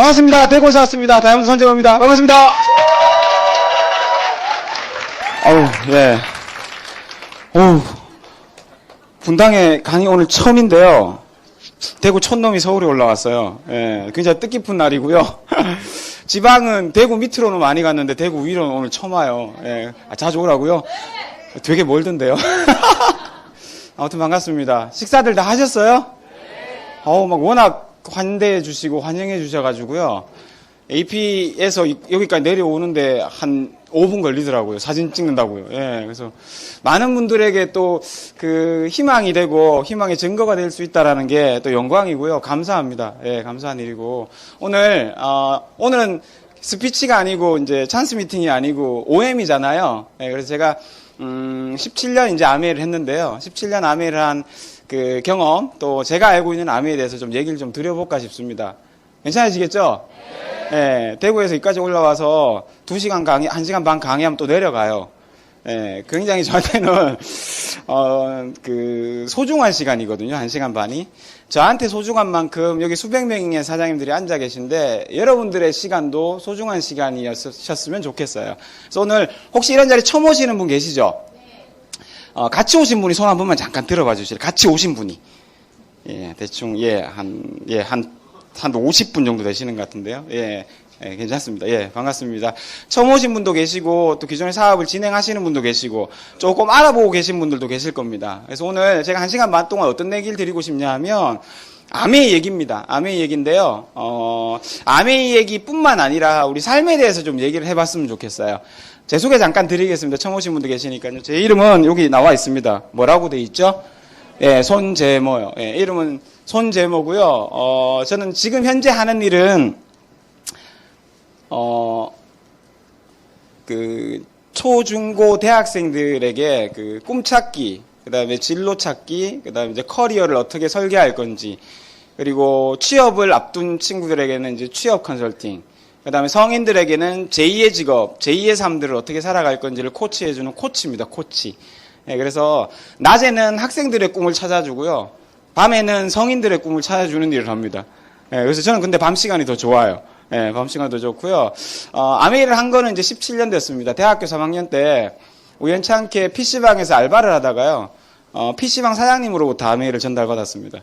반갑습니다. 대구에서 왔습니다. 다이아몬드 선정호입니다. 반갑습니다. 어우, 예. 어우, 분당에 강의 오늘 처음인데요. 대구 촌놈이 서울에 올라왔어요. 예, 굉장히 뜻깊은 날이고요. 지방은 대구 밑으로는 많이 갔는데 대구 위로는 오늘 처음 와요. 예, 자주 오라고요? 되게 멀던데요. 아무튼 반갑습니다. 식사들 다 하셨어요? 어우, 막 워낙 환대해 주시고 환영해 주셔가지고요. AP에서 여기까지 내려오는데 한 5분 걸리더라고요. 사진 찍는다고요. 예, 그래서 많은 분들에게 또 그 희망이 되고 희망의 증거가 될 수 있다라는 게 또 영광이고요. 감사합니다. 예, 감사한 일이고 오늘은 스피치가 아니고 이제 찬스 미팅이 아니고 OM이잖아요. 예, 그래서 제가 17년 이제 아메이를 했는데요. 17년 아메이를 한 그 경험 또 제가 알고 있는 아메이에 대해서 좀 얘기를 좀 드려볼까 싶습니다. 괜찮으시겠죠? 예, 대구에서 여기까지 올라와서 2시간 강의, 1시간 반 강의하면 또 내려가요. 예, 굉장히 저한테는, 소중한 시간이거든요. 1시간 반이. 저한테 소중한 만큼 여기 수백 명의 사장님들이 앉아 계신데, 여러분들의 시간도 소중한 시간이셨으면 좋겠어요. 그래서 오늘 혹시 이런 자리 처음 오시는 분 계시죠? 같이 오신 분이 손 한 번만 잠깐 들어봐 주실래요? 같이 오신 분이. 예, 대충, 한 50분 정도 되시는 것 같은데요. 예, 괜찮습니다. 예, 반갑습니다. 처음 오신 분도 계시고, 또 기존의 사업을 진행하시는 분도 계시고, 조금 알아보고 계신 분들도 계실 겁니다. 그래서 오늘 제가 1시간 반 동안 어떤 얘기를 드리고 싶냐 하면, 아메이 얘기입니다. 아메이 얘기인데요. 아메이 얘기뿐만 아니라 우리 삶에 대해서 좀 얘기를 해봤으면 좋겠어요. 제 소개 잠깐 드리겠습니다. 처음 오신 분도 계시니까요. 제 이름은 여기 나와 있습니다. 뭐라고 돼 있죠? 예, 손재모요. 예, 이름은 손재모고요. 저는 지금 현재 하는 일은 초, 중, 고 대학생들에게 꿈찾기, 그 다음에 진로 찾기, 그 다음에 이제 커리어를 어떻게 설계할 건지, 그리고 취업을 앞둔 친구들에게는 이제 취업 컨설팅, 그 다음에 성인들에게는 제2의 직업, 제2의 삶들을 어떻게 살아갈 건지를 코치해주는 코치입니다. 코치. 예, 그래서 낮에는 학생들의 꿈을 찾아주고요. 밤에는 성인들의 꿈을 찾아주는 일을 합니다. 예, 그래서 저는 근데 밤 시간이 더 좋아요. 예, 밤 시간이 더 좋고요. 아메이를 한 거는 이제 17년 됐습니다. 대학교 3학년 때 우연치 않게 PC방에서 알바를 하다가요. PC방 사장님으로부터 아메이를 전달받았습니다.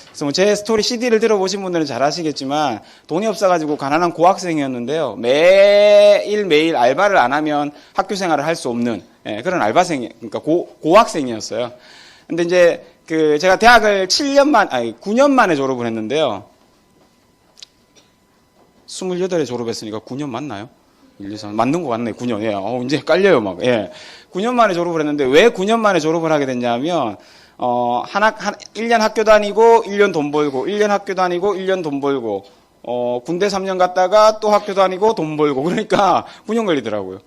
그래서 제 스토리 CD를 들어보신 분들은 잘 아시겠지만 돈이 없어가지고 가난한 고학생이었는데요. 매일 알바를 안 하면 학교 생활을 할 수 없는 그런 그러니까 고학생이었어요. 근데 이제 제가 대학을 9년 만에 졸업을 했는데요. 28에 졸업했으니까 9년 맞나요? 1, 2, 3, 맞는 것 같네, 9년. 예. 이제 깔려요, 막. 예. 9년 만에 졸업을 했는데, 왜 9년 만에 졸업을 하게 됐냐면, 1년 학교 다니고, 1년 돈 벌고, 1년 학교 다니고, 1년 돈 벌고, 군대 3년 갔다가 또 학교 다니고 돈 벌고, 그러니까 9년 걸리더라고요.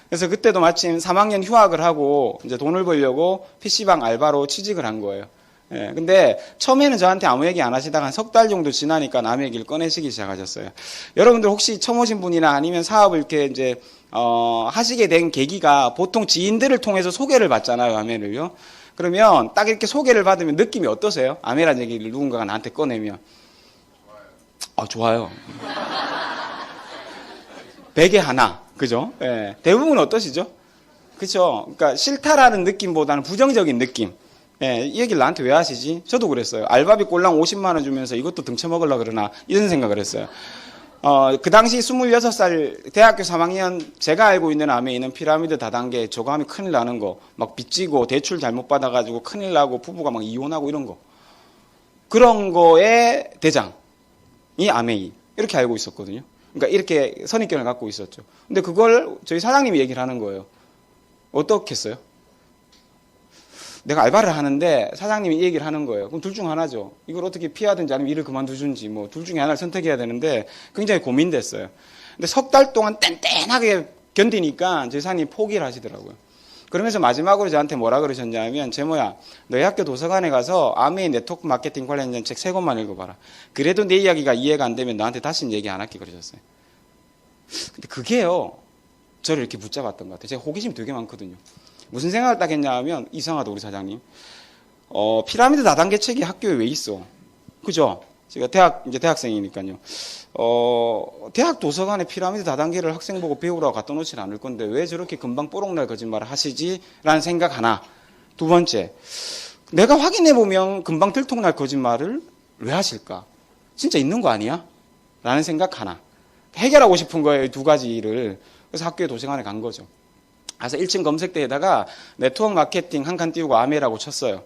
그래서 그때도 마침 3학년 휴학을 하고, 이제 돈을 벌려고 PC방 알바로 취직을 한 거예요. 예, 근데 처음에는 저한테 아무 얘기 안 하시다가 한 석 달 정도 지나니까 남의 얘기를 꺼내시기 시작하셨어요. 여러분들 혹시 처음 오신 분이나 아니면 사업을 이렇게 이제 하시게 된 계기가 보통 지인들을 통해서 소개를 받잖아요, 아메를요. 그러면 딱 이렇게 소개를 받으면 느낌이 어떠세요? 아메란 얘기를 누군가가 나한테 꺼내면. 좋아요. 100에 하나, 그죠? 예, 대부분 어떠시죠? 그죠? 그러니까 싫다라는 느낌보다는 부정적인 느낌. 예, 이 얘기를 나한테 왜 하시지? 저도 그랬어요. 알바비 꼴랑 50만 원 주면서 이것도 등쳐먹으려고 그러나 이런 생각을 했어요. 그 당시 26살 대학교 3학년 제가 알고 있는 아메이는 피라미드 다단계 저거 하면 큰일 나는 거, 막 빚지고 대출 잘못 받아가지고 큰일 나고 부부가 막 이혼하고 이런 거. 그런 거의 대장이 아메이. 이렇게 알고 있었거든요. 그러니까 이렇게 선입견을 갖고 있었죠. 근데 그걸 저희 사장님이 얘기를 하는 거예요. 어떻겠어요? 내가 알바를 하는데 사장님이 이 얘기를 하는 거예요. 그럼 둘 중 하나죠. 이걸 어떻게 피하든지 아니면 일을 그만두든지 뭐 둘 중에 하나를 선택해야 되는데 굉장히 고민됐어요. 근데 석 달 동안 뗀뗀하게 견디니까 저희 사장님이 포기를 하시더라고요. 그러면서 마지막으로 저한테 뭐라 그러셨냐면 제모야 너희 학교 도서관에 가서 아메이 네트워크 마케팅 관련된 책 3권만 읽어봐라. 그래도 내 이야기가 이해가 안 되면 나한테 다시는 얘기 안 할게 그러셨어요. 근데 그게요. 저를 이렇게 붙잡았던 것 같아요. 제가 호기심이 되게 많거든요. 무슨 생각을 딱 했냐 하면 이상하다 우리 사장님. 피라미드 다단계 책이 학교에 왜 있어? 그죠? 제가 이제 대학생이니까요. 대학 도서관에 피라미드 다단계를 학생 보고 배우라고 갖다 놓진 않을 건데 왜 저렇게 금방 뽀록날 거짓말을 하시지라는 생각 하나. 두 번째, 내가 확인해 보면 금방 들통날 거짓말을 왜 하실까? 진짜 있는 거 아니야? 라는 생각 하나. 해결하고 싶은 거예요, 두 가지를. 그래서 학교에 도서관에 간 거죠. 그래서 1층 검색대에다가 네트워크 마케팅 한 칸 띄우고 아메라고 쳤어요.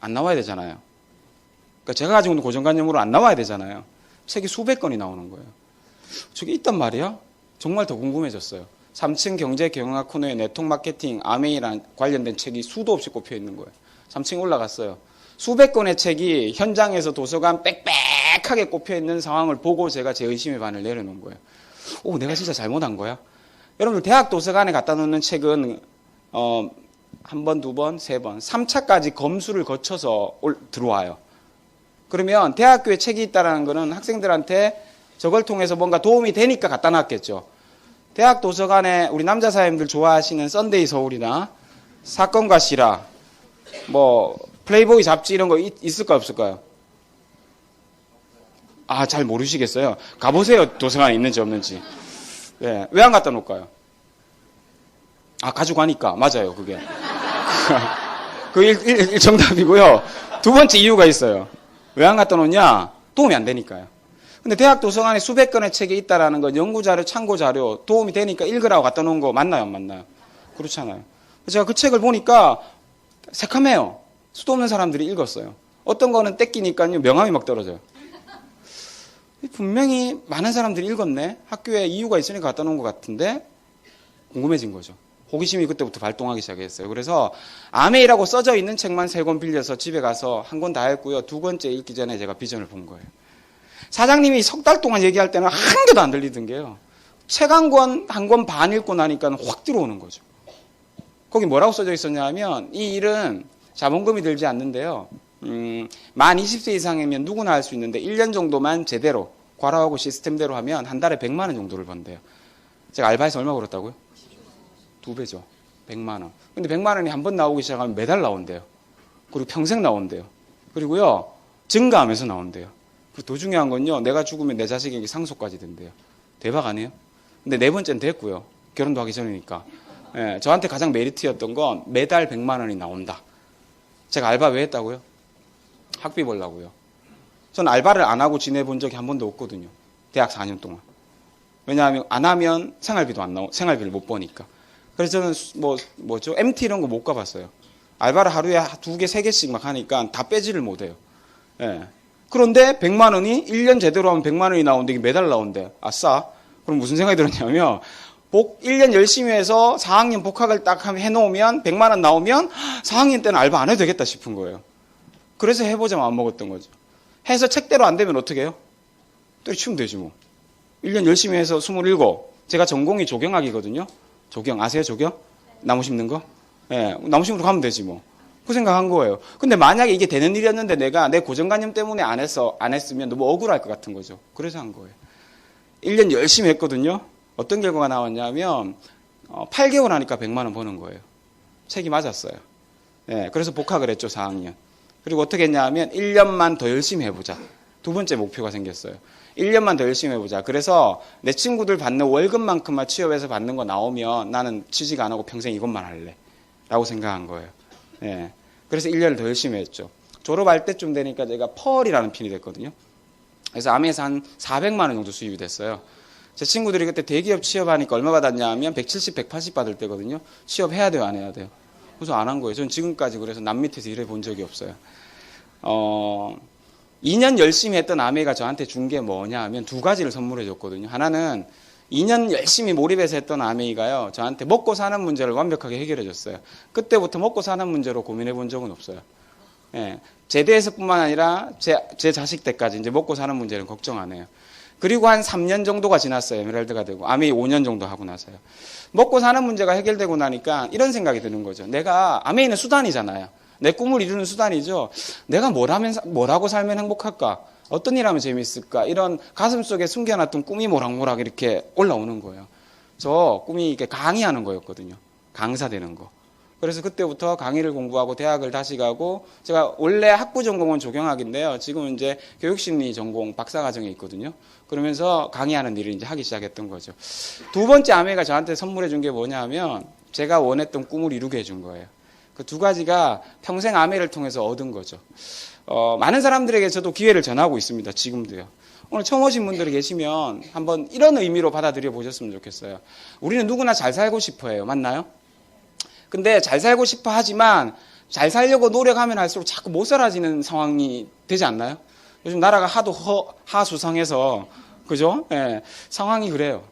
안 나와야 되잖아요. 그러니까 제가 가지고 있는 고정관념으로 안 나와야 되잖아요. 책이 수백 건이 나오는 거예요. 저게 있단 말이야? 정말 더 궁금해졌어요. 3층 경제경영학 코너에 네트워크 마케팅, 아메이랑 관련된 책이 수도 없이 꼽혀 있는 거예요. 3층 올라갔어요. 수백 건의 책이 현장에서 도서관 빽빽하게 꼽혀 있는 상황을 보고 제가 제 의심의 반을 내려놓은 거예요. 오, 내가 진짜 잘못한 거야? 여러분들 대학 도서관에 갖다 놓는 책은 한 번, 두 번, 세 번, 3차까지 검수를 거쳐서 들어와요. 그러면 대학교에 책이 있다는 거는 학생들한테 저걸 통해서 뭔가 도움이 되니까 갖다 놨겠죠. 대학 도서관에 우리 남자 사장님들 좋아하시는 썬데이 서울이나 사건과 실화, 뭐 플레이보이 잡지 이런 거 있을까요, 없을까요? 아, 잘 모르시겠어요. 가보세요, 도서관에 있는지 없는지. 네, 왜 안 갖다 놓을까요? 아, 가지고 가니까. 맞아요, 그게. 그 정답이고요. 두 번째 이유가 있어요. 왜 안 갖다 놓냐? 도움이 안 되니까요. 근데 대학 도서관에 수백 건의 책이 있다라는 건 연구자료, 참고자료, 도움이 되니까 읽으라고 갖다 놓은 거 맞나요, 안 맞나요? 그렇잖아요. 제가 그 책을 보니까 새카매요. 수도 없는 사람들이 읽었어요. 어떤 거는 떼끼니까요, 명함이 막 떨어져요. 분명히 많은 사람들이 읽었네. 학교에 이유가 있으니까 갖다 놓은 것 같은데 궁금해진 거죠. 호기심이 그때부터 발동하기 시작했어요. 그래서 아메이라고 써져 있는 책만 3권 빌려서 집에 가서 한 권 다 했고요. 두 번째 읽기 전에 제가 비전을 본 거예요. 사장님이 석 달 동안 얘기할 때는 한 개도 안 들리던 게요. 책 한 권 반 읽고 나니까 확 들어오는 거죠. 거기 뭐라고 써져 있었냐 하면 이 일은 자본금이 들지 않는데요. 만 20세 이상이면 누구나 할 수 있는데 1년 정도만 제대로 과로하고 시스템대로 하면 한 달에 100만 원 정도를 번대요. 제가 알바해서 얼마 벌었다고요? 2배죠. 100만 원. 근데 100만 원이 한 번 나오기 시작하면 매달 나온대요. 그리고 평생 나온대요. 그리고요, 증가하면서 나온대요. 그리고 더 중요한 건요, 내가 죽으면 내 자식에게 상속까지 된대요. 대박 아니에요? 근데 네 번째는 됐고요. 결혼도 하기 전이니까. 예, 저한테 가장 메리트였던 건 매달 100만 원이 나온다. 제가 알바 왜 했다고요? 학비 벌라고요. 전 알바를 안 하고 지내본 적이 한 번도 없거든요. 대학 4년 동안. 왜냐하면 안 하면 생활비도 안 나오, 생활비를 못 버니까. 그래서 저는 뭐죠? MT 이런 거 못 가봤어요. 알바를 하루에 2개, 3개씩 막 하니까 다 빼지를 못해요. 예. 그런데 100만 원이 1년 제대로 하면 100만 원이 나오는데 이게 매달 나온대. 아싸. 그럼 무슨 생각이 들었냐면 1년 열심히 해서 4학년 복학을 딱 해놓으면 100만 원 나오면 4학년 때는 알바 안 해도 되겠다 싶은 거예요. 그래서 해보자 마음 먹었던 거죠. 해서 책대로 안 되면 어떻게 해요? 때려치우면 되지 뭐. 1년 열심히 해서 27. 제가 전공이 조경학이거든요. 조경 아세요, 조경? 나무 심는 거? 예, 나무 심으러 가면 되지 뭐. 그 생각한 거예요. 근데 만약에 이게 되는 일이었는데 내가 내 고정관념 때문에 안 했으면 너무 억울할 것 같은 거죠. 그래서 한 거예요. 1년 열심히 했거든요. 어떤 결과가 나왔냐면 8개월 하니까 100만 원 버는 거예요. 책이 맞았어요. 예, 그래서 복학을 했죠, 4학년. 그리고 어떻게 했냐 하면 1년만 더 열심히 해보자. 두 번째 목표가 생겼어요. 1년만 더 열심히 해보자. 그래서 내 친구들 받는 월급만큼만 취업해서 받는 거 나오면 나는 취직 안 하고 평생 이것만 할래. 라고 생각한 거예요. 예. 그래서 1년을 더 열심히 했죠. 졸업할 때쯤 되니까 제가 펄이라는 핀이 됐거든요. 그래서 아메에서 한 400만 원 정도 수입이 됐어요. 제 친구들이 그때 대기업 취업하니까 얼마 받았냐 하면 170, 180 받을 때거든요. 취업해야 돼요, 안 해야 돼요? 그래서 안 한 거예요. 저는 지금까지 그래서 남 밑에서 일해본 적이 없어요. 2년 열심히 했던 아메가 저한테 준 게 뭐냐 하면 두 가지를 선물해 줬거든요. 하나는 2년 열심히 몰입해서 했던 아메이가요, 저한테 먹고 사는 문제를 완벽하게 해결해 줬어요. 그때부터 먹고 사는 문제로 고민해 본 적은 없어요. 예, 제대해서뿐만 아니라 제 자식 때까지 이제 먹고 사는 문제는 걱정 안 해요. 그리고 한 3년 정도가 지났어요. 에메랄드가 되고. 아메이 5년 정도 하고 나서요. 먹고 사는 문제가 해결되고 나니까 이런 생각이 드는 거죠. 내가, 아메이는 수단이잖아요. 내 꿈을 이루는 수단이죠. 내가 뭐라고 살면 행복할까? 어떤 일 하면 재밌을까? 이런 가슴 속에 숨겨놨던 꿈이 모락모락 이렇게 올라오는 거예요. 저 꿈이 이렇게 강의하는 거였거든요. 강사 되는 거. 그래서 그때부터 강의를 공부하고 대학을 다시 가고, 제가 원래 학부 전공은 조경학인데요. 지금은 이제 교육심리 전공 박사과정에 있거든요. 그러면서 강의하는 일을 이제 하기 시작했던 거죠. 두 번째 아메가 저한테 선물해 준 게 뭐냐 하면 제가 원했던 꿈을 이루게 해준 거예요. 그 두 가지가 평생 아메를 통해서 얻은 거죠. 많은 사람들에게 저도 기회를 전하고 있습니다. 지금도요. 오늘 처음 오신 분들이 계시면 한번 이런 의미로 받아들여 보셨으면 좋겠어요. 우리는 누구나 잘 살고 싶어 해요. 맞나요? 근데 잘 살고 싶어 하지만 잘 살려고 노력하면 할수록 자꾸 못 살아지는 상황이 되지 않나요? 요즘 나라가 하도 하수상해서, 그죠? 예, 상황이 그래요.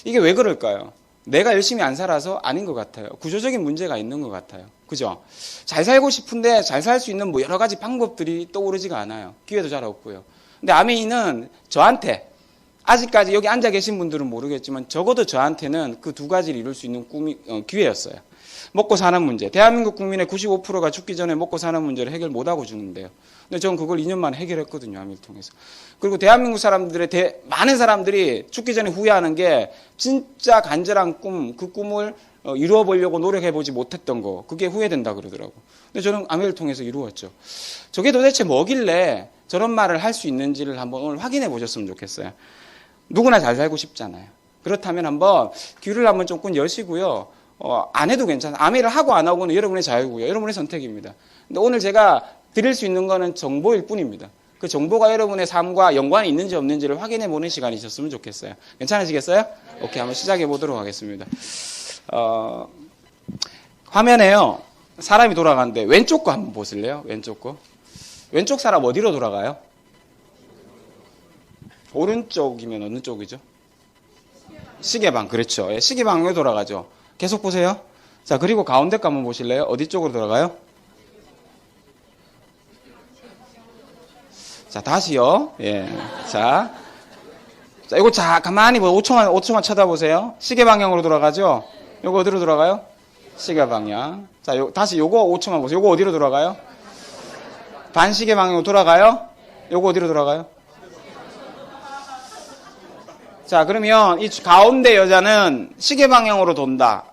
이게 왜 그럴까요? 내가 열심히 안 살아서 아닌 것 같아요. 구조적인 문제가 있는 것 같아요. 그죠? 잘 살고 싶은데 잘 살 수 있는 뭐 여러 가지 방법들이 떠오르지가 않아요. 기회도 잘 없고요. 근데 아메이는 저한테, 아직까지 여기 앉아 계신 분들은 모르겠지만 적어도 저한테는 그 두 가지를 이룰 수 있는 기회였어요. 먹고 사는 문제. 대한민국 국민의 95%가 죽기 전에 먹고 사는 문제를 해결 못하고 죽는데요. 근데 저는 그걸 2년 만에 해결했거든요. 아메이를 통해서. 그리고 대한민국 사람들의 많은 사람들이 죽기 전에 후회하는 게 진짜 간절한 꿈, 그 꿈을 이루어 보려고 노력해보지 못했던 거, 그게 후회된다 그러더라고. 근데 저는 아메이를 통해서 이루었죠. 저게 도대체 뭐길래 저런 말을 할 수 있는지를 한번 오늘 확인해 보셨으면 좋겠어요. 누구나 잘 살고 싶잖아요. 그렇다면 한번 귀를 한번 조금 여시고요. 안 해도 괜찮아요. 아메이를 하고 안 하고는 여러분의 자유고요. 여러분의 선택입니다. 근데 오늘 제가 드릴 수 있는 거는 정보일 뿐입니다. 그 정보가 여러분의 삶과 연관이 있는지 없는지를 확인해 보는 시간이 있었으면 좋겠어요. 괜찮으시겠어요? 오케이, 한번 시작해 보도록 하겠습니다. 화면에요. 사람이 돌아가는데 왼쪽 거 한번 보실래요? 왼쪽 거. 왼쪽 사람 어디로 돌아가요? 오른쪽이면 어느 쪽이죠? 시계방, 그렇죠. 예, 시계방으로 돌아가죠. 계속 보세요. 자, 그리고 가운데 거 한번 보실래요? 어디 쪽으로 돌아가요? 자, 다시요. 예. 자, 이거 가만히 5초만 쳐다보세요. 시계 방향으로 돌아가죠? 요거 어디로 돌아가요? 시계 방향. 자, 다시 요거 5초만 보세요. 요거 어디로 돌아가요? 반시계 방향으로 돌아가요? 요거 어디로 돌아가요? 자, 그러면 이 가운데 여자는 시계 방향으로 돈다.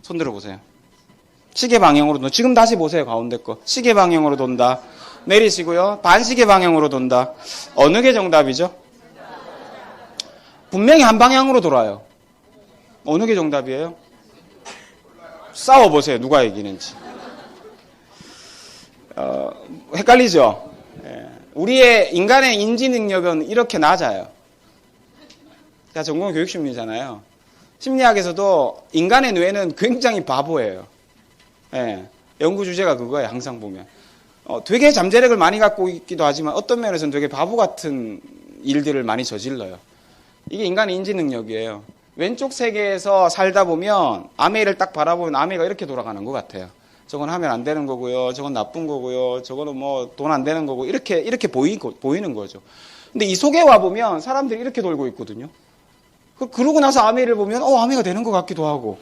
손 들어보세요. 시계 방향으로 돈다. 지금 다시 보세요. 가운데 거. 시계 방향으로 돈다. 내리시고요. 반시계 방향으로 돈다. 어느 게 정답이죠? 분명히 한 방향으로 돌아요. 어느 게 정답이에요? 싸워보세요. 누가 이기는지. 헷갈리죠? 우리의 인간의 인지 능력은 이렇게 낮아요. 제가 전공은 교육심리잖아요. 심리학에서도 인간의 뇌는 굉장히 바보예요. 연구 주제가 그거예요. 항상 보면. 되게 잠재력을 많이 갖고 있기도 하지만 어떤 면에서는 되게 바보 같은 일들을 많이 저질러요. 이게 인간의 인지 능력이에요. 왼쪽 세계에서 살다 보면 아메이를 딱 바라보면 아메이가 이렇게 돌아가는 것 같아요. 저건 하면 안 되는 거고요. 저건 나쁜 거고요. 저거는 뭐 돈 안 되는 거고 이렇게 보이는 거죠. 근데 이 속에 와 보면 사람들이 이렇게 돌고 있거든요. 그러고 나서 아메이를 보면 아메이가 되는 것 같기도 하고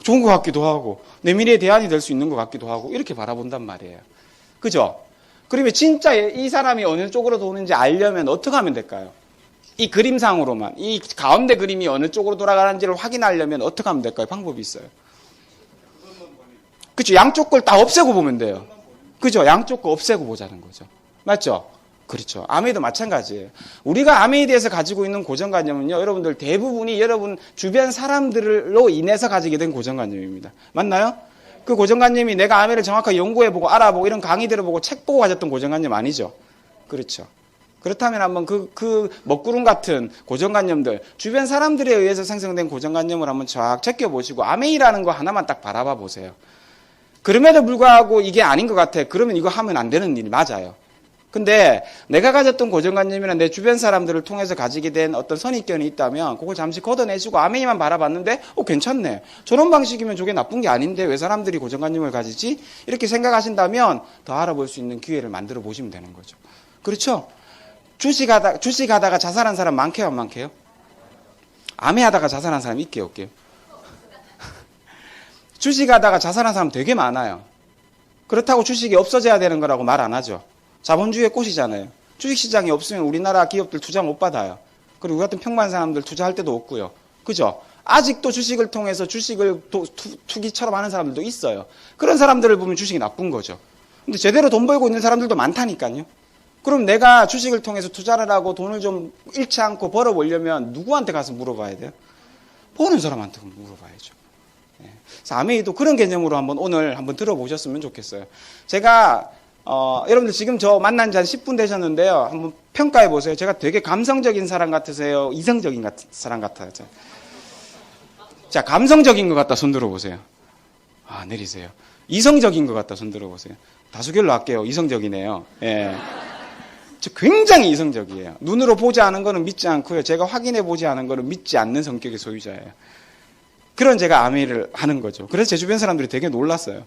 좋은 것 같기도 하고 내 미래의 대안이 될 수 있는 것 같기도 하고 이렇게 바라본단 말이에요. 그죠? 그러면 진짜 이 사람이 어느 쪽으로 도는지 알려면 어떻게 하면 될까요? 이 그림상으로만, 이 가운데 그림이 어느 쪽으로 돌아가는지를 확인하려면 어떻게 하면 될까요? 방법이 있어요. 그죠? 양쪽 걸 다 없애고 보면 돼요. 그죠? 양쪽 거 없애고 보자는 거죠. 맞죠? 그렇죠. 아메이도 마찬가지예요. 우리가 아메이에 대해서 가지고 있는 고정관념은요, 여러분들 대부분이 여러분 주변 사람들로 인해서 가지게 된 고정관념입니다. 맞나요? 그 고정관념이 내가 아메이를 정확하게 연구해보고 알아보고 이런 강의들을 보고 책 보고 가졌던 고정관념 아니죠? 그렇죠. 그렇다면 한번 그 먹구름 같은 고정관념들, 주변 사람들에 의해서 생성된 고정관념을 한번 쫙 제껴보시고 아메이라는 거 하나만 딱 바라봐 보세요. 그럼에도 불구하고 이게 아닌 것 같아. 그러면 이거 하면 안 되는 일이 맞아요. 근데 내가 가졌던 고정관념이나 내 주변 사람들을 통해서 가지게 된 어떤 선입견이 있다면 그걸 잠시 걷어내시고 아메이만 바라봤는데 괜찮네. 저런 방식이면 저게 나쁜 게 아닌데 왜 사람들이 고정관념을 가지지? 이렇게 생각하신다면 더 알아볼 수 있는 기회를 만들어 보시면 되는 거죠. 그렇죠? 주식하다가 자살한 사람 많게요, 안 많게요? 아메이하다가 자살한 사람 있게요, 없게요? 주식하다가 자살한 사람 되게 많아요. 그렇다고 주식이 없어져야 되는 거라고 말 안 하죠. 자본주의의 꽃이잖아요. 주식시장이 없으면 우리나라 기업들 투자 못 받아요. 그리고 우리 같은 평범한 사람들 투자할 때도 없고요. 그죠? 아직도 주식을 통해서 주식을 투기처럼 하는 사람들도 있어요. 그런 사람들을 보면 주식이 나쁜 거죠. 근데 제대로 돈 벌고 있는 사람들도 많다니까요. 그럼 내가 주식을 통해서 투자를 하고 돈을 좀 잃지 않고 벌어보려면 누구한테 가서 물어봐야 돼요? 버는 사람한테 물어봐야죠. 그래서 아메이도 그런 개념으로 오늘 한번 들어보셨으면 좋겠어요. 제가 여러분들 지금 저 만난 지 한 10분 되셨는데요. 한번 평가해 보세요. 제가 되게 감성적인 사람 같으세요? 이성적인 사람 같아요? 자, 감성적인 것 같다 손 들어보세요. 아, 내리세요. 이성적인 것 같다 손 들어보세요. 다수결로 할게요. 이성적이네요. 예. 저 굉장히 이성적이에요. 눈으로 보지 않은 거는 믿지 않고요. 제가 확인해 보지 않은 거는 믿지 않는 성격의 소유자예요. 그런 제가 아메이를 하는 거죠. 그래서 제 주변 사람들이 되게 놀랐어요.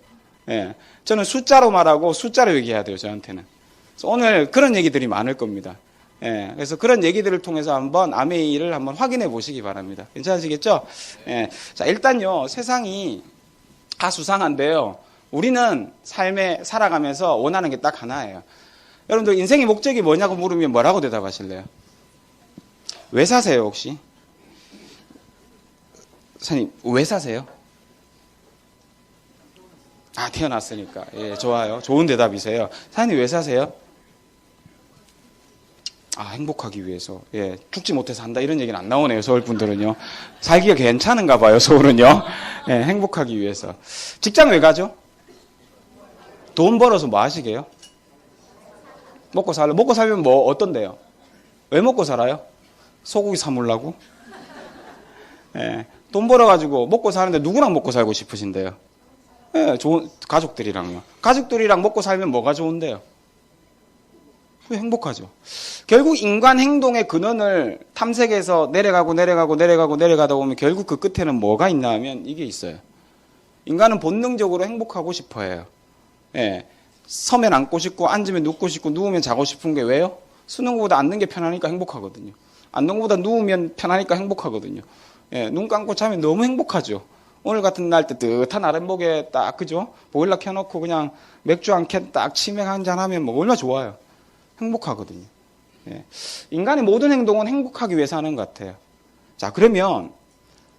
예. 저는 숫자로 말하고 숫자로 얘기해야 돼요, 저한테는. 그래서 오늘 그런 얘기들이 많을 겁니다. 예. 그래서 그런 얘기들을 통해서 한번 아메이를 한번 확인해 보시기 바랍니다. 괜찮으시겠죠? 예. 자, 일단요, 세상이 다 수상한데요. 우리는 삶에 살아가면서 원하는 게 딱 하나예요. 여러분들 인생의 목적이 뭐냐고 물으면 뭐라고 대답하실래요? 왜 사세요, 혹시? 선생님, 왜 사세요? 아, 태어났으니까. 예, 좋아요. 좋은 대답이세요. 사장님, 왜 사세요? 아, 행복하기 위해서. 예, 죽지 못해서 한다. 이런 얘기는 안 나오네요, 서울 분들은요. 살기가 괜찮은가 봐요, 서울은요. 예, 행복하기 위해서. 직장 왜 가죠? 돈 벌어서 뭐 하시게요? 먹고 살면 뭐, 어떤데요? 왜 먹고 살아요? 소고기 사물라고? 예, 돈 벌어가지고 먹고 사는데 누구랑 먹고 살고 싶으신데요? 예, 좋은, 가족들이랑요. 가족들이랑 먹고 살면 뭐가 좋은데요? 행복하죠. 결국 인간 행동의 근원을 탐색해서 내려가다 보면 결국 그 끝에는 뭐가 있나 하면 이게 있어요. 인간은 본능적으로 행복하고 싶어 해요. 예. 서면 앉고 싶고, 앉으면 눕고 싶고, 누우면 자고 싶은 게 왜요? 쓰는 것보다 앉는 게 편하니까 행복하거든요. 앉는 것보다 누우면 편하니까 행복하거든요. 예, 눈 감고 자면 너무 행복하죠. 오늘 같은 날 뜨뜻한 아랫목에 딱, 그죠? 보일러 켜놓고 그냥 맥주 한 캔 딱 치맥 한잔 하면 뭐 얼마나 좋아요. 행복하거든요. 예. 인간의 모든 행동은 행복하기 위해서 하는 것 같아요. 자, 그러면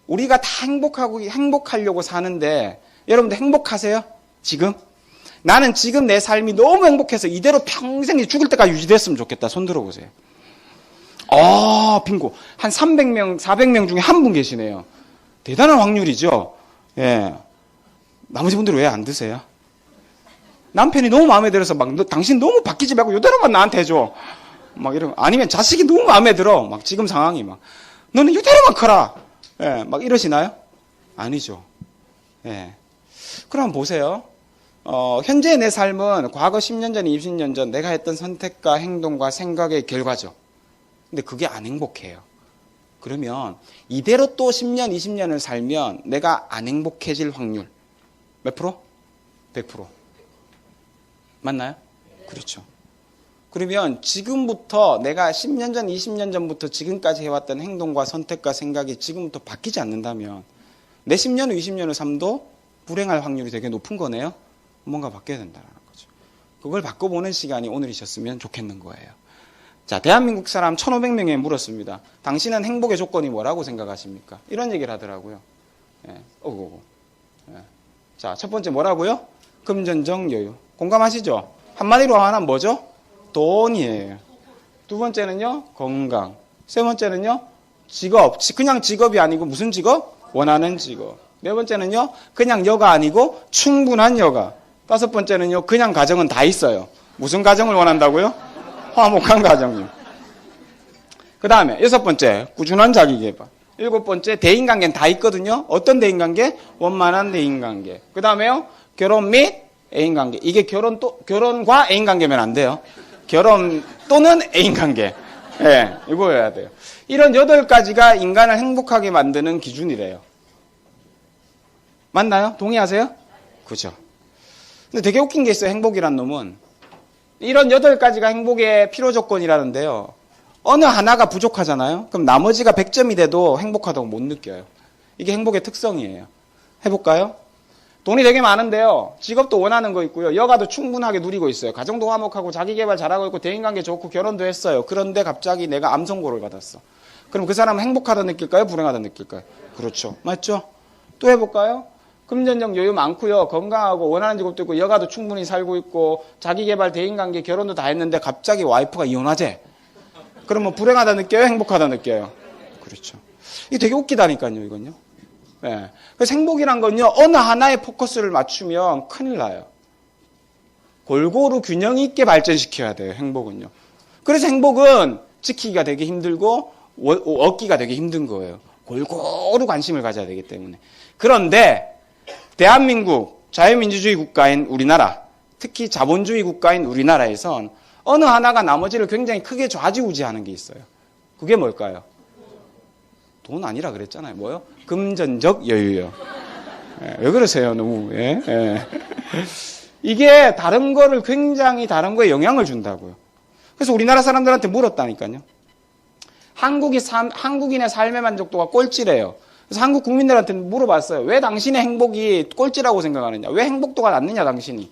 우리가 다 행복하려고 사는데 여러분들 행복하세요? 지금? 나는 지금 내 삶이 너무 행복해서 이대로 평생 죽을 때까지 유지됐으면 좋겠다. 손 들어보세요. 빙고. 한 300명, 400명 중에 한 분 계시네요. 대단한 확률이죠? 예. 나머지 분들은 왜 안 드세요? 남편이 너무 마음에 들어서 당신 너무 바뀌지 말고 이대로만 나한테 해줘. 막 이러면, 아니면 자식이 너무 마음에 들어. 막 지금 상황이 너는 이대로만 커라. 예. 막 이러시나요? 아니죠. 예. 그럼 보세요. 현재 내 삶은 과거 10년 전, 20년 전 내가 했던 선택과 행동과 생각의 결과죠. 근데 그게 안 행복해요. 그러면 이대로 또 10년, 20년을 살면 내가 안 행복해질 확률 몇 프로? 100%. 맞나요? 그렇죠. 그러면 지금부터 내가 10년 전, 20년 전부터 지금까지 해왔던 행동과 선택과 생각이 지금부터 바뀌지 않는다면 내 10년 후, 20년 후 삶도 불행할 확률이 되게 높은 거네요. 뭔가 바뀌어야 된다는 거죠. 그걸 바꿔보는 시간이 오늘이셨으면 좋겠는 거예요. 자, 대한민국 사람 1,500명에 물었습니다. 당신은 행복의 조건이 뭐라고 생각하십니까? 이런 얘기를 하더라고요. 예. 예. 자, 첫 번째 뭐라고요? 금전적 여유. 공감하시죠? 한마디로 하나 뭐죠? 돈이에요. 두 번째는요? 건강. 세 번째는요? 직업. 그냥 직업이 아니고 무슨 직업? 원하는 직업. 네 번째는요? 그냥 여가 아니고 충분한 여가. 다섯 번째는요? 그냥 가정은 다 있어요. 무슨 가정을 원한다고요? 화목한 가정이요. 그 다음에 여섯 번째, 꾸준한 자기개발. 일곱 번째, 대인관계는 다 있거든요. 어떤 대인관계? 원만한 대인관계. 그 다음에요, 결혼 및 애인관계. 이게 결혼과 애인관계면 안 돼요. 결혼 또는 애인관계. 예, 이거여야 돼요. 이런 8가지가 인간을 행복하게 만드는 기준이래요. 맞나요? 동의하세요? 그죠. 근데 되게 웃긴 게 있어요, 행복이란 놈은. 이런 8가지가 행복의 필요 조건이라는데요. 어느 하나가 부족하잖아요. 그럼 나머지가 100점이 돼도 행복하다고 못 느껴요. 이게 행복의 특성이에요. 해볼까요? 돈이 되게 많은데요. 직업도 원하는 거 있고요. 여가도 충분하게 누리고 있어요. 가정도 화목하고 자기개발 잘하고 있고 대인관계 좋고 결혼도 했어요. 그런데 갑자기 내가 암 선고를 받았어. 그럼 그 사람은 행복하다 느낄까요? 불행하다 느낄까요? 그렇죠. 맞죠? 또 해볼까요? 금전적 여유 많고요. 건강하고 원하는 직업도 있고 여가도 충분히 살고 있고 자기개발, 대인관계, 결혼도 다 했는데 갑자기 와이프가 이혼하재. 그러면 불행하다 느껴요? 행복하다 느껴요? 그렇죠. 이게 되게 웃기다니까요, 이건요. 네. 그래서 행복이란 건요, 어느 하나에 포커스를 맞추면 큰일 나요. 골고루 균형 있게 발전시켜야 돼요, 행복은요. 그래서 행복은 지키기가 되게 힘들고 얻기가 되게 힘든 거예요. 골고루 관심을 가져야 되기 때문에. 그런데 대한민국 자유민주주의 국가인 우리나라, 특히 자본주의 국가인 우리나라에선 어느 하나가 나머지를 굉장히 크게 좌지우지하는 게 있어요. 그게 뭘까요? 돈 아니라 그랬잖아요. 뭐요? 금전적 여유요. 왜 그러세요? 너무. 이게 다른 거를 굉장히 다른 거에 영향을 준다고요. 그래서 우리나라 사람들한테 물었다니까요. 한국인의 삶의 만족도가 꼴찌래요. 그래서 한국 국민들한테 물어봤어요. 왜 당신의 행복이 꼴찌라고 생각하느냐? 왜 행복도가 낮느냐, 당신이?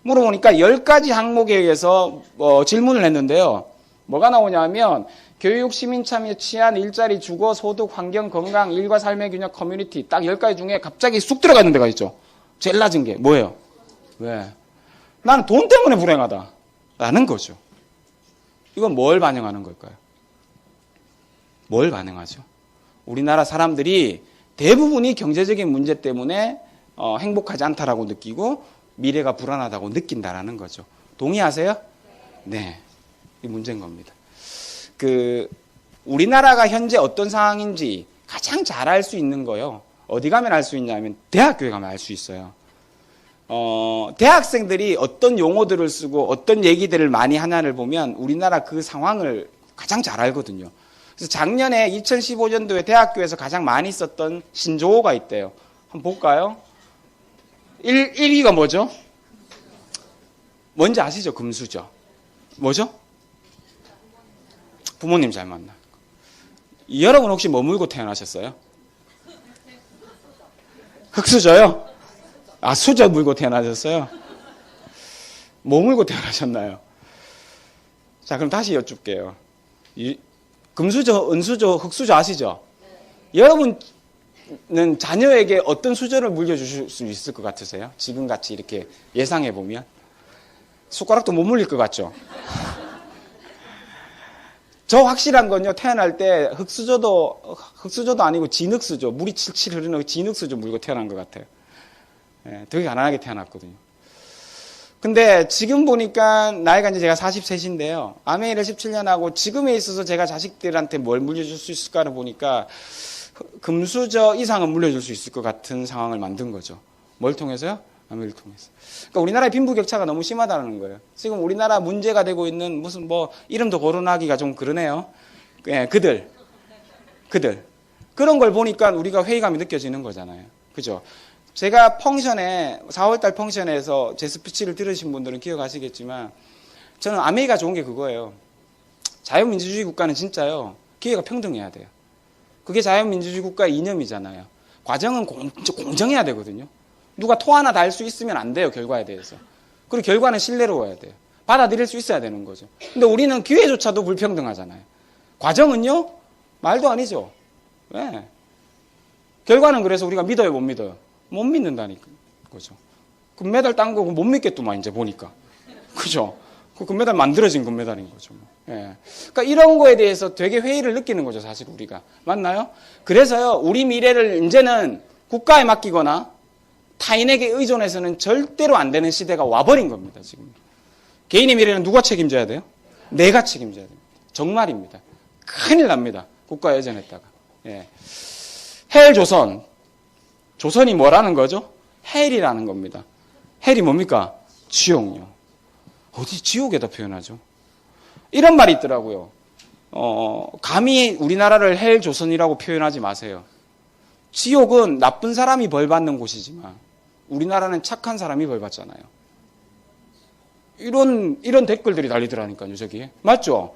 물어보니까 10가지 항목에 의해서 질문을 했는데요. 뭐가 나오냐면 교육, 시민참여, 치안, 일자리, 주거, 소득, 환경, 건강, 일과 삶의 균형, 커뮤니티 딱 10가지 중에 갑자기 쑥 들어가 있는 데가 있죠. 제일 낮은 게 뭐예요? 왜? 나는 돈 때문에 불행하다. 라는 거죠. 이건 뭘 반영하는 걸까요? 뭘 반영하죠? 우리나라 사람들이 대부분이 경제적인 문제 때문에 행복하지 않다라고 느끼고 미래가 불안하다고 느낀다라는 거죠. 동의하세요? 네. 이 문제인 겁니다. 우리나라가 현재 어떤 상황인지 가장 잘 알 수 있는 거요. 어디 가면 알 수 있냐면 대학교에 가면 알 수 있어요. 대학생들이 어떤 용어들을 쓰고 어떤 얘기들을 많이 하냐를 보면 우리나라 그 상황을 가장 잘 알거든요. 그래서 작년에 2015년도에 대학교에서 가장 많이 썼던 신조어가 있대요. 한번 볼까요? 1위가 뭐죠? 뭔지 아시죠? 금수저. 뭐죠? 부모님 잘 만나. 여러분 혹시 뭐 물고 태어나셨어요? 흙수저요? 아, 수저 물고 태어나셨어요? 뭐 물고 태어나셨나요? 자, 그럼 다시 여쭙게요. 금수저, 은수저, 흙수저 아시죠? 여러분은 자녀에게 어떤 수저를 물려주실 수 있을 것 같으세요? 지금같이 이렇게 예상해보면. 숟가락도 못 물릴 것 같죠? 저 확실한 건요, 태어날 때 흙수저도 아니고 진흙수저, 물이 칠칠 흐르는 진흙수저 물고 태어난 것 같아요. 되게 가난하게 태어났거든요. 근데 지금 보니까 나이가 이제 제가 43인데요. 아메이를 17년 하고 지금에 있어서 제가 자식들한테 뭘 물려줄 수 있을까를 보니까 금수저 이상은 물려줄 수 있을 것 같은 상황을 만든 거죠. 뭘 통해서요? 아메이를 통해서. 그러니까 우리나라의 빈부격차가 너무 심하다는 거예요. 지금 우리나라 문제가 되고 있는 무슨 이름도 거론하기가 좀 그러네요. 그들. 그런 걸 보니까 우리가 회의감이 느껴지는 거잖아요. 그죠? 제가 4월달 펑션에서 제 스피치를 들으신 분들은 기억하시겠지만 저는 아메리카 좋은 게 그거예요. 자유민주주의 국가는 진짜요. 기회가 평등해야 돼요. 그게 자유민주주의 국가의 이념이잖아요. 과정은 공정해야 되거든요. 누가 토 하나 달 수 있으면 안 돼요. 결과에 대해서. 그리고 결과는 신뢰로워야 돼요. 받아들일 수 있어야 되는 거죠. 근데 우리는 기회조차도 불평등하잖아요. 과정은요? 말도 아니죠. 왜? 결과는 그래서 우리가 믿어요, 못 믿어요? 못 믿는다는 거죠. 금메달 딴 거 못 믿겠더만 이제 보니까. 그죠? 그 금메달 만들어진 금메달인 거죠. 예. 그러니까 이런 거에 대해서 되게 회의를 느끼는 거죠, 사실 우리가. 맞나요? 그래서요, 우리 미래를 이제는 국가에 맡기거나 타인에게 의존해서는 절대로 안 되는 시대가 와버린 겁니다, 지금. 개인의 미래는 누가 책임져야 돼요? 내가 책임져야 됩니다. 정말입니다. 큰일 납니다. 국가에 의존했다가. 예. 헬조선. 조선이 뭐라는 거죠? 헬이라는 겁니다. 헬이 뭡니까? 지옥요. 어디 지옥에다 표현하죠? 이런 말이 있더라고요. 감히 우리나라를 헬조선이라고 표현하지 마세요. 지옥은 나쁜 사람이 벌 받는 곳이지만 우리나라는 착한 사람이 벌 받잖아요. 이런 댓글들이 달리더라니까요, 저기에. 맞죠?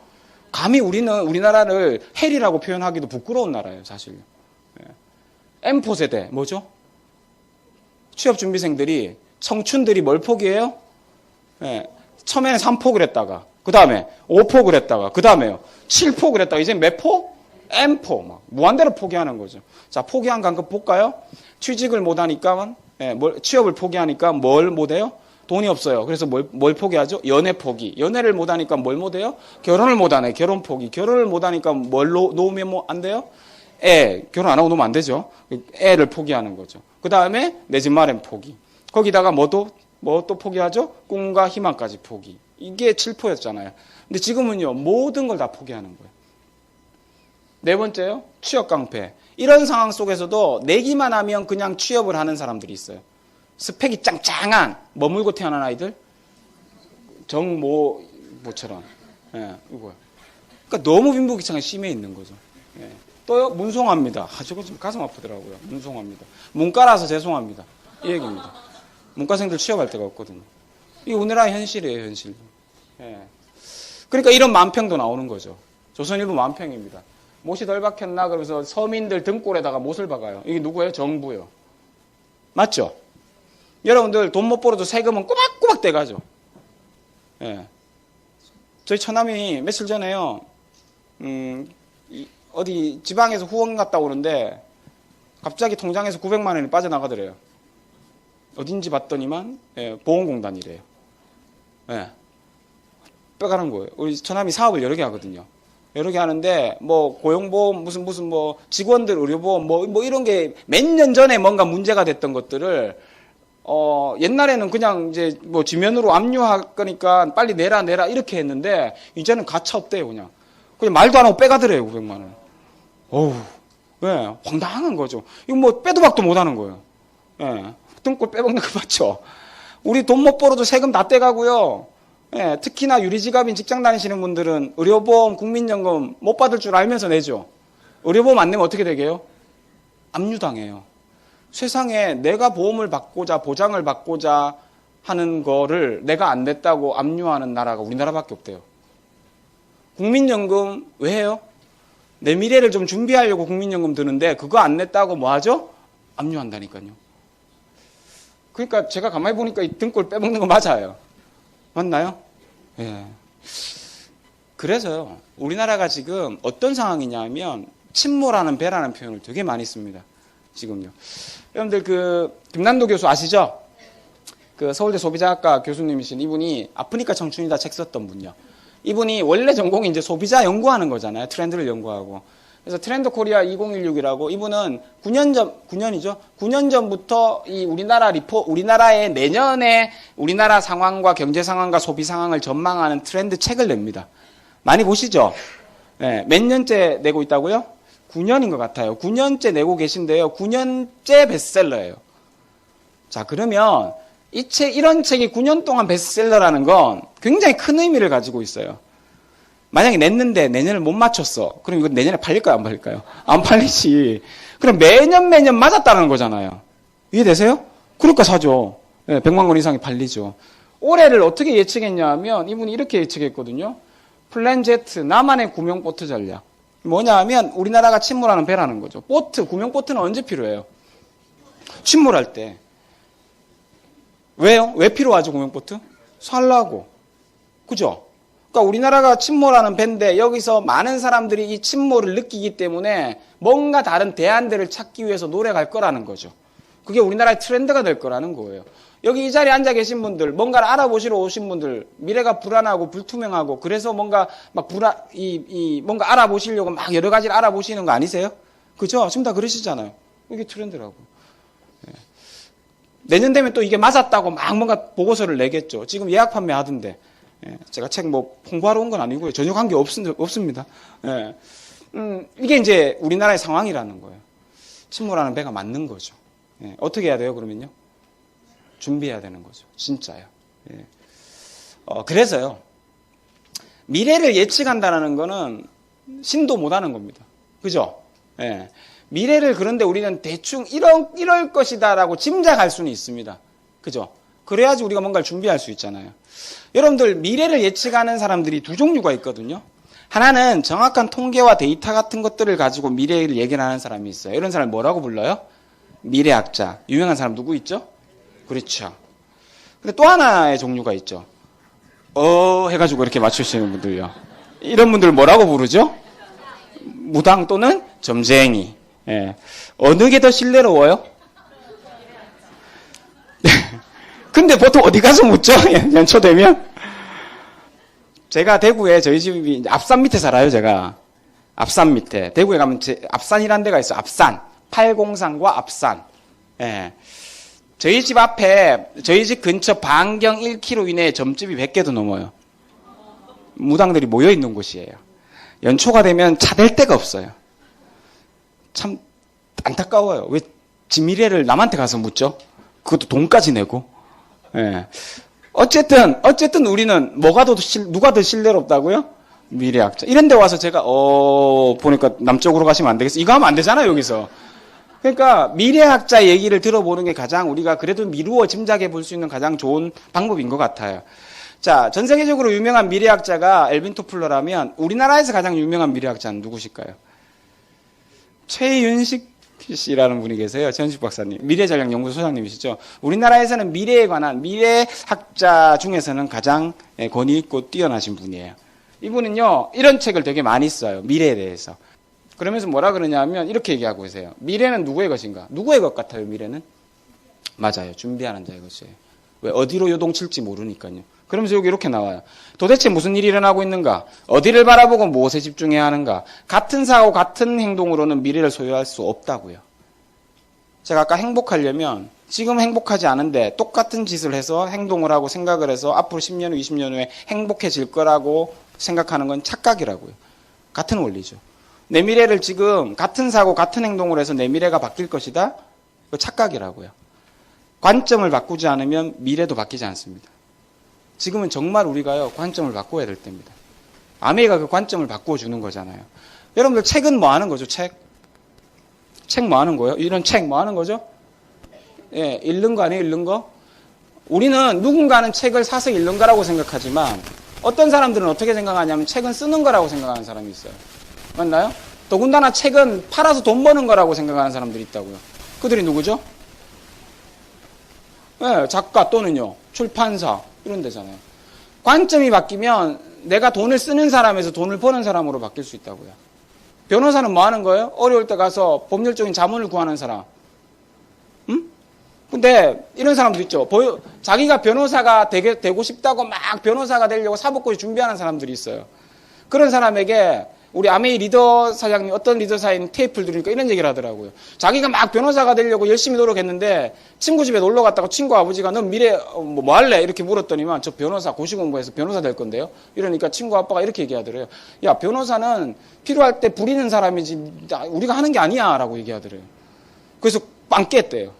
감히 우리나라를 헬이라고 표현하기도 부끄러운 나라예요, 사실요. M4 세대, 뭐죠? 취업준비생들이, 청춘들이 뭘 포기해요? 처음에는 3포기를 했다가, 그 다음에 5포기를 했다가, 그 다음에요. 7포기를 했다가, 이제 몇 포? M4 막 무한대로 포기하는 거죠. 자, 포기한 간급 볼까요? 취직을 못하니까 취업을 포기하니까 뭘 못해요? 돈이 없어요. 그래서 뭘 포기하죠? 연애 포기. 연애를 못하니까 뭘 못해요? 결혼을 못하네. 결혼 포기. 결혼을 못하니까 뭘 놓으면 뭐 안 돼요? 결혼 안 하고 놓으면 안 되죠. 애를 포기하는 거죠. 그 다음에 내 집 마련 포기. 거기다가 뭐 또 포기하죠? 꿈과 희망까지 포기. 이게 7%였잖아요. 근데 지금은요, 모든 걸 다 포기하는 거예요. 네 번째요, 취업 깡패. 이런 상황 속에서도 내기만 하면 그냥 취업을 하는 사람들이 있어요. 스펙이 짱짱한, 머물고 태어난 아이들? 정모처럼. 이거야. 그러니까 너무 빈부귀천이 심해 있는 거죠. 또요, 문송합니다. 저거 좀 가슴 아프더라고요. 문송합니다. 문과라서 죄송합니다. 이 얘기입니다. 문과생들 취업할 데가 없거든요. 이게 우리나라의 현실이에요, 현실. 그러니까 이런 만평도 나오는 거죠. 조선일보 만평입니다. 못이 덜 박혔나? 그러면서 서민들 등골에다가 못을 박아요. 이게 누구예요? 정부요. 맞죠? 여러분들 돈 못 벌어도 세금은 꼬박꼬박 떼가죠. 저희 처남이 며칠 전에요, 어디 지방에서 후원 갔다 오는데 갑자기 통장에서 900만 원이 빠져나가더래요. 어딘지 봤더니만 보험공단이래요. 빼가는 거예요. 우리 처남이 사업을 여러 개 하거든요. 여러 개 하는데 뭐 고용보험 무슨 뭐 직원들 의료보험 뭐 이런 게 몇 년 전에 뭔가 문제가 됐던 것들을 옛날에는 그냥 이제 뭐 지면으로 압류할 거니까 빨리 내라 이렇게 했는데 이제는 가차 없대요. 그냥 말도 안 하고 빼가더래요. 900만 원. 어우, 황당한 거죠. 이거 뭐 빼도 박도 못 하는 거예요. 등골 빼먹는 거 맞죠? 우리 돈 못 벌어도 세금 다 떼가고요. 특히나 유리지갑인 직장 다니시는 분들은 의료보험, 국민연금 못 받을 줄 알면서 내죠. 의료보험 안 내면 어떻게 되게요? 압류당해요. 세상에 내가 보험을 받고자, 보장을 받고자 하는 거를 내가 안 냈다고 압류하는 나라가 우리나라밖에 없대요. 국민연금 왜 해요? 내 미래를 좀 준비하려고 국민연금 드는데 그거 안 냈다고 뭐 하죠? 압류한다니까요. 그러니까 제가 가만히 보니까 이 등골 빼먹는 거 맞아요. 맞나요? 그래서요, 우리나라가 지금 어떤 상황이냐면 침몰하는 배라는 표현을 되게 많이 씁니다. 지금요. 여러분들 김난도 교수 아시죠? 서울대 소비자학과 교수님이신 이분이 아프니까 청춘이다 책 썼던 분이요. 이분이 원래 전공이 이제 소비자 연구하는 거잖아요. 트렌드를 연구하고. 그래서 트렌드 코리아 2016이라고 이분은 9년 전부터 이 우리나라의 내년에 우리나라 상황과 경제 상황과 소비 상황을 전망하는 트렌드 책을 냅니다. 많이 보시죠? 몇 년째 내고 있다고요? 9년인 것 같아요. 9년째 내고 계신데요. 9년째 베스트셀러예요. 자, 그러면 이런 책이 9년 동안 베스트셀러라는 건 굉장히 큰 의미를 가지고 있어요. 만약에 냈는데 내년을 못 맞췄어. 그럼 이거 내년에 팔릴까요? 안 팔릴까요? 안 팔리지. 그럼 매년 맞았다는 거잖아요. 이해되세요? 그러니까 사죠. 100만 권 이상이 팔리죠. 올해를 어떻게 예측했냐 하면 이분이 이렇게 예측했거든요. 플랜 Z, 나만의 구명보트 전략. 뭐냐 하면 우리나라가 침몰하는 배라는 거죠. 구명보트는 언제 필요해요? 침몰할 때. 왜요? 왜 필요하죠, 구명보트? 살라고. 그죠? 그러니까 우리나라가 침몰하는 배인데 여기서 많은 사람들이 이 침몰을 느끼기 때문에 뭔가 다른 대안들을 찾기 위해서 노력할 거라는 거죠. 그게 우리나라의 트렌드가 될 거라는 거예요. 여기 이 자리에 앉아 계신 분들, 뭔가를 알아보시러 오신 분들, 미래가 불안하고 불투명하고 그래서 뭔가 막 뭔가 알아보시려고 막 여러 가지를 알아보시는 거 아니세요? 그죠? 지금 다 그러시잖아요. 이게 트렌드라고. 내년 되면 또 이게 맞았다고 막 뭔가 보고서를 내겠죠. 지금 예약 판매 하던데. 제가 책 홍보하러 온 건 아니고요. 전혀 관계 없습니다. 이게 이제 우리나라의 상황이라는 거예요. 침몰하는 배가 맞는 거죠. 어떻게 해야 돼요, 그러면요? 준비해야 되는 거죠. 진짜요. 그래서요. 미래를 예측한다는 거는 신도 못하는 겁니다. 그죠? 미래를 그런데 우리는 대충 이럴 것이다라고 짐작할 수는 있습니다. 그죠? 그래야지 우리가 뭔가를 준비할 수 있잖아요. 여러분들 미래를 예측하는 사람들이 두 종류가 있거든요. 하나는 정확한 통계와 데이터 같은 것들을 가지고 미래를 예견하는 사람이 있어요. 이런 사람을 뭐라고 불러요? 미래학자. 유명한 사람 누구 있죠? 그렇죠. 근데 또 하나의 종류가 있죠. 해가지고 이렇게 맞추시는 분들요. 이런 분들 뭐라고 부르죠? 무당 또는 점쟁이. 예. 어느 게 더 신뢰로워요? 근데 보통 어디 가서 묻죠? 연초 되면? 제가 대구에 저희 집이 앞산 밑에 살아요, 제가. 앞산 밑에. 대구에 가면 앞산이라는 데가 있어요. 앞산. 803과 앞산. 예. 저희 집 앞에, 저희 집 근처 반경 1km 이내에 점집이 100개도 넘어요. 무당들이 모여있는 곳이에요. 연초가 되면 차 댈 데가 없어요. 참 안타까워요. 왜 지 미래를 남한테 가서 묻죠? 그것도 돈까지 내고. 예. 어쨌든 우리는 누가 더 신뢰롭다고요? 미래학자. 이런 데 와서 제가, 보니까 남쪽으로 가시면 안 되겠어. 이거 하면 안 되잖아요, 여기서. 그러니까 미래학자 얘기를 들어보는 게 가장 우리가 그래도 미루어 짐작해 볼 수 있는 가장 좋은 방법인 것 같아요. 자, 전 세계적으로 유명한 미래학자가 엘빈 토플러라면 우리나라에서 가장 유명한 미래학자는 누구실까요? 최윤식 씨라는 분이 계세요. 최윤식 박사님. 미래전략연구소 소장님이시죠. 우리나라에서는 미래에 관한 미래학자 중에서는 가장 권위 있고 뛰어나신 분이에요. 이분은요, 이런 책을 되게 많이 써요. 미래에 대해서. 그러면서 뭐라 그러냐면 이렇게 얘기하고 계세요. 미래는 누구의 것인가? 누구의 것 같아요, 미래는? 맞아요. 준비하는 자의 것이에요. 왜? 어디로 요동칠지 모르니까요. 그러면서 여기 이렇게 나와요. 도대체 무슨 일이 일어나고 있는가? 어디를 바라보고 무엇에 집중해야 하는가? 같은 사고, 같은 행동으로는 미래를 소유할 수 없다고요. 제가 아까 행복하려면 지금 행복하지 않은데 똑같은 짓을 해서 행동을 하고 생각을 해서 앞으로 10년 후, 20년 후에 행복해질 거라고 생각하는 건 착각이라고요. 같은 원리죠. 내 미래를 지금 같은 사고, 같은 행동을 해서 내 미래가 바뀔 것이다? 그거 착각이라고요. 관점을 바꾸지 않으면 미래도 바뀌지 않습니다. 지금은 정말 우리가요, 관점을 바꿔야 될 때입니다. 아메이가 그 관점을 바꿔주는 거잖아요. 여러분들 책은 뭐 하는 거죠, 책? 책 뭐 하는 거예요? 이런 책 뭐 하는 거죠? 예, 읽는 거 아니에요, 읽는 거? 우리는 누군가는 책을 사서 읽는 거라고 생각하지만 어떤 사람들은 어떻게 생각하냐면 책은 쓰는 거라고 생각하는 사람이 있어요. 맞나요? 더군다나 책은 팔아서 돈 버는 거라고 생각하는 사람들이 있다고요. 그들이 누구죠? 예, 작가 또는요, 출판사. 이런 데잖아요. 관점이 바뀌면 내가 돈을 쓰는 사람에서 돈을 버는 사람으로 바뀔 수 있다고요. 변호사는 뭐 하는 거예요? 어려울 때 가서 법률적인 자문을 구하는 사람. 응? 근데 이런 사람도 있죠. 자기가 변호사가 되고 싶다고 막 변호사가 되려고 사법고시 준비하는 사람들이 있어요. 그런 사람에게 우리 아메이 리더 사장님, 어떤 리더 사인 테이프를 들으니까 이런 얘기를 하더라고요. 자기가 막 변호사가 되려고 열심히 노력했는데 친구 집에 놀러 갔다가 친구 아버지가 넌 미래 뭐 할래? 이렇게 물었더니만 저 변호사 고시 공부해서 변호사 될 건데요. 이러니까 친구 아빠가 이렇게 얘기하더래요. 야, 변호사는 필요할 때 부리는 사람이지 우리가 하는 게 아니야 라고 얘기하더래요. 그래서 빵 깼대요.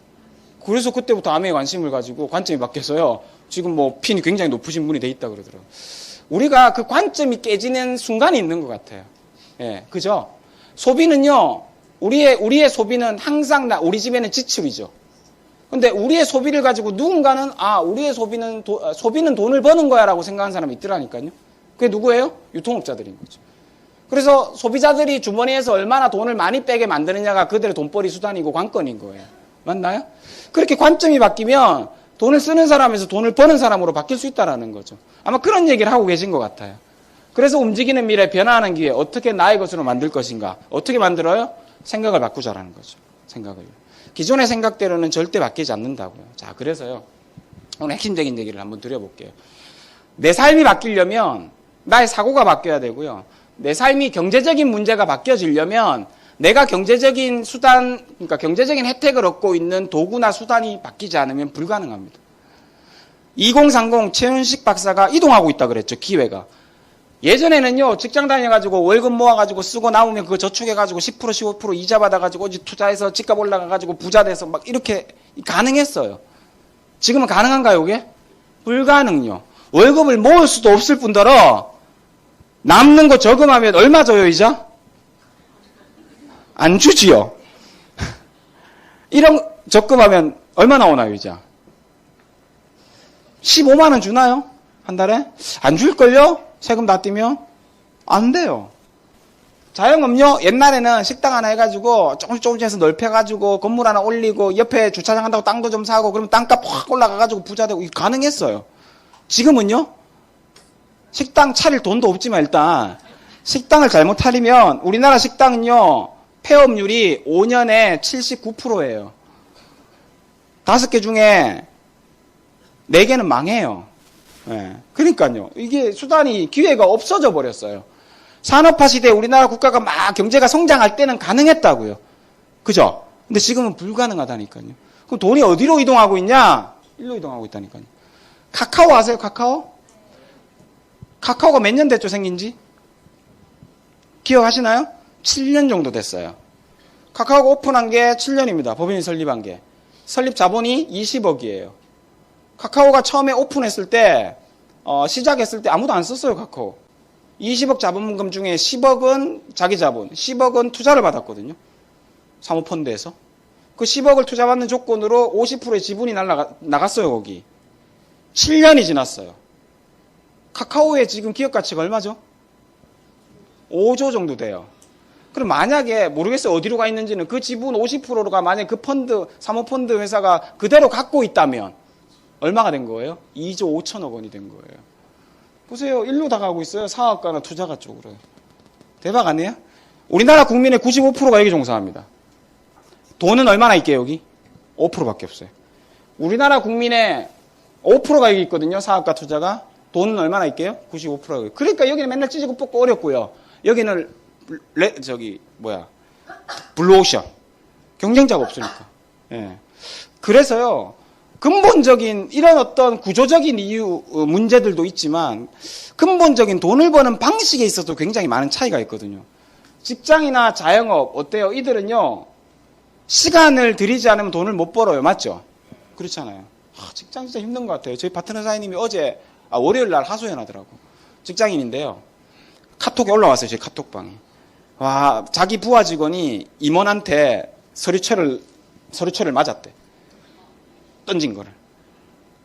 그래서 그때부터 아메이에 관심을 가지고 관점이 바뀌어서요. 지금 뭐 핀이 굉장히 높으신 분이 돼 있다 그러더라고요. 우리가 그 관점이 깨지는 순간이 있는 것 같아요. 예, 그죠? 소비는요, 우리의 소비는 항상 우리 집에는 지출이죠. 근데 우리의 소비를 가지고 누군가는, 우리의 소비는 돈을 버는 거야 라고 생각하는 사람이 있더라니까요. 그게 누구예요? 유통업자들인 거죠. 그래서 소비자들이 주머니에서 얼마나 돈을 많이 빼게 만드느냐가 그들의 돈벌이 수단이고 관건인 거예요. 맞나요? 그렇게 관점이 바뀌면 돈을 쓰는 사람에서 돈을 버는 사람으로 바뀔 수 있다는 거죠. 아마 그런 얘기를 하고 계신 것 같아요. 그래서 움직이는 미래, 변화하는 기회, 어떻게 나의 것으로 만들 것인가? 어떻게 만들어요? 생각을 바꾸자라는 거죠. 생각을. 기존의 생각대로는 절대 바뀌지 않는다고요. 자, 그래서요. 오늘 핵심적인 얘기를 한번 드려볼게요. 내 삶이 바뀌려면 나의 사고가 바뀌어야 되고요. 내 삶이 경제적인 문제가 바뀌어지려면 내가 경제적인 수단, 그러니까 경제적인 혜택을 얻고 있는 도구나 수단이 바뀌지 않으면 불가능합니다. 2030 최윤식 박사가 이동하고 있다 그랬죠. 기회가. 예전에는요, 직장 다녀가지고 월급 모아가지고 쓰고 남으면 그거 저축해가지고 10% 15% 이자 받아가지고 어디 투자해서 집값 올라가가지고 부자 돼서 막 이렇게 가능했어요. 지금은 가능한가요, 이게? 불가능요. 월급을 모을 수도 없을 뿐더러 남는 거 저금하면 얼마 줘요, 이자? 안 주지요. 1억 적금하면 얼마 나오나요, 이자? 15만 원 주나요? 한 달에? 안 줄걸요? 세금 다 떼면? 안 돼요. 자영업요? 옛날에는 식당 하나 해가지고 조금씩 해서 넓혀가지고 건물 하나 올리고 옆에 주차장 한다고 땅도 좀 사고 그러면 땅값 확 올라가가지고 부자 되고 가능했어요. 지금은요? 식당 차릴 돈도 없지만 일단 식당을 잘못 차리면 우리나라 식당은요, 폐업률이 5년에 79%예요. 5개 중에 4개는 망해요. 예. 그러니까요. 이게 수단이, 기회가 없어져 버렸어요. 산업화 시대에 우리나라 국가가 막 경제가 성장할 때는 가능했다고요. 그죠? 근데 지금은 불가능하다니까요. 그럼 돈이 어디로 이동하고 있냐? 일로 이동하고 있다니까요. 카카오 아세요? 카카오? 카카오가 몇 년 됐죠, 생긴 지? 기억하시나요? 7년 정도 됐어요. 카카오가 오픈한 게 7년입니다. 법인이 설립한 게. 설립 자본이 20억이에요. 카카오가 처음에 오픈했을 때, 시작했을 때 아무도 안 썼어요, 카카오. 20억 자본금 중에 10억은 자기 자본, 10억은 투자를 받았거든요. 사모펀드에서. 그 10억을 투자받는 조건으로 50%의 지분이 나갔어요, 거기. 7년이 지났어요. 카카오의 지금 기업 가치가 얼마죠? 5조 정도 돼요. 그럼 만약에 모르겠어요. 어디로 가 있는지는 그 지분 50%가 만약에 그 펀드, 사모펀드 회사가 그대로 갖고 있다면 얼마가 된 거예요? 2조 5천억 원이 된 거예요. 보세요. 일로 다 가고 있어요. 사업가나 투자가 쪽으로. 대박 아니에요? 우리나라 국민의 95%가 여기 종사합니다. 돈은 얼마나 있게요, 여기? 5%밖에 없어요. 우리나라 국민의 5%가 여기 있거든요. 사업가 투자가. 돈은 얼마나 있게요? 95%가. 그러니까 여기는 맨날 찢고 뽑고 어렵고요. 여기는 블루오션. 경쟁자가 없으니까. 예. 그래서요, 근본적인 이런 어떤 구조적인 이유, 문제들도 있지만 근본적인 돈을 버는 방식에 있어도 굉장히 많은 차이가 있거든요. 직장이나 자영업 어때요? 이들은요, 시간을 들이지 않으면 돈을 못 벌어요. 맞죠? 그렇잖아요. 직장 진짜 힘든 것 같아요. 저희 파트너 사장님이 어제, 월요일 날 하소연 하더라고. 직장인인데요. 카톡이 올라왔어요. 저희 카톡방에. 와, 자기 부하 직원이 임원한테 서류철을 맞았대. 던진 거를.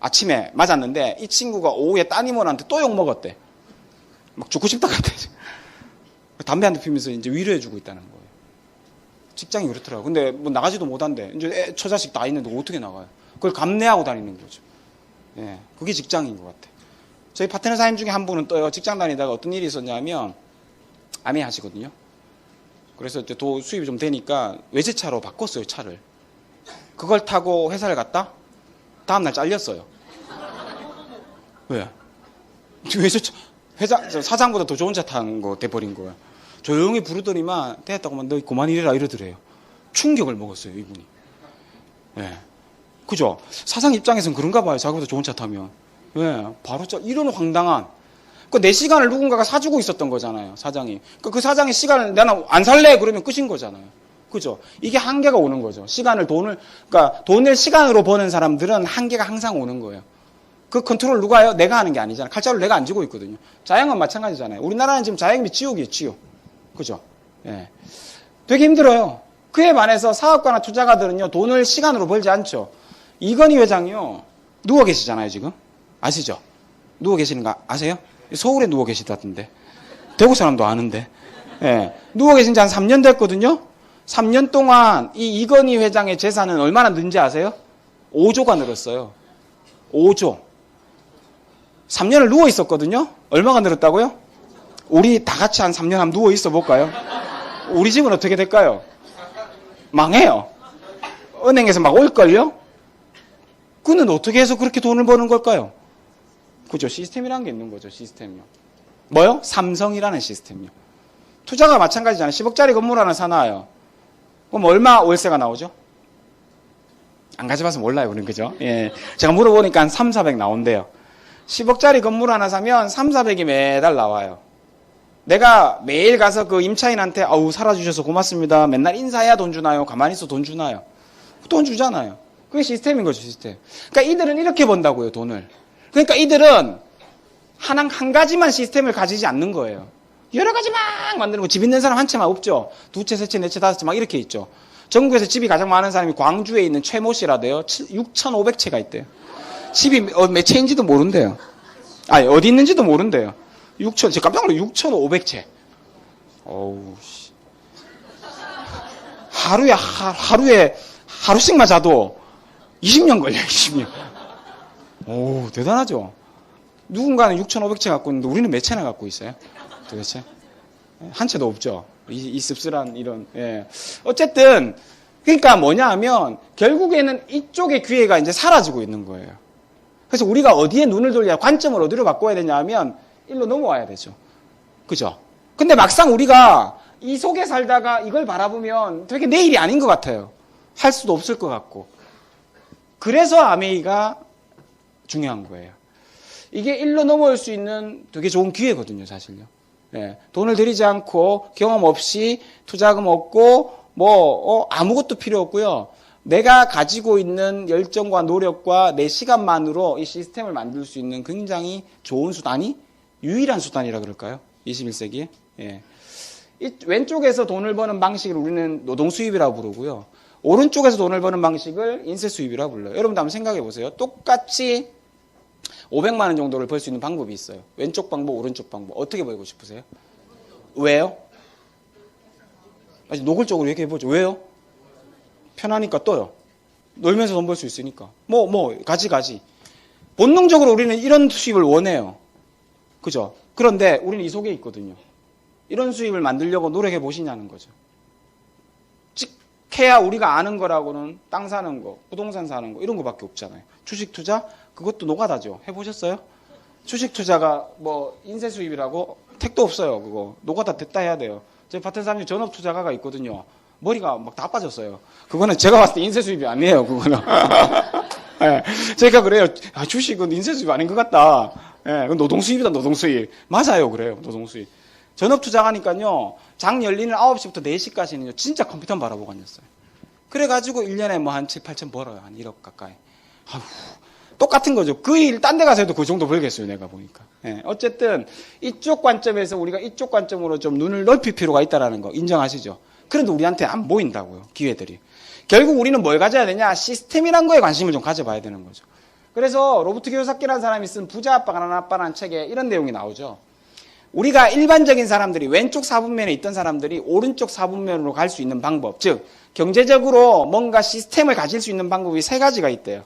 아침에 맞았는데 이 친구가 오후에 딴 임원한테 또 욕 먹었대. 막 죽고 싶다 같아. 담배 한 대 피면서 이제 위로해주고 있다는 거예요. 직장이 그렇더라고요. 근데 뭐 나가지도 못한대. 이제 처자식 다 있는데 어떻게 나가요? 그걸 감내하고 다니는 거죠. 예, 그게 직장인 것 같아. 저희 파트너 사장님 중에 한 분은 또요, 직장 다니다가 어떤 일이 있었냐면, 아메 하시거든요. 그래서 이제 수입이 좀 되니까 외제차로 바꿨어요, 차를. 그걸 타고 회사를 갔다? 다음날 잘렸어요. 왜? 외제차, 사장보다 더 좋은 차 탄 거 돼버린 거야. 조용히 부르더니만, 됐다고만 너 그만 일해라 이러더래요. 충격을 먹었어요, 이분이. 예. 그죠? 사장 입장에서는 그런가 봐요. 자기보다 좋은 차 타면. 왜? 바로 이런 황당한. 내 시간을 누군가가 사주고 있었던 거잖아요, 사장이. 그 사장의 시간을 나는 안 살래! 그러면 끝인 거잖아요. 그죠? 이게 한계가 오는 거죠. 그러니까 돈을 시간으로 버는 사람들은 한계가 항상 오는 거예요. 그 컨트롤 누가 해요? 내가 하는 게 아니잖아요. 칼자루를 내가 안 쥐고 있거든요. 자영업 마찬가지잖아요. 우리나라는 지금 자영업이 지옥이에요, 지옥. 그죠? 예. 되게 힘들어요. 그에 반해서 사업가나 투자가들은요, 돈을 시간으로 벌지 않죠. 이건희 회장이요, 누워 계시잖아요, 지금. 아시죠? 누워 계시는 거 아세요? 서울에 누워 계시다던데. 대구 사람도 아는데. 예. 누워 계신 지 한 3년 됐거든요? 3년 동안 이 이건희 회장의 재산은 얼마나 는지 아세요? 5조가 늘었어요. 5조. 3년을 누워 있었거든요? 얼마가 늘었다고요? 우리 다 같이 한 3년 한번 누워 있어 볼까요? 우리 집은 어떻게 될까요? 망해요. 은행에서 막 올걸요? 그는 어떻게 해서 그렇게 돈을 버는 걸까요? 그죠? 시스템이라는 게 있는 거죠, 시스템이요. 뭐요? 삼성이라는 시스템이요. 투자가 마찬가지잖아요. 10억짜리 건물 하나 사놔요. 그럼 얼마 월세가 나오죠? 안 가져봐서 몰라요, 우린. 그죠? 예. 제가 물어보니까 한 3, 400 나온대요. 10억짜리 건물 하나 사면 3, 400이 매달 나와요. 내가 매일 가서 그 임차인한테 살아주셔서 고맙습니다. 맨날 인사해야 돈 주나요? 가만히 있어 돈 주나요? 돈 주잖아요. 그게 시스템인 거죠, 시스템. 그러니까 이들은 이렇게 번다고요, 돈을. 그러니까 이들은 한 가지만 시스템을 가지지 않는 거예요. 여러 가지 막 만드는 거. 집 있는 사람 한 채만 없죠. 두 채, 세 채, 네 채, 다섯 채 막 이렇게 있죠. 전국에서 집이 가장 많은 사람이 광주에 있는 최모 씨라대요. 6,500채가 있대요. 집이 몇 채인지도 모른대요. 아니, 어디 있는지도 모른대요. 제가 깜짝 놀라요. 6,500채. 어우, 씨. 하루에, 하루씩만 자도 20년 걸려요, 20년. 오, 대단하죠? 누군가는 6,500채 갖고 있는데 우리는 몇 채나 갖고 있어요? 도대체? 한 채도 없죠. 이 씁쓸한 이런. 예. 어쨌든 그러니까 뭐냐 하면 결국에는 이쪽의 기회가 이제 사라지고 있는 거예요. 그래서 우리가 어디에 눈을 돌려야 관점을 어디로 바꿔야 되냐 하면 일로 넘어와야 되죠. 그죠? 근데 막상 우리가 이 속에 살다가 이걸 바라보면 되게 내 일이 아닌 것 같아요. 할 수도 없을 것 같고. 그래서 아메이가 중요한 거예요. 이게 일로 넘어올 수 있는 되게 좋은 기회거든요, 사실요. 예, 돈을 들이지 않고 경험 없이 투자금 없고 아무것도 필요 없고요. 내가 가지고 있는 열정과 노력과 내 시간만으로 이 시스템을 만들 수 있는 굉장히 좋은 수단이 유일한 수단이라 그럴까요? 21세기에. 예. 이 왼쪽에서 돈을 버는 방식을 우리는 노동 수입이라고 부르고요. 오른쪽에서 돈을 버는 방식을 인세 수입이라고 불러요. 여러분도 한번 생각해 보세요. 똑같이 500만 원 정도를 벌 수 있는 방법이 있어요. 왼쪽 방법, 오른쪽 방법. 어떻게 벌고 싶으세요? 왜요? 아직 노골적으로 얘기해 보죠. 왜요? 편하니까 떠요. 놀면서 돈 벌 수 있으니까. 가지. 본능적으로 우리는 이런 수입을 원해요. 그죠? 그런데 우리는 이 속에 있거든요. 이런 수입을 만들려고 노력해 보시냐는 거죠. 해야 우리가 아는 거라고는 땅 사는 거, 부동산 사는 거 이런 거밖에 없잖아요. 주식 투자 그것도 노가다죠. 해보셨어요? 주식 투자가 인세 수입이라고 택도 없어요. 그거 노가다 됐다 해야 돼요. 제 파트 사장님 전업 투자가가 있거든요. 머리가 막 다 빠졌어요. 그거는 제가 봤을 때 인세 수입이 아니에요. 그거는. 네, 제가 그래요. 주식은 인세 수입 아닌 것 같다. 네, 노동 수입이다. 노동 수입. 맞아요. 그래요. 노동 수입. 전업 투자가니까요. 장 열리는 9시부터 4시까지는요. 진짜 컴퓨터 바라보고 다녔어요. 그래가지고 1년에 한 7, 8천 벌어요. 한 1억 가까이. 아휴, 똑같은 거죠. 그 일 딴 데 가서 해도 그 정도 벌겠어요. 내가 보니까. 예, 어쨌든 이쪽 관점에서 우리가 이쪽 관점으로 좀 눈을 넓힐 필요가 있다는 거 인정하시죠? 그런데 우리한테 안 보인다고요. 기회들이. 결국 우리는 뭘 가져야 되냐? 시스템이란 거에 관심을 좀 가져봐야 되는 거죠. 그래서 로버트 키요사키라는 사람이 쓴 부자 아빠 가난한 아빠라는 책에 이런 내용이 나오죠. 우리가 일반적인 사람들이 왼쪽 4분면에 있던 사람들이 오른쪽 4분면으로 갈 수 있는 방법, 즉 경제적으로 뭔가 시스템을 가질 수 있는 방법이 3가지가 있대요.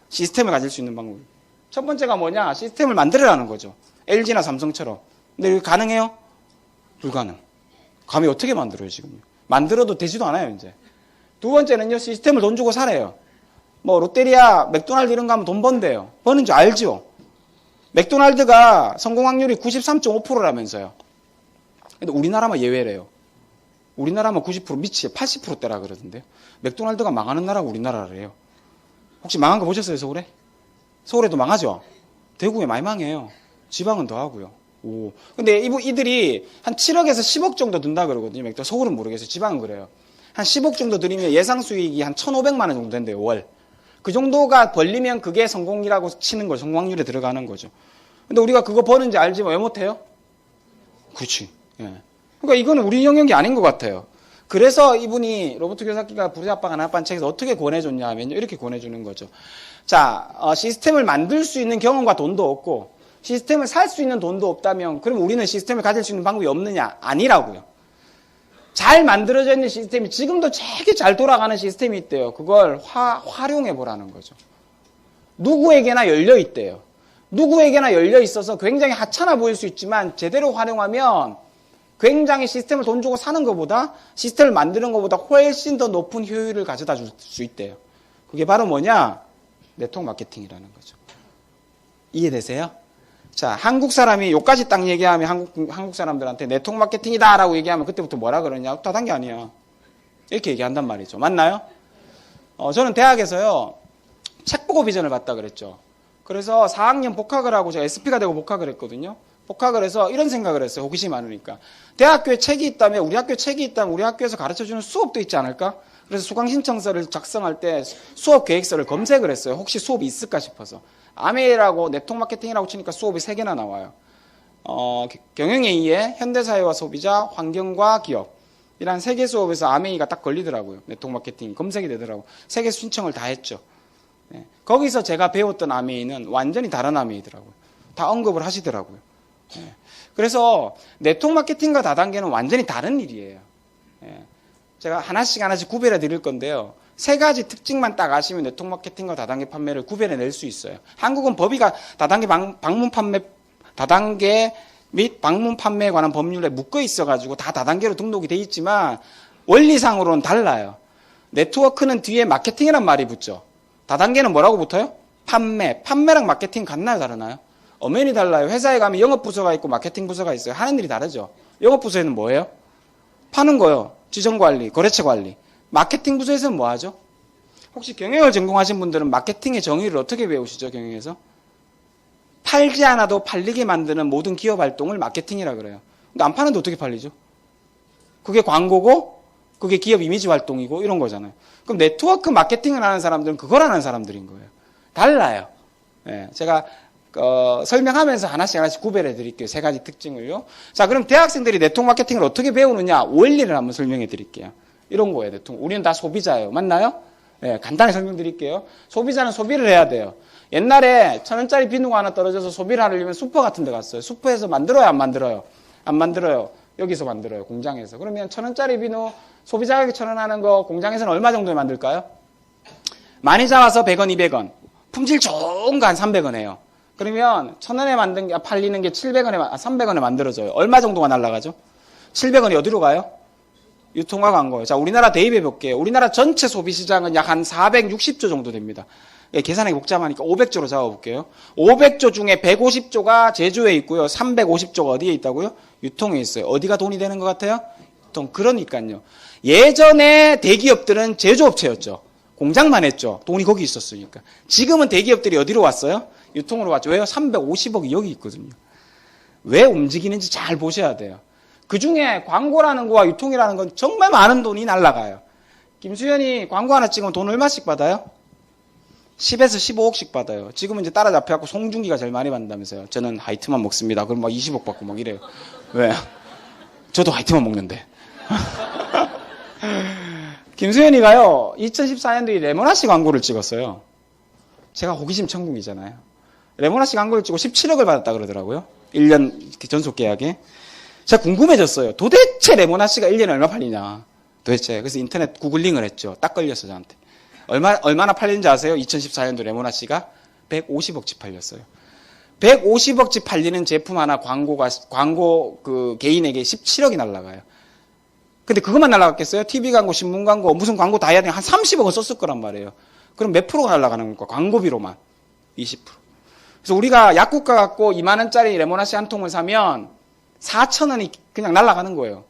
시스템을 가질 수 있는 방법이. 첫 번째가 뭐냐? 시스템을 만들어라는 거죠. LG나 삼성처럼. 근데 이게 가능해요? 불가능. 감히 어떻게 만들어요 지금? 만들어도 되지도 않아요 이제. 두 번째는요. 시스템을 돈 주고 사래요. 롯데리아, 맥도날드 이런 거 하면 돈 번대요. 버는 줄 알죠? 맥도날드가 성공 확률이 93.5%라면서요. 근데 우리나라만 예외래요. 우리나라만 90% 미치에 80%대라 그러던데요. 맥도날드가 망하는 나라가 우리나라래요. 혹시 망한 거 보셨어요, 서울에? 서울에도 망하죠? 대구에 많이 망해요. 지방은 더 하고요. 오. 근데 이들이 한 7억에서 10억 정도 든다 그러거든요. 맥도 서울은 모르겠어요. 지방은 그래요. 한 10억 정도 들이면 예상 수익이 한 1,500만 원 정도 된대요, 월. 그 정도가 벌리면 그게 성공이라고 치는 거죠. 성공 확률에 들어가는 거죠. 근데 우리가 그거 버는지 알지만 왜 못해요? 그렇지. 예. 그러니까 이거는 우리 영역이 아닌 것 같아요. 그래서 이분이 로버트 키요사키가 부자 아빠 가난한 아빠 책에서 어떻게 권해줬냐 하면 이렇게 권해주는 거죠. 자, 시스템을 만들 수 있는 경험과 돈도 없고 시스템을 살 수 있는 돈도 없다면 그럼 우리는 시스템을 가질 수 있는 방법이 없느냐? 아니라고요. 잘 만들어져 있는 시스템이 지금도 되게 잘 돌아가는 시스템이 있대요. 그걸 활용해 보라는 거죠. 누구에게나 열려 있대요. 누구에게나 열려 있어서 굉장히 하찮아 보일 수 있지만 제대로 활용하면 굉장히 시스템을 돈 주고 사는 것보다 시스템을 만드는 것보다 훨씬 더 높은 효율을 가져다 줄 수 있대요. 그게 바로 뭐냐? 네트워크 마케팅이라는 거죠. 이해되세요? 자, 한국 사람이 요까지 딱 얘기하면 한국 사람들한테 네트워크 마케팅이다 라고 얘기하면 그때부터 뭐라 그러냐? 다단계 아니야. 이렇게 얘기한단 말이죠. 맞나요? 저는 대학에서요, 책 보고 비전을 봤다 그랬죠. 그래서 4학년 복학을 하고 제가 SP가 되고 복학을 했거든요. 복학을 해서 이런 생각을 했어요. 호기심이 많으니까. 대학교에 책이 있다면, 우리 학교에 책이 있다면 우리 학교에서 가르쳐주는 수업도 있지 않을까? 그래서 수강 신청서를 작성할 때 수업 계획서를 검색을 했어요. 혹시 수업이 있을까 싶어서. 아메이라고 네트워크 마케팅이라고 치니까 수업이 3개나 나와요. 경영AE의 현대사회와 소비자, 환경과 기업. 이란 3개 수업에서 아메이가 딱 걸리더라고요. 네트워크 마케팅 검색이 되더라고요. 3개 신청을 다 했죠. 네. 거기서 제가 배웠던 아메이는 완전히 다른 아메이더라고요. 다 언급을 하시더라고요. 네. 그래서 네트워크 마케팅과 다단계는 완전히 다른 일이에요. 네. 제가 하나씩 구별해 드릴 건데요. 3가지 특징만 딱 아시면 네트워크 마케팅과 다단계 판매를 구별해 낼 수 있어요. 한국은 법이가 다단계 방문 판매, 다단계 및 방문 판매에 관한 법률에 묶여 있어가지고 다 다단계로 등록이 돼 있지만 원리상으로는 달라요. 네트워크는 뒤에 마케팅이란 말이 붙죠. 다단계는 뭐라고 붙어요? 판매. 판매랑 마케팅 같나요, 다르나요? 엄연히 달라요. 회사에 가면 영업부서가 있고 마케팅 부서가 있어요. 하는 일이 다르죠. 영업부서에는 뭐예요? 파는 거요. 지정관리, 거래처 관리. 마케팅 부서에서는 뭐 하죠? 혹시 경영을 전공하신 분들은 마케팅의 정의를 어떻게 배우시죠, 경영에서? 팔지 않아도 팔리게 만드는 모든 기업 활동을 마케팅이라 그래요. 근데 안 파는데 어떻게 팔리죠? 그게 광고고, 그게 기업 이미지 활동이고, 이런 거잖아요. 그럼 네트워크 마케팅을 하는 사람들은 그걸 하는 사람들인 거예요. 달라요. 예, 제가 설명하면서 하나씩 구별해 드릴게요. 세 가지 특징을요. 자, 그럼 대학생들이 네트워크 마케팅을 어떻게 배우느냐? 원리를 한번 설명해 드릴게요. 이런 거예요, 네트워크. 우리는 다 소비자예요. 맞나요? 예, 간단히 설명드릴게요. 소비자는 소비를 해야 돼요. 옛날에 1,000원짜리 비누가 하나 떨어져서 소비를 하려면 슈퍼 같은 데 갔어요. 슈퍼에서 만들어요, 안 만들어요? 안 만들어요. 여기서 만들어요, 공장에서. 그러면 1,000원짜리 비누 소비 자격이 1,000원 하는 거 공장에서는 얼마 정도에 만들까요? 많이 잡아서 100원, 200원. 품질 좋은 거 한 300원 해요. 그러면 1,000원에 만든 게 팔리는 게 700원에, 300원에 만들어져요. 얼마 정도가 날라가죠? 700원이 어디로 가요? 유통과 광고요. 자, 우리나라 대입해 볼게요. 우리나라 전체 소비 시장은 약 한 460조 정도 됩니다. 예, 계산하기 복잡하니까 500조로 잡아볼게요. 500조 중에 150조가 제조에 있고요. 350조가 어디에 있다고요? 유통에 있어요. 어디가 돈이 되는 것 같아요? 유통. 그러니까요. 예전에 대기업들은 제조업체였죠. 공장만 했죠. 돈이 거기 있었으니까. 지금은 대기업들이 어디로 왔어요? 유통으로 왔죠. 왜요? 350억이 여기 있거든요. 왜 움직이는지 잘 보셔야 돼요. 그 중에 광고라는 거와 유통이라는 건 정말 많은 돈이 날아가요. 김수현이 광고 하나 찍으면 돈 얼마씩 받아요? 10에서 15억씩 받아요. 지금은 이제 따라잡혀갖고 송중기가 제일 많이 받는다면서요. 저는 하이트만 먹습니다. 그럼 막 20억 받고 막 이래요. 왜? 저도 하이트만 먹는데. 김수현이가요, 2014년도에 레모나씨 광고를 찍었어요. 제가 호기심 천국이잖아요. 레모나씨 광고를 찍고 17억을 받았다 그러더라고요. 1년 전속 계약에. 제가 궁금해졌어요. 도대체 레모나씨가 1년에 얼마 팔리냐. 도대체. 그래서 인터넷 구글링을 했죠. 딱 걸렸어, 저한테. 얼마나 팔리는지 아세요? 2014년도 레모나씨가 150억치 팔렸어요. 150억치 팔리는 제품 하나 광고 그 개인에게 17억이 날라가요. 근데 그것만 날라갔겠어요? TV 광고, 신문 광고, 무슨 광고 다 해야 되면 한 30억은 썼을 거란 말이에요. 그럼 몇 프로가 날라가는 겁니까? 광고비로만. 20%. 그래서 우리가 약국가 갖고 2만원짜리 레모나씨 한 통을 사면 4,000원이 그냥 날아가는 거예요.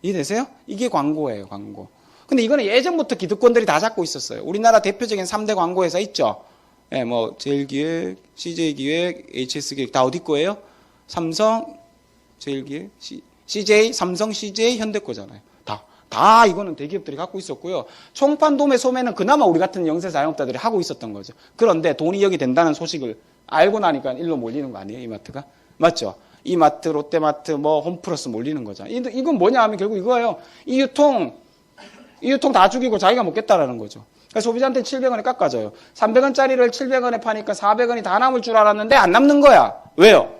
이해되세요? 이게 광고예요, 광고. 근데 이거는 예전부터 기득권들이 다 잡고 있었어요. 우리나라 대표적인 3대 광고회사 있죠? 예, 뭐, 제일기획, CJ기획, HS기획, 다 어디 거예요? 삼성, 제일기획, CJ, 삼성, CJ, 현대 거잖아요. 다 이거는 대기업들이 갖고 있었고요. 총판, 도매, 소매는 그나마 우리 같은 영세 자영업자들이 하고 있었던 거죠. 그런데 돈이 여기 된다는 소식을 알고 나니까 일로 몰리는 거 아니에요, 이마트가? 맞죠? 이마트, 롯데마트, 뭐 홈플러스 몰리는 거죠. 이건 뭐냐 하면 결국 이거예요. 이 유통 다 죽이고 자기가 먹겠다라는 거죠. 그래서 소비자한테 700원에 깎아줘요. 300원짜리를 700원에 파니까 400원이 다 남을 줄 알았는데 안 남는 거야. 왜요?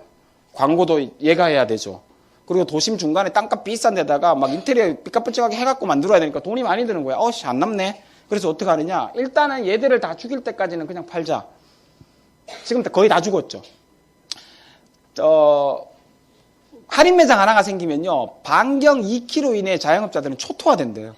광고도 얘가 해야 되죠. 그리고 도심 중간에 땅값 비싼 데다가 막 인테리어 삐까뻔쩍하게 해갖고 만들어야 되니까 돈이 많이 드는 거야. 안 남네. 그래서 어떻게 하느냐. 일단은 얘들을 다 죽일 때까지는 그냥 팔자. 지금 거의 다 죽었죠. 할인 매장 하나가 생기면요. 반경 2km 이내에 자영업자들은 초토화된대요.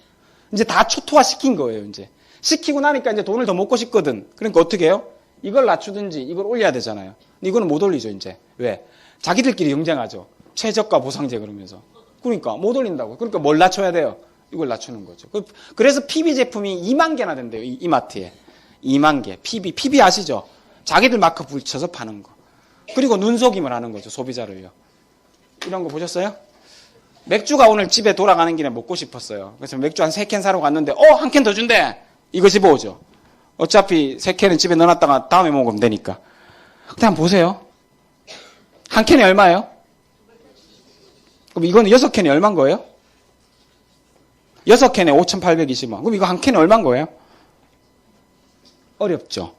이제 다 초토화 시킨 거예요, 이제. 시키고 나니까 이제 돈을 더 먹고 싶거든. 그러니까 어떻게 해요? 이걸 낮추든지 이걸 올려야 되잖아요. 근데 이거는 못 올리죠, 이제. 왜? 자기들끼리 경쟁하죠. 최저가 보상제 그러면서. 그러니까 못 올린다고. 그러니까 뭘 낮춰야 돼요? 이걸 낮추는 거죠. 그래서 PB 제품이 2만 개나 된대요, 이마트에. 2만 개. PB 아시죠? 자기들 마크 붙여서 파는 거. 그리고 눈속임을 하는 거죠, 소비자를요. 이런 거 보셨어요? 맥주가 오늘 집에 돌아가는 길에 먹고 싶었어요. 그래서 맥주 한 3캔 사러 갔는데, 한 캔 더 준대! 이거 집어오죠. 어차피 3캔은 집에 넣어놨다가 다음에 먹으면 되니까. 근데 한번 보세요. 한 캔이 얼마예요? 그럼 이거는 6캔이 얼마인 거예요? 6캔에 5,820원. 그럼 이거 한 캔이 얼마인 거예요? 어렵죠.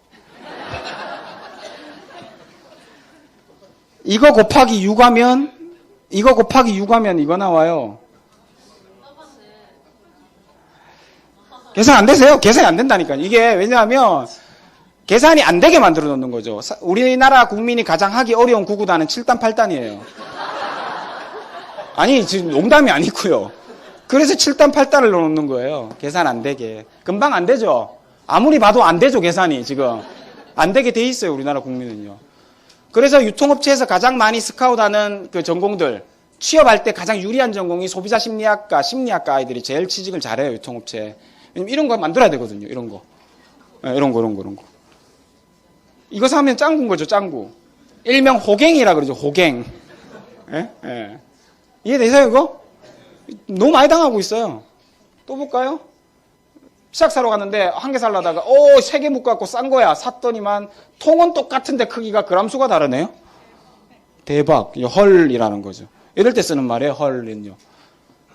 이거 곱하기 6하면 이거 나와요. 계산 안 되세요? 계산이 안 된다니까. 이게 왜냐하면 계산이 안 되게 만들어 놓는 거죠. 우리나라 국민이 가장 하기 어려운 구구단은 7단, 8단이에요. 아니, 지금 농담이 아니고요. 그래서 7단, 8단을 넣어놓는 거예요. 계산 안 되게. 금방 안 되죠? 아무리 봐도 안 되죠, 계산이 지금. 안 되게 돼 있어요, 우리나라 국민은요. 그래서 유통업체에서 가장 많이 스카우트하는 그 전공들, 취업할 때 가장 유리한 전공이 소비자 심리학과, 심리학과 아이들이 제일 취직을 잘해요, 유통업체. 왜냐면 이런 거 만들어야 되거든요, 이런 거. 네, 이런 거. 이거 사면 짱구인 거죠, 짱구. 일명 호갱이라 그러죠, 호갱. 예? 예. 이해되세요, 이거? 너무 많이 당하고 있어요. 또 볼까요? 시작 사러 갔는데 한 개 살라다가 세 개 묶어갖고 싼 거야. 샀더니만 통은 똑같은데 크기가 그람수가 다르네요. 대박. 헐이라는 거죠. 이럴 때 쓰는 말이에요. 헐은요.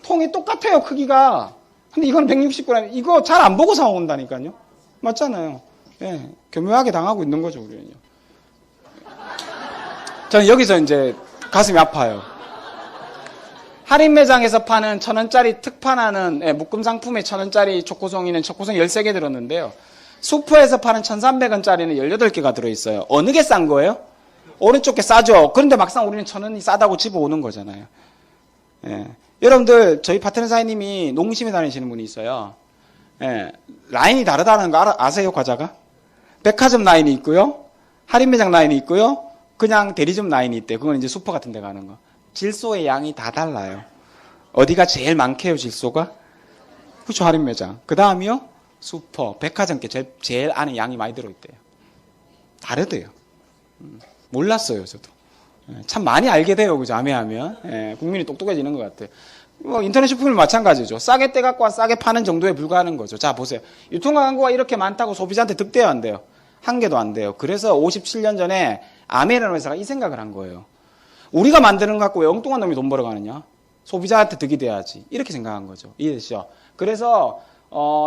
통이 똑같아요. 크기가. 근데 이건 160g. 이거 잘 안 보고 사온다니까요. 맞잖아요. 예, 교묘하게 당하고 있는 거죠, 우리는요. 저는 여기서 이제 가슴이 아파요. 할인 매장에서 파는 1,000원짜리 특판하는 묶음 상품에 1,000원짜리 초코송이는 초코송 13개 들었는데요. 슈퍼에서 파는 1,300원짜리는 18개가 들어있어요. 어느 게 싼 거예요? 오른쪽 게 싸죠. 그런데 막상 우리는 1,000원이 싸다고 집어오는 거잖아요. 예. 여러분들 저희 파트너 사장님이 농심에 다니시는 분이 있어요. 예. 라인이 다르다는 거 아세요, 과자가? 백화점 라인이 있고요. 할인 매장 라인이 있고요. 그냥 대리점 라인이 있대요. 그건 이제 슈퍼 같은 데 가는 거. 질소의 양이 다 달라요. 어디가 제일 많게요, 질소가? 그렇죠, 할인 매장. 그 다음이요, 슈퍼, 백화점 게 제일 안에 양이 많이 들어있대요. 다르대요. 몰랐어요, 저도. 참 많이 알게 돼요, 그죠, 아매하면. 예, 국민이 똑똑해지는 것 같아요. 뭐 인터넷 쇼핑은 마찬가지죠. 싸게 떼갖고 와 싸게 파는 정도에 불과하는 거죠. 자, 보세요. 유통과 광고가 이렇게 많다고 소비자한테 득대요, 안 돼요? 한 개도 안 돼요. 그래서 57년 전에 아메라는 회사가 이 생각을 한 거예요. 우리가 만드는 거 갖고 왜 엉뚱한 놈이 돈 벌어가느냐? 소비자한테 득이 돼야지. 이렇게 생각한 거죠. 이해되시죠? 그래서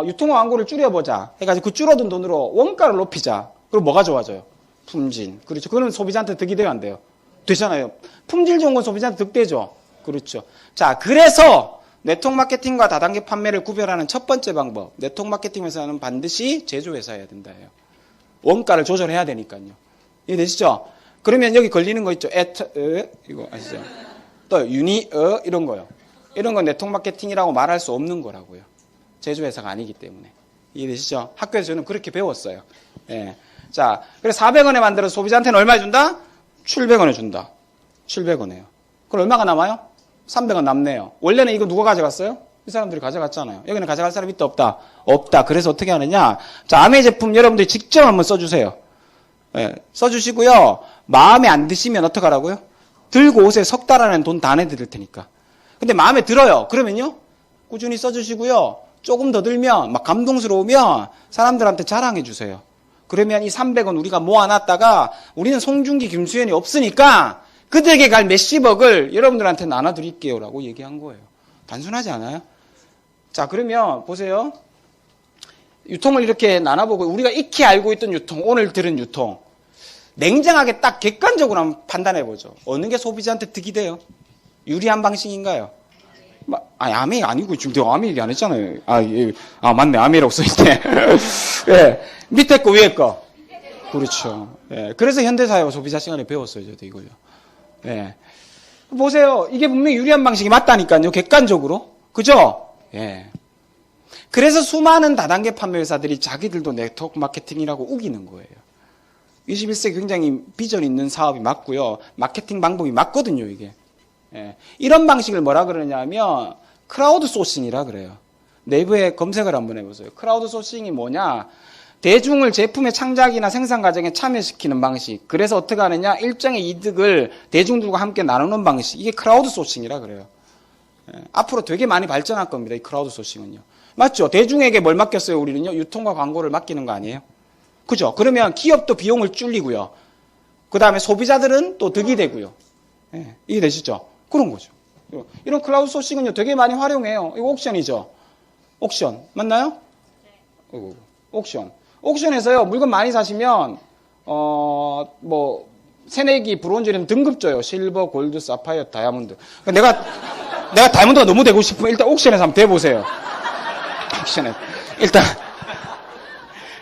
유통과 광고를 줄여보자 해가지고 그 줄어든 돈으로 원가를 높이자. 그럼 뭐가 좋아져요? 품질. 그렇죠. 그거는 소비자한테 득이 돼요, 안 돼요? 되잖아요. 품질 좋은 건 소비자한테 득되죠. 그렇죠. 자, 그래서 네트워크 마케팅과 다단계 판매를 구별하는 첫 번째 방법. 네트워크 마케팅 회사는 반드시 제조회사여야 된다예요. 원가를 조절해야 되니까요. 이해되시죠? 그러면 여기 걸리는 거 있죠. 이거 아시죠? 또 이런 거요. 이런 건 네트워크 마케팅이라고 말할 수 없는 거라고요. 제조회사가 아니기 때문에. 이해되시죠? 학교에서 저는 그렇게 배웠어요. 예. 자, 그래서 400원에 만들어서 소비자한테는 얼마에 준다? 700원에 준다. 700원에요. 그럼 얼마가 남아요? 300원 남네요. 원래는 이거 누가 가져갔어요? 이 사람들이 가져갔잖아요. 여기는 가져갈 사람이 있다, 없다? 없다. 그래서 어떻게 하느냐? 자, 아메 제품 여러분들이 직접 한번 써주세요. 예, 써주시고요. 마음에 안 드시면 어떡하라고요? 들고 오세요. 석 달 안에 돈 다 내드릴 테니까. 근데 마음에 들어요. 그러면요. 꾸준히 써주시고요. 조금 더 들면, 막 감동스러우면 사람들한테 자랑해 주세요. 그러면 이 300원 우리가 모아놨다가 우리는 송중기, 김수현이 없으니까 그들에게 갈 몇십억을 여러분들한테 나눠드릴게요. 라고 얘기한 거예요. 단순하지 않아요? 자, 그러면 보세요. 유통을 이렇게 나눠보고 우리가 익히 알고 있던 유통, 오늘 들은 유통. 냉정하게 딱 객관적으로 한번 판단해보죠. 어느 게 소비자한테 득이 돼요? 유리한 방식인가요? 아메 아니고 지금 내가 아메 얘기 안 했잖아요. 맞네. 아메라고 써있네. 예. 밑에 거, 위에 거. 그렇죠. 예. 그래서 현대사회와 소비자 시간에 배웠어요. 저도 이걸요. 예. 보세요. 이게 분명히 유리한 방식이 맞다니까요. 객관적으로. 그죠? 예. 그래서 수많은 다단계 판매 회사들이 자기들도 네트워크 마케팅이라고 우기는 거예요. 21세기 굉장히 비전 있는 사업이 맞고요. 마케팅 방법이 맞거든요, 이게. 예. 이런 방식을 뭐라 그러냐 하면 크라우드 소싱이라 그래요. 네이버에 검색을 한번 해보세요. 크라우드 소싱이 뭐냐? 대중을 제품의 창작이나 생산 과정에 참여시키는 방식. 그래서 어떻게 하느냐? 일정의 이득을 대중들과 함께 나누는 방식. 이게 크라우드 소싱이라 그래요. 예. 앞으로 되게 많이 발전할 겁니다. 이 크라우드 소싱은요. 맞죠? 대중에게 뭘 맡겼어요, 우리는요? 유통과 광고를 맡기는 거 아니에요? 그죠? 그러면 기업도 비용을 줄이고요. 그 다음에 소비자들은 또 득이 되고요. 예. 이해되시죠? 그런 거죠. 이런 클라우드 소싱은요, 되게 많이 활용해요. 이거 옥션이죠? 옥션. 맞나요? 네. 옥션. 옥션에서요, 물건 많이 사시면, 새내기, 브론즈 이런 등급 줘요. 실버, 골드, 사파이어, 다이아몬드. 내가 다이아몬드가 너무 되고 싶으면 일단 옥션에서 한번 대보세요. 옥션에. 일단,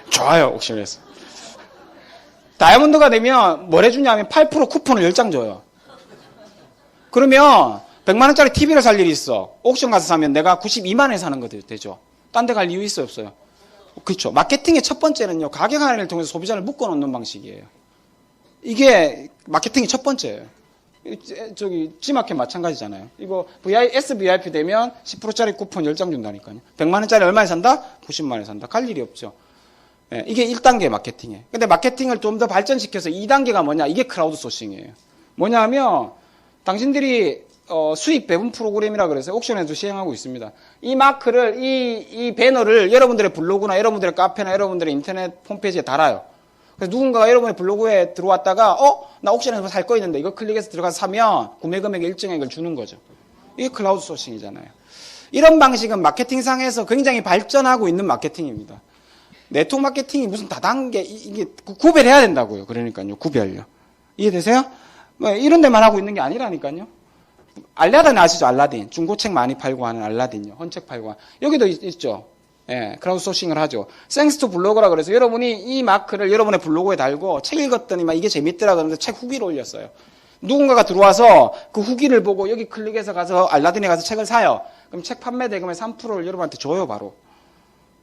좋아요, 옥션에서. 다이아몬드가 되면 뭘 해주냐면 8% 쿠폰을 10장 줘요. 그러면 100만 원짜리 TV를 살 일이 있어. 옥션 가서 사면 내가 92만 원에 사는 거 되죠. 딴 데 갈 이유 있어요, 없어요? 그렇죠. 마케팅의 첫 번째는요, 가격 하나를 통해서 소비자를 묶어놓는 방식이에요. 이게 마케팅의 첫 번째예요. 저기 G마켓 마찬가지잖아요. 이거 SVIP 되면 10%짜리 쿠폰 10장 준다니까요. 100만 원짜리 얼마에 산다? 90만 원에 산다. 갈 일이 없죠. 예, 이게 1단계 마케팅이에요. 근데 마케팅을 좀 더 발전시켜서 2단계가 뭐냐? 이게 크라우드 소싱이에요. 뭐냐 하면 당신들이 수익 배분 프로그램이라 그래서 옥션에도 시행하고 있습니다. 이 마크를 이 배너를 여러분들의 블로그나 여러분들의 카페나 여러분들의 인터넷 홈페이지에 달아요. 그래서 누군가가 여러분의 블로그에 들어왔다가 나 옥션에서 살 거 있는데 이거 클릭해서 들어가서 사면 구매 금액의 일정액을 주는 거죠. 이게 클라우드 소싱이잖아요. 이런 방식은 마케팅상에서 굉장히 발전하고 있는 마케팅입니다. 네트워크 마케팅이 무슨 다단계 이게 구별해야 된다고요. 그러니까요. 구별요. 이해되세요? 뭐 이런 데만 하고 있는 게 아니라니까요. 알라딘 아시죠? 알라딘. 중고책 많이 팔고 하는 알라딘요. 헌책 팔고 하는. 여기도 있죠. 예, 크라우드 소싱을 하죠. 생스투 블로그라 그래서 여러분이 이 마크를 여러분의 블로그에 달고 책 읽었더니만 이게 재밌더라 그러는데 책 후기를 올렸어요. 누군가가 들어와서 그 후기를 보고 여기 클릭해서 가서 알라딘에 가서 책을 사요. 그럼 책 판매 대금의 3%를 여러분한테 줘요, 바로.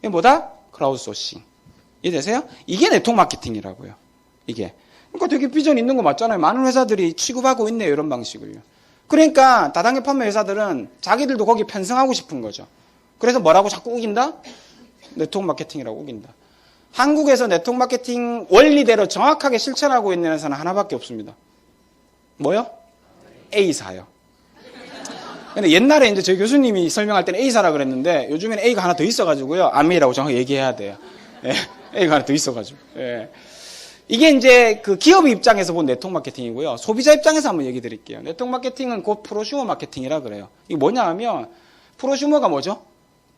이게 뭐다? 크라우드 소싱. 이해되세요? 이게 네트워크 마케팅이라고요. 이게. 그러니까 되게 비전 있는 거 맞잖아요. 많은 회사들이 취급하고 있네요, 이런 방식을요. 그러니까 다단계 판매 회사들은 자기들도 거기 편성하고 싶은 거죠. 그래서 뭐라고 자꾸 우긴다? 네트워크 마케팅이라고 우긴다. 한국에서 네트워크 마케팅 원리대로 정확하게 실천하고 있는 회사는 하나밖에 없습니다. 뭐요? A사요. 근데 옛날에 이제 저희 교수님이 설명할 때는 A사라 그랬는데 요즘에는 A가 하나 더 있어가지고요. 아메이라고 정확히 얘기해야 돼요. 예, A가 하나 더 있어가지고. 예. 이게 이제 그 기업 입장에서 본 네트워크 마케팅이고요. 소비자 입장에서 한번 얘기 드릴게요. 네트워크 마케팅은 곧 프로슈머 마케팅이라 그래요. 이게 뭐냐 하면 프로슈머가 뭐죠?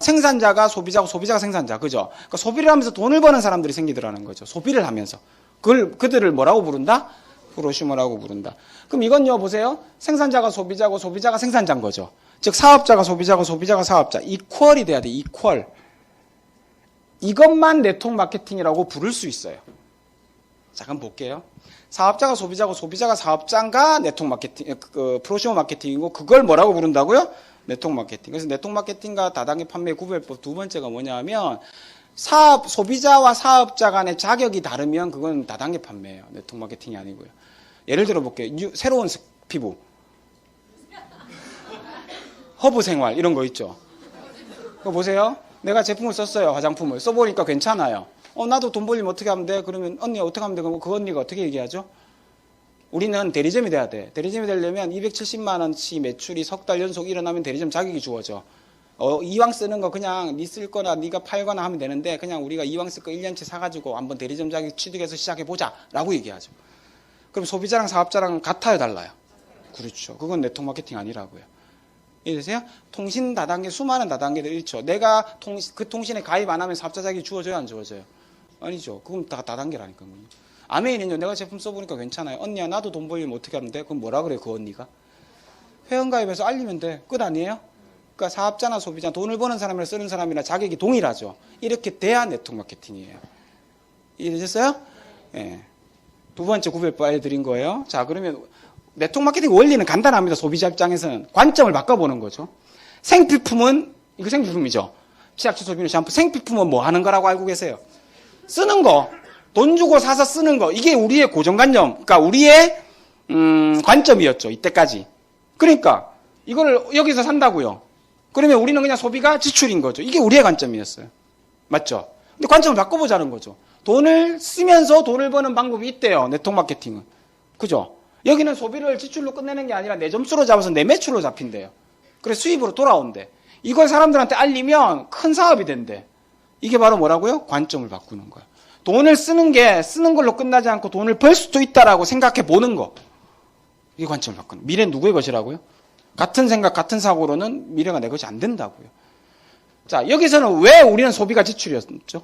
생산자가 소비자고 소비자가 생산자. 그죠? 그러니까 소비를 하면서 돈을 버는 사람들이 생기더라는 거죠. 소비를 하면서. 그들을 뭐라고 부른다? 프로슈머라고 부른다. 그럼 이건요, 보세요. 생산자가 소비자고 소비자가 생산자인 거죠. 즉, 사업자가 소비자고 소비자가 사업자. 이퀄이 돼야 돼, 이퀄. 이것만 네트워크 마케팅이라고 부를 수 있어요. 자, 그럼 볼게요. 사업자가 소비자고 소비자가 사업자가 네트워크 마케팅, 프로슈머 마케팅이고 그걸 뭐라고 부른다고요? 네트워크 마케팅. 그래서 네트워크 마케팅과 다단계 판매 구별법 두 번째가 뭐냐 하면 소비자와 사업자 간의 자격이 다르면 그건 다단계 판매예요. 네트워크 마케팅이 아니고요. 예를 들어 볼게요. 새로운 피부. 허브 생활 이런 거 있죠. 그거 보세요. 내가 제품을 썼어요. 화장품을. 써보니까 괜찮아요. 나도 돈 벌려면 어떻게 하면 돼? 그러면 언니가 어떻게 하면 돼? 그럼 그 언니가 어떻게 얘기하죠? 우리는 대리점이 돼야 돼. 대리점이 되려면 270만 원치 매출이 석 달 연속 일어나면 대리점 자격이 주어져. 이왕 쓰는 거 그냥 니 쓸 거나 니가 팔거나 하면 되는데 그냥 우리가 이왕 쓸 거 1년치 사가지고 한번 대리점 자격 취득해서 시작해보자 라고 얘기하죠. 그럼 소비자랑 사업자랑 같아요, 달라요? 그렇죠. 그건 네트워크 마케팅 아니라고요. 이해되세요? 통신 다단계, 수많은 다단계들 있죠. 내가 그 통신에 가입 안 하면 사업자 자격이 주어져요, 안 주어져요? 아니죠. 그건 다 다단계라니까요. 아메인은요, 내가 제품 써보니까 괜찮아요. 언니야, 나도 돈 벌려면 어떻게 하면 돼? 그럼 뭐라 그래요, 그 언니가? 회원가입해서 알리면 돼. 끝 아니에요? 그러니까 사업자나 소비자, 돈을 버는 사람이나 쓰는 사람이나 자격이 동일하죠. 이렇게 돼야 네트워크 마케팅이에요. 이해되셨어요? 예. 두 번째 구별법 알려드린 거예요. 자, 그러면 네트워크 마케팅 원리는 간단합니다. 소비자 입장에서는. 관점을 바꿔보는 거죠. 생필품은, 이거 생필품이죠. 치약제, 소비누, 샴푸. 생필품은 뭐 하는 거라고 알고 계세요? 쓰는 거. 돈 주고 사서 쓰는 거. 이게 우리의 고정관념. 그러니까 우리의, 관점이었죠. 이때까지. 그러니까, 이거를 여기서 산다고요. 그러면 우리는 그냥 소비가 지출인 거죠. 이게 우리의 관점이었어요. 맞죠? 근데 관점을 바꿔보자는 거죠. 돈을 쓰면서 돈을 버는 방법이 있대요. 네트워크 마케팅은. 그죠? 여기는 소비를 지출로 끝내는 게 아니라 내 점수로 잡아서 내 매출로 잡힌대요. 그래서 수입으로 돌아온대. 이걸 사람들한테 알리면 큰 사업이 된대. 이게 바로 뭐라고요? 관점을 바꾸는 거야. 돈을 쓰는 게 쓰는 걸로 끝나지 않고 돈을 벌 수도 있다라고 생각해 보는 거. 이게 관점을 바꾸는 거야. 미래는 누구의 것이라고요? 같은 생각, 같은 사고로는 미래가 내 것이 안 된다고요. 자, 여기서는 왜 우리는 소비가 지출이었죠?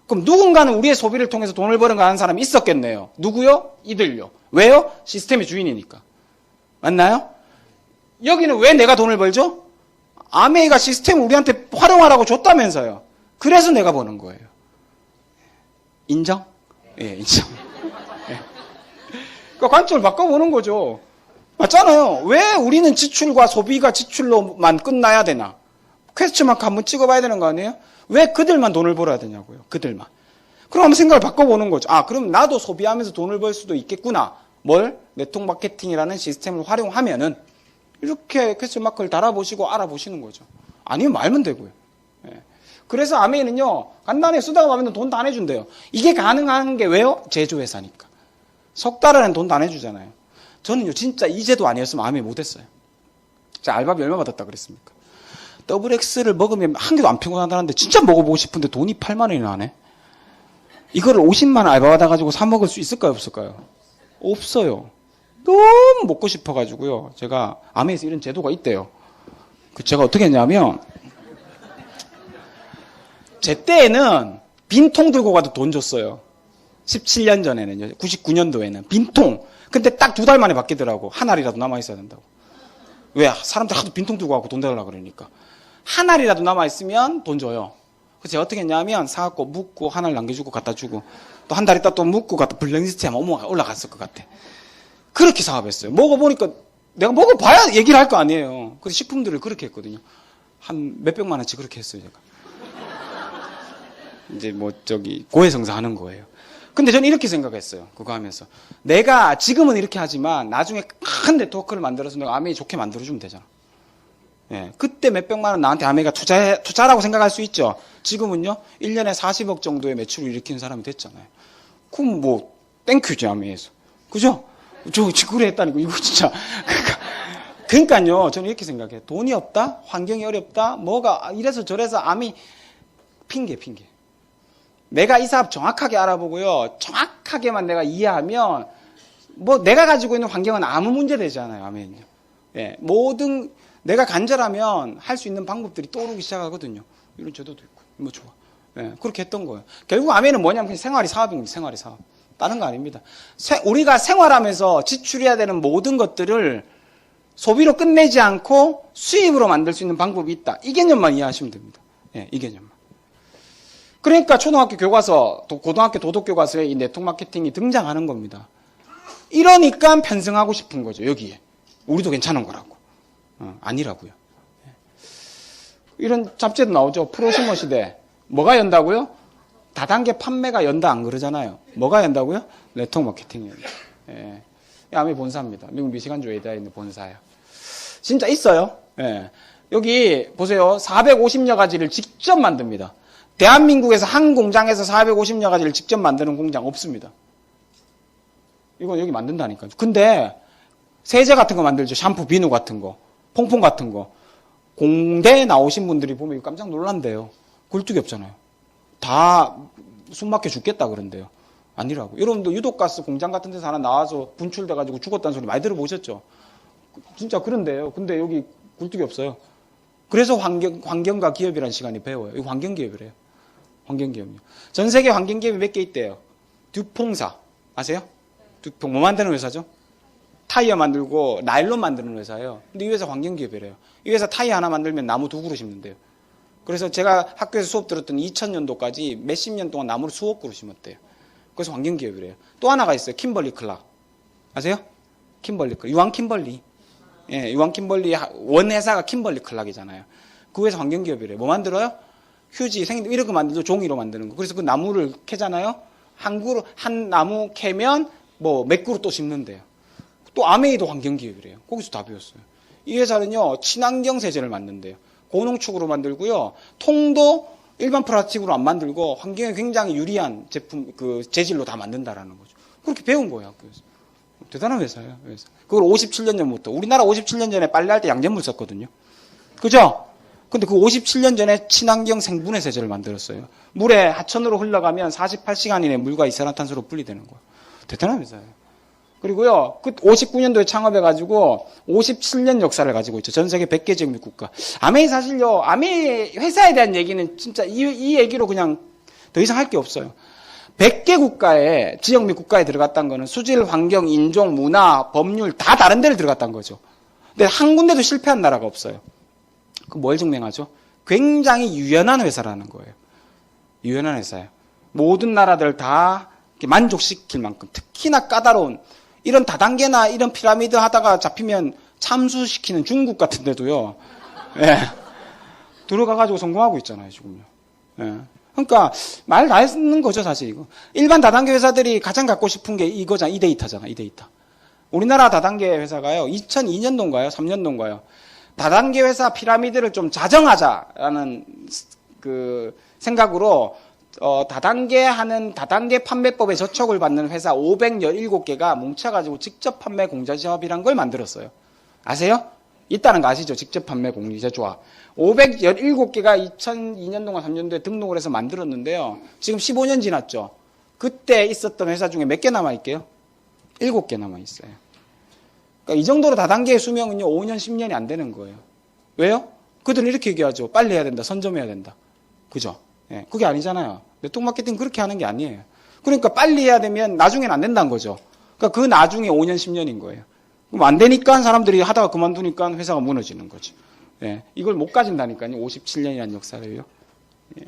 그럼 누군가는 우리의 소비를 통해서 돈을 버는 거 하는 사람이 있었겠네요. 누구요? 이들요. 왜요? 시스템의 주인이니까. 맞나요? 여기는 왜 내가 돈을 벌죠? 아메이가 시스템을 우리한테 활용하라고 줬다면서요. 그래서 내가 버는 거예요. 인정? 예, 인정. 예. 그러니까 관점을 바꿔보는 거죠. 맞잖아요. 왜 우리는 지출과 소비가 지출로만 끝나야 되나? 퀘스천 마크 한번 찍어봐야 되는 거 아니에요? 왜 그들만 돈을 벌어야 되냐고요. 그들만. 그럼 한번 생각을 바꿔보는 거죠. 아, 그럼 나도 소비하면서 돈을 벌 수도 있겠구나. 뭘? 네트워크 마케팅이라는 시스템을 활용하면은 이렇게 퀘스천 마크를 달아보시고 알아보시는 거죠. 아니면 말면 되고요. 예. 그래서 아메이는요, 간단히 쓰다가 가면 돈 다 내준대요. 이게 가능한 게 왜요? 제조회사니까. 석 달 안에 돈 다 내주잖아요. 저는요, 진짜 이 제도 아니었으면 아메이 못했어요. 제가 알바비 얼마 받았다 그랬습니까? 더블 X를 먹으면 한 개도 안 피곤하다는데 진짜 먹어보고 싶은데 돈이 8만 원이나 하네? 이거를 50만 원 알바 받아가지고 사 먹을 수 있을까요, 없을까요? 없어요. 너무 먹고 싶어가지고요. 제가 아메에서 이런 제도가 있대요. 제가 어떻게 했냐면, 제 때에는 빈통 들고 가도 돈 줬어요. 17년 전에는요. 99년도에는 빈통. 근데 딱 2달 만에 바뀌더라고. 한 알이라도 남아있어야 된다고. 왜? 사람들 하도 빈통 들고 가고 돈 달라고 그러니까. 한 알이라도 남아있으면 돈 줘요. 그래서 제가 어떻게 했냐면 사갖고 묵고 한 알 남겨주고 갖다 주고 또 한 달 있다 또 묵고 갖다 블랙리스트에 아마 올라갔을 것 같아. 그렇게 사업했어요. 먹어보니까 내가 먹어봐야 얘기를 할 거 아니에요. 그래서 식품들을 그렇게 했거든요. 한 몇백만 원치 그렇게 했어요, 제가. 이제 고해성사 하는 거예요. 근데 저는 이렇게 생각했어요. 그거 하면서. 내가 지금은 이렇게 하지만 나중에 큰 네트워크를 만들어서 내가 아메이 좋게 만들어주면 되잖아. 예. 그때 몇백만 원 나한테 아메이가 투자라고 생각할 수 있죠. 지금은요, 1년에 40억 정도의 매출을 일으키는 사람이 됐잖아요. 그럼 땡큐지, 아메이에서. 그죠? 저 그래 했다니까. 이거 진짜. 그러니까요, 저는 이렇게 생각해요. 돈이 없다? 환경이 어렵다? 이래서 저래서 아메이, 핑계. 내가 이 사업 정확하게 알아보고요. 정확하게만 내가 이해하면 내가 가지고 있는 환경은 아무 문제 되지 않아요. 아멘요. 예, 내가 간절하면 할 수 있는 방법들이 떠오르기 시작하거든요. 이런 제도도 있고 좋아. 예, 그렇게 했던 거예요. 결국 아멘은 뭐냐면 그냥 생활이 사업입니다. 생활이 사업. 다른 거 아닙니다. 우리가 생활하면서 지출해야 되는 모든 것들을 소비로 끝내지 않고 수입으로 만들 수 있는 방법이 있다. 이 개념만 이해하시면 됩니다. 예, 이 개념만. 그러니까 초등학교 교과서, 고등학교 도덕교과서에 이 네트워크 마케팅이 등장하는 겁니다. 이러니까 편승하고 싶은 거죠, 여기에. 우리도 괜찮은 거라고. 아니라고요. 이런 잡지도 나오죠. 프로슈머 시대. 뭐가 연다고요? 다단계 판매가 연다 안 그러잖아요. 뭐가 연다고요? 네트워크 마케팅이 연다. 예. 아메 본사입니다. 미국 미시간 주에다에 있는 본사예요. 진짜 있어요. 예. 여기 보세요. 450여 가지를 직접 만듭니다. 대한민국에서 한 공장에서 450여 가지를 직접 만드는 공장 없습니다. 이건 여기 만든다니까요. 근데 세제 같은 거 만들죠. 샴푸, 비누 같은 거, 퐁퐁 같은 거. 공대 나오신 분들이 보면 깜짝 놀란대요. 굴뚝이 없잖아요. 다 숨막혀 죽겠다 그런데요. 아니라고. 여러분도 유독가스 공장 같은 데서 하나 나와서 분출돼가지고 죽었다는 소리 많이 들어보셨죠? 진짜 그런데요. 근데 여기 굴뚝이 없어요. 그래서 환경과 기업이라는 시간이 배워요. 이거 환경기업이래요. 환경기업이요. 전 세계 환경기업이 몇 개 있대요. 듀퐁사. 아세요? 듀퐁. 뭐 만드는 회사죠? 타이어 만들고 나일론 만드는 회사예요. 근데 이 회사 환경기업이래요. 이 회사 타이어 하나 만들면 나무 2그루 심는데요. 그래서 제가 학교에서 수업 들었던 2000년도까지 몇십 년 동안 나무를 수억 그루 심었대요. 그래서 환경기업이래요. 또 하나가 있어요. 킴벌리 클락. 아세요? 킴벌리 클락. 유한 킴벌리. 예, 유한 킴벌리 원 회사가 킴벌리 클락이잖아요. 그 회사 환경기업이래요. 뭐 만들어요? 휴지, 이런 거 만들죠. 종이로 만드는 거. 그래서 그 나무를 캐잖아요. 한 나무 캐면 몇 그루 또 심는데요. 또 아메이도 환경기업이래요. 거기서 다 배웠어요. 이 회사는요, 친환경 세제를 만든대요. 고농축으로 만들고요. 통도 일반 플라스틱으로 안 만들고 환경에 굉장히 유리한 제품, 재질로 다 만든다라는 거죠. 그렇게 배운 거예요, 학교에서. 대단한 회사예요, 회사. 그걸 57년 전부터. 우리나라 57년 전에 빨래할 때 양잿물 썼거든요. 그죠? 근데 그 57년 전에 친환경 생분해 세제를 만들었어요. 물에 하천으로 흘러가면 48시간 이내 물과 이산화탄소로 분리되는 거예요. 대단한 회사예요. 그리고요, 59년도에 창업해가지고 57년 역사를 가지고 있죠. 전 세계 100개 지역 및 국가. 아메이 사실요, 아메이 회사에 대한 얘기는 진짜 이 얘기로 그냥 더 이상 할 게 없어요. 100개 국가에, 지역 및 국가에 들어갔다는 거는 수질, 환경, 인종, 문화, 법률 다 다른 데를 들어갔다는 거죠. 근데 한 군데도 실패한 나라가 없어요. 그 뭘 증명하죠? 굉장히 유연한 회사라는 거예요. 유연한 회사예요. 모든 나라들 다 만족시킬 만큼, 특히나 까다로운, 이런 다단계나 이런 피라미드 하다가 잡히면 참수시키는 중국 같은 데도요. 예. 들어가가지고 성공하고 있잖아요, 지금요. 예. 그러니까 말 다 했는 거죠, 사실 이거. 일반 다단계 회사들이 가장 갖고 싶은 게 이거잖아, 이 데이터잖아, 이 데이터. 우리나라 다단계 회사가요, 2002년도인가요, 3년도인가요. 다단계 회사 피라미드를 좀 자정하자라는 그 생각으로 다단계 판매법에 저촉을 받는 회사 517개가 뭉쳐가지고 직접 판매 공제조합이란 걸 만들었어요. 아세요? 있다는 거 아시죠? 직접 판매 공제조합. 517개가 2002년도가 3년도에 등록을 해서 만들었는데요. 지금 15년 지났죠. 그때 있었던 회사 중에 몇 개 남아있게요? 7개 남아있어요. 그러니까 이 정도로 다단계의 수명은요, 5년, 10년이 안 되는 거예요. 왜요? 그들은 이렇게 얘기하죠. 빨리 해야 된다. 선점해야 된다. 그죠? 예, 그게 아니잖아요. 네트워크 마케팅 그렇게 하는 게 아니에요. 그러니까 빨리 해야 되면 나중엔 안 된다는 거죠. 그러니까 그 나중에 5년, 10년인 거예요. 그럼 안 되니까 사람들이 하다가 그만두니까 회사가 무너지는 거죠. 예, 이걸 못 가진다니까요. 57년이라는 역사를요. 예.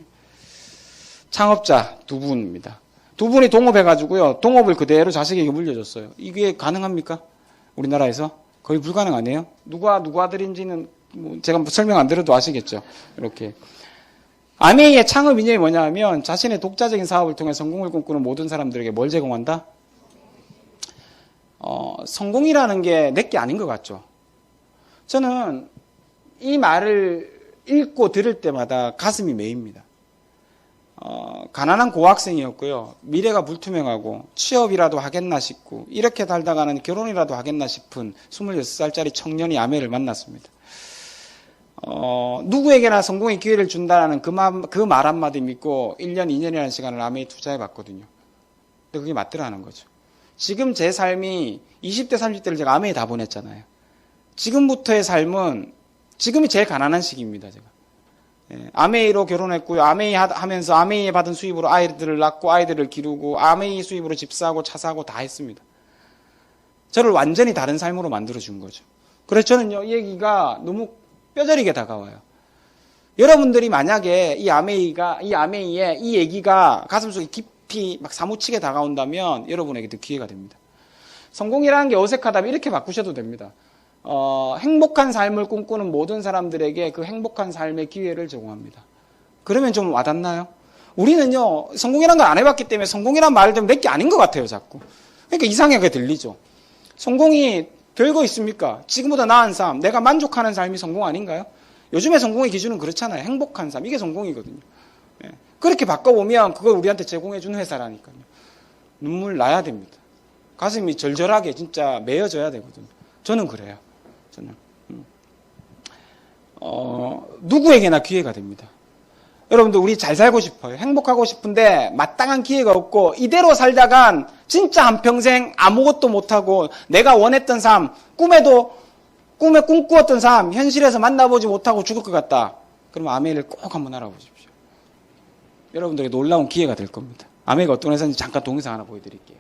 창업자 두 분입니다. 두 분이 동업해가지고요. 동업을 그대로 자식에게 물려줬어요. 이게 가능합니까? 우리나라에서? 거의 불가능 아니에요? 누가 아들인지는 뭐 제가 설명 안 드려도 아시겠죠. 이렇게. 아메이의 창업 이념이 뭐냐 하면 자신의 독자적인 사업을 통해 성공을 꿈꾸는 모든 사람들에게 뭘 제공한다? 성공이라는 게 내게 아닌 것 같죠. 저는 이 말을 읽고 들을 때마다 가슴이 메입니다. 가난한 고학생이었고요. 미래가 불투명하고 취업이라도 하겠나 싶고 이렇게 살다가는 결혼이라도 하겠나 싶은 26살짜리 청년이 아메를 만났습니다. 누구에게나 성공의 기회를 준다는 그 말 한마디 믿고 1년, 2년이라는 시간을 아메에 투자해 봤거든요. 근데 그게 맞더라는 거죠. 지금 제 삶이 20대, 30대를 제가 아메에 다 보냈잖아요. 지금부터의 삶은 지금이 제일 가난한 시기입니다, 제가. 예, 아메이로 결혼했고요. 아메이 하면서 아메이에 받은 수입으로 아이들을 낳고 아이들을 기르고 아메이 수입으로 집 사고 차 사고 다 했습니다. 저를 완전히 다른 삶으로 만들어준 거죠. 그래서 저는요, 이 얘기가 너무 뼈저리게 다가와요. 여러분들이 만약에 이 아메이의 이 얘기가 가슴속에 깊이 막 사무치게 다가온다면 여러분에게도 기회가 됩니다. 성공이라는 게 어색하다면 이렇게 바꾸셔도 됩니다. 행복한 삶을 꿈꾸는 모든 사람들에게 그 행복한 삶의 기회를 제공합니다. 그러면 좀 와닿나요? 우리는요, 성공이라는 걸 안 해봤기 때문에 성공이라는 말을 들으면 내게 아닌 것 같아요, 자꾸. 그러니까 이상하게 들리죠. 성공이 별거 있습니까? 지금보다 나은 삶, 내가 만족하는 삶이 성공 아닌가요? 요즘에 성공의 기준은 그렇잖아요. 행복한 삶, 이게 성공이거든요. 예. 그렇게 바꿔보면 그걸 우리한테 제공해주는 회사라니까요. 눈물 나야 됩니다. 가슴이 절절하게 진짜 메어져야 되거든요. 저는 그래요. 저는. 누구에게나 기회가 됩니다. 여러분들 우리 잘 살고 싶어요. 행복하고 싶은데 마땅한 기회가 없고 이대로 살다간 진짜 한평생 아무것도 못하고 내가 원했던 삶, 꿈에 꿈꾸었던 삶, 현실에서 만나보지 못하고 죽을 것 같다. 그러면 아메이를 꼭 한번 알아보십시오. 여러분들에게 놀라운 기회가 될 겁니다. 아메이가 어떤 회사인지 잠깐 동영상 하나 보여드릴게요.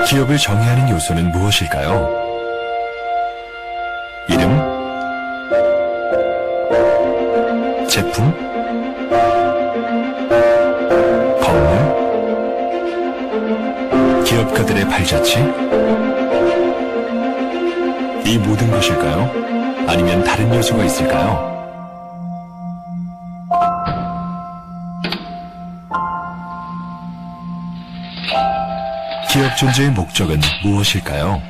기업을 정의하는 요소는 무엇일까요? 이름? 제품? 건물? 기업가들의 발자취? 이 모든 것일까요? 아니면 다른 요소가 있을까요? 기업 존재의 목적은 무엇일까요?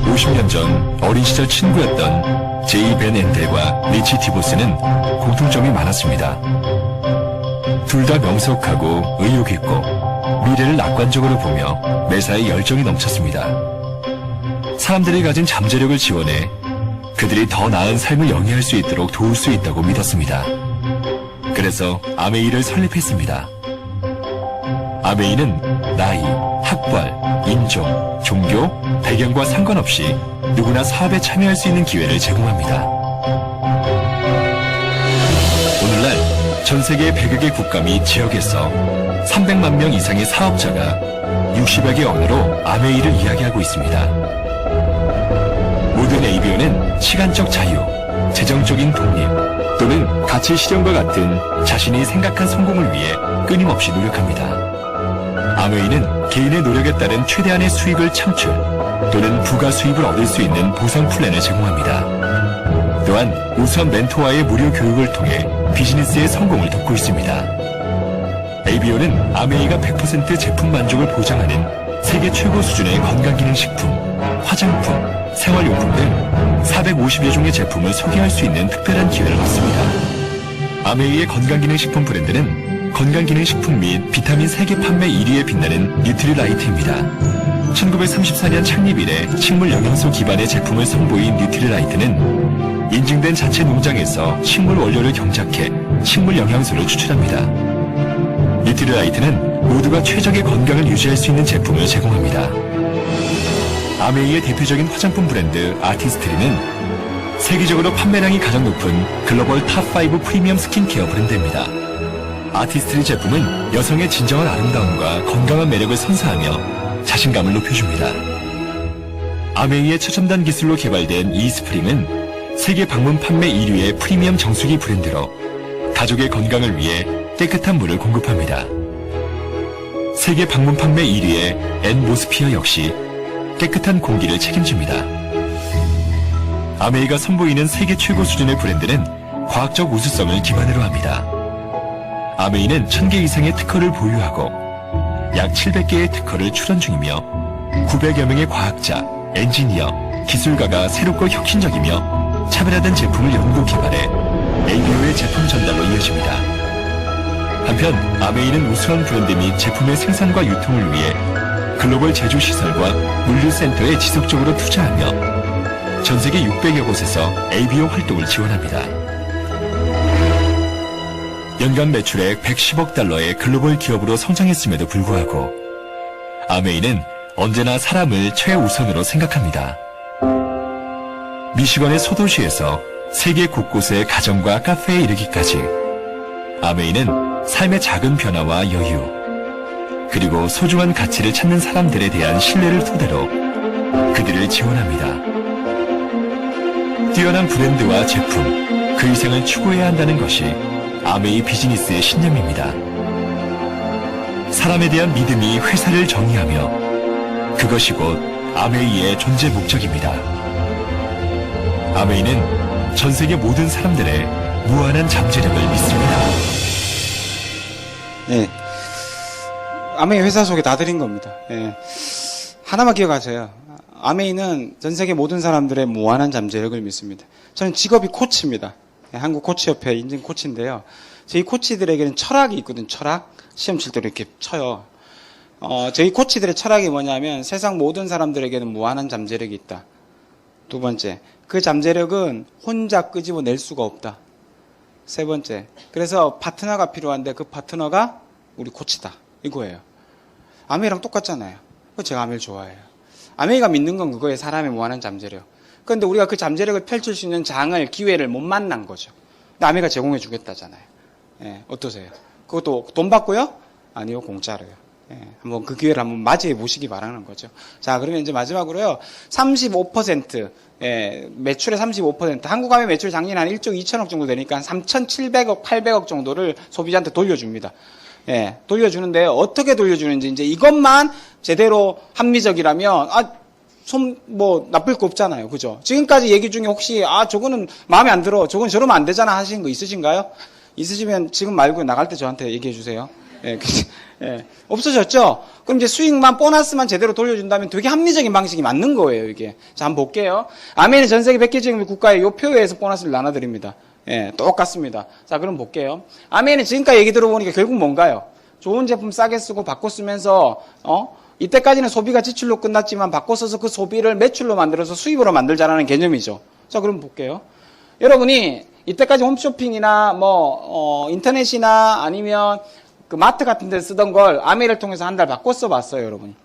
50년 전 어린 시절 친구였던 제이 벤 엔델과 리치 디보스는 공통점이 많았습니다. 둘 다 명석하고 의욕 있고 미래를 낙관적으로 보며 매사에 열정이 넘쳤습니다. 사람들이 가진 잠재력을 지원해 그들이 더 나은 삶을 영위할 수 있도록 도울 수 있다고 믿었습니다. 그래서 아메이를 설립했습니다. 아메이는 나이, 학벌, 인종, 종교, 배경과 상관없이 누구나 사업에 참여할 수 있는 기회를 제공합니다. 오늘날 전 세계 100여 개 국가 및 지역에서 300만 명 이상의 사업자가 60여 개 언어로 아메이를 이야기하고 있습니다. 모든 ABO는 시간적 자유, 재정적인 독립 또는 가치 실현과 같은 자신이 생각한 성공을 위해 끊임없이 노력합니다. 아메이는 개인의 노력에 따른 최대한의 수익을 창출 또는 부가 수입을 얻을 수 있는 보상 플랜을 제공합니다. 또한 우수한 멘토와의 무료 교육을 통해 비즈니스의 성공을 돕고 있습니다. ABO는 아메이가 100% 제품 만족을 보장하는 세계 최고 수준의 건강기능식품, 화장품, 생활용품 등 450여 종의 제품을 소개할 수 있는 특별한 기회를 얻습니다. 아메이의 건강기능식품 브랜드는 건강기능식품 및 비타민 세계 판매 1위에 빛나는 뉴트리라이트입니다. 1934년 창립 이래 식물 영양소 기반의 제품을 선보인 뉴트리라이트는 인증된 자체 농장에서 식물 원료를 경작해 식물 영양소를 추출합니다. 뉴트리라이트는 모두가 최적의 건강을 유지할 수 있는 제품을 제공합니다. 아메이의 대표적인 화장품 브랜드 아티스트리는 세계적으로 판매량이 가장 높은 글로벌 탑5 프리미엄 스킨케어 브랜드입니다. 아티스트리 제품은 여성의 진정한 아름다움과 건강한 매력을 선사하며 자신감을 높여줍니다. 아메이의 최첨단 기술로 개발된 이스프림은 세계 방문 판매 1위의 프리미엄 정수기 브랜드로 가족의 건강을 위해 깨끗한 물을 공급합니다. 세계 방문 판매 1위의 엔모스피어 역시 깨끗한 공기를 책임집니다. 아메이가 선보이는 세계 최고 수준의 브랜드는 과학적 우수성을 기반으로 합니다. 아메이는 1000개 이상의 특허를 보유하고 약 700개의 특허를 출원 중이며 900여 명의 과학자, 엔지니어, 기술가가 새롭고 혁신적이며 차별화된 제품을 연구 개발해 ABO의 제품 전달로 이어집니다. 한편 아메이는 우수한 브랜드 및 제품의 생산과 유통을 위해 글로벌 제조시설과 물류센터에 지속적으로 투자하며 전 세계 600여 곳에서 ABO 활동을 지원합니다. 연간 매출액 110억 달러의 글로벌 기업으로 성장했음에도 불구하고 아메이는 언제나 사람을 최우선으로 생각합니다. 미시건의 소도시에서 세계 곳곳의 가정과 카페에 이르기까지 아메이는 삶의 작은 변화와 여유 그리고 소중한 가치를 찾는 사람들에 대한 신뢰를 토대로 그들을 지원합니다. 뛰어난 브랜드와 제품, 그 이상을 추구해야 한다는 것이 아메이 비즈니스의 신념입니다. 사람에 대한 믿음이 회사를 정의하며 그것이 곧 아메이의 존재 목적입니다. 아메이는 전 세계 모든 사람들의 무한한 잠재력을 믿습니다. 네. 아메이 회사 소개 다 드린 겁니다. 예. 하나만 기억하세요. 아메이는 전 세계 모든 사람들의 무한한 잠재력을 믿습니다. 저는 직업이 코치입니다. 예, 한국 코치협회 인증 코치인데요. 저희 코치들에게는 철학이 있거든요. 철학. 시험 칠 때 이렇게 쳐요. 저희 코치들의 철학이 뭐냐면 세상 모든 사람들에게는 무한한 잠재력이 있다. 두 번째, 그 잠재력은 혼자 끄집어낼 수가 없다. 세 번째, 그래서 파트너가 필요한데 그 파트너가 우리 코치다. 이거예요. 아메이랑 똑같잖아요. 제가 아메이를 좋아해요. 아메이가 믿는 건 그거예요. 사람의 무한한 잠재력. 그런데 우리가 그 잠재력을 펼칠 수 있는 장을, 기회를 못 만난 거죠. 근데 아메이가 제공해 주겠다잖아요. 예, 어떠세요? 그것도 돈 받고요? 아니요, 공짜로요. 예, 한번 그 기회를 한번 맞이해 보시기 바라는 거죠. 자, 그러면 이제 마지막으로요. 35%, 예, 매출의 35%. 한국 가면 매출 작년에 한 1조 2천억 정도 되니까 3,700억, 800억 정도를 소비자한테 돌려줍니다. 예, 돌려주는데 어떻게 돌려주는지 이제 이것만 제대로 합리적이라면 나쁠 거 없잖아요. 그죠? 지금까지 얘기 중에 혹시 저거는 마음에 안 들어. 저건 저러면 안 되잖아 하신 거 있으신가요? 있으시면 지금 말고 나갈 때 저한테 얘기해 주세요. 예, 예, 없어졌죠? 그럼 이제 수익만, 보너스만 제대로 돌려준다면 되게 합리적인 방식이 맞는 거예요, 이게. 자, 한번 볼게요. 아메이는 전 세계 100개 지금 국가에 요 표에 의해서 보너스를 나눠드립니다. 예, 똑같습니다. 자, 그럼 볼게요. 아메이는 지금까지 얘기 들어보니까 결국 뭔가요? 좋은 제품 싸게 쓰고 바꿔 쓰면서, 이때까지는 소비가 지출로 끝났지만 바꿔 써서 그 소비를 매출로 만들어서 수입으로 만들자라는 개념이죠. 자, 그럼 볼게요. 여러분이 이때까지 홈쇼핑이나 인터넷이나 아니면 그 마트 같은 데 쓰던 걸 아메이를 통해서 한 달 바꿔 써봤어요, 여러분이.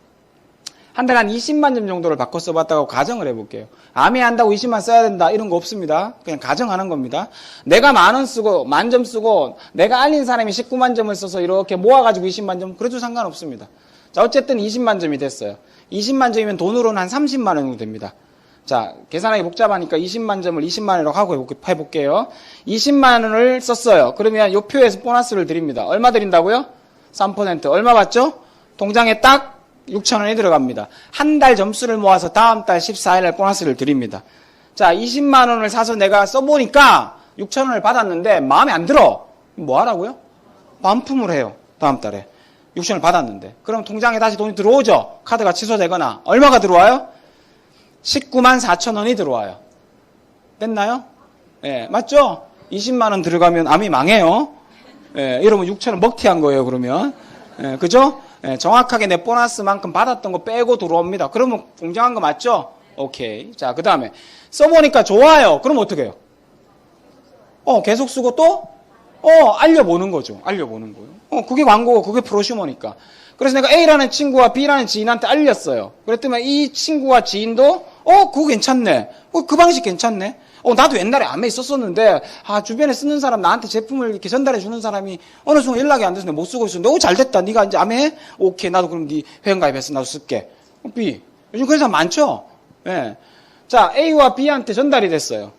한 달 한 20만 점 정도를 바꿔 써봤다고 가정을 해볼게요. 아메이 한다고 20만 써야 된다 이런 거 없습니다. 그냥 가정하는 겁니다. 내가 10,000원 쓰고 10,000점 쓰고 내가 알린 사람이 19만 점을 써서 이렇게 모아가지고 20만 점 그래도 상관없습니다. 자, 어쨌든 20만 점이 됐어요. 20만 점이면 돈으로는 한 30만 원 정도 됩니다. 자, 계산하기 복잡하니까 20만 점을 20만 원이라고 하고 해볼게요. 20만 원을 썼어요. 그러면 요 표에서 보너스를 드립니다. 얼마 드린다고요? 3%. 얼마 받죠? 통장에 딱 6천 원이 들어갑니다. 한 달 점수를 모아서 다음 달 14일 날 보너스를 드립니다. 자, 20만 원을 사서 내가 써보니까 6천 원을 받았는데 마음에 안 들어. 뭐 하라고요? 반품을 해요. 다음 달에. 6천 원을 받았는데. 그럼 통장에 다시 돈이 들어오죠? 카드가 취소되거나. 얼마가 들어와요? 19만 4천 원이 들어와요. 됐나요? 예, 맞죠? 20만 원 들어가면 암이 망해요. 예, 여러분 6천 원 먹튀한 거예요, 그러면. 예, 그죠? 예, 정확하게 내 보너스만큼 받았던 거 빼고 들어옵니다. 그러면 공정한 거 맞죠? 오케이. 자, 그 다음에 써보니까 좋아요. 그럼 어떻게 해요? 계속 쓰고 또? 알려보는 거죠. 알려보는 거예요. 그게 광고고 그게 프로슈머니까. 그래서 내가 A라는 친구와 B라는 지인한테 알렸어요. 그랬더니 이 친구와 지인도 그거 괜찮네. 그 방식 괜찮네. 나도 옛날에 암에 있었었는데 주변에 쓰는 사람 나한테 제품을 이렇게 전달해 주는 사람이 어느 순간 연락이 안 돼서 내가 못 쓰고 있었는데 잘됐다. 네가 이제 암에 해? 오케이. 나도 그럼 네 회원가입해서 나도 쓸게. B. 요즘 그런 사람 많죠? 예. 자, A와 B한테 전달이 됐어요.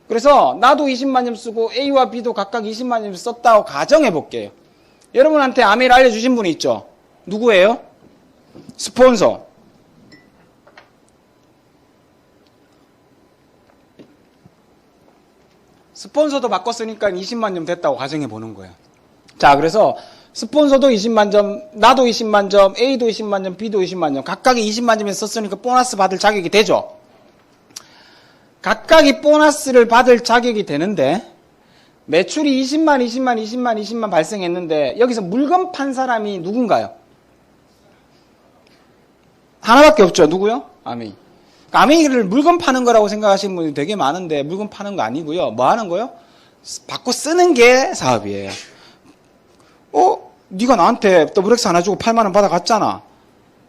그래서 나도 20만 점 쓰고 A와 B도 각각 20만 점 썼다고 가정해 볼게요. 여러분한테 아메를 알려주신 분이 있죠? 누구예요? 스폰서. 스폰서도 바꿨으니까 20만 점 됐다고 가정해 보는 거예요. 자, 그래서 스폰서도 20만 점, 나도 20만 점, A도 20만 점, B도 20만 점, 각각이 20만 점에서 썼으니까 보너스 받을 자격이 되죠? 각각이 보너스를 받을 자격이 되는데 매출이 20만 발생했는데 여기서 물건 판 사람이 누군가요? 하나밖에 없죠. 누구요? 아메이. 아메이를 물건 파는 거라고 생각하시는 분이 되게 많은데 물건 파는 거 아니고요. 뭐 하는 거요? 받고 쓰는 게 사업이에요. 네가 나한테 더블엑스 하나 주고 8만 원 받아갔잖아.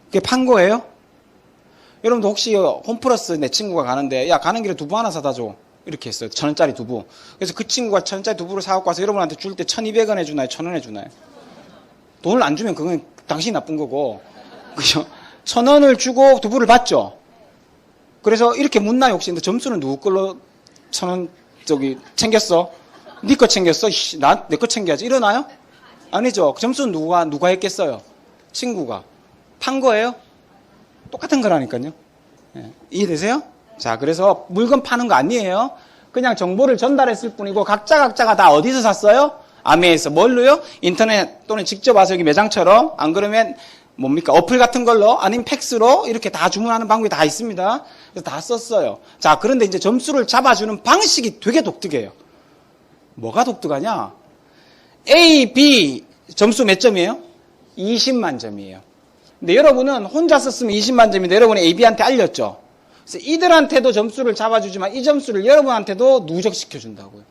그게 판 거예요? 여러분도 혹시 홈플러스 내 친구가 가는데 야 가는 길에 두부 하나 사다 줘. 이렇게 했어요. 1,000원짜리 두부. 그래서 그 친구가 1,000원짜리 두부를 사갖고 와서 여러분한테 줄 때 1,200원 해주나요? 1,000원 해주나요? 돈을 안 주면 그건 당신이 나쁜 거고. 그죠? 1,000원을 주고 두부를 받죠? 그래서 이렇게 묻나요? 혹시 근데 점수는 누구 걸로 1,000원 챙겼어? 네 거 챙겼어? 내 거 챙겨야지. 이러나요? 아니죠. 점수는 누가 했겠어요? 친구가. 판 거예요? 똑같은 거라니까요. 예. 이해되세요? 자, 그래서 물건 파는 거 아니에요. 그냥 정보를 전달했을 뿐이고 각자가 다 어디서 샀어요? 아메에서. 뭘로요? 인터넷 또는 직접 와서 여기 매장처럼. 안 그러면 뭡니까? 어플 같은 걸로 아니면 팩스로 이렇게 다 주문하는 방법이 다 있습니다. 그래서 다 썼어요. 자, 그런데 이제 점수를 잡아주는 방식이 되게 독특해요. 뭐가 독특하냐? A, B 점수 몇 점이에요? 20만 점이에요. 근데 여러분은 혼자 썼으면 20만 점인데 여러분이 A, B한테 알렸죠. 그래서 이들한테도 점수를 잡아주지만 이 점수를 여러분한테도 누적시켜준다고요.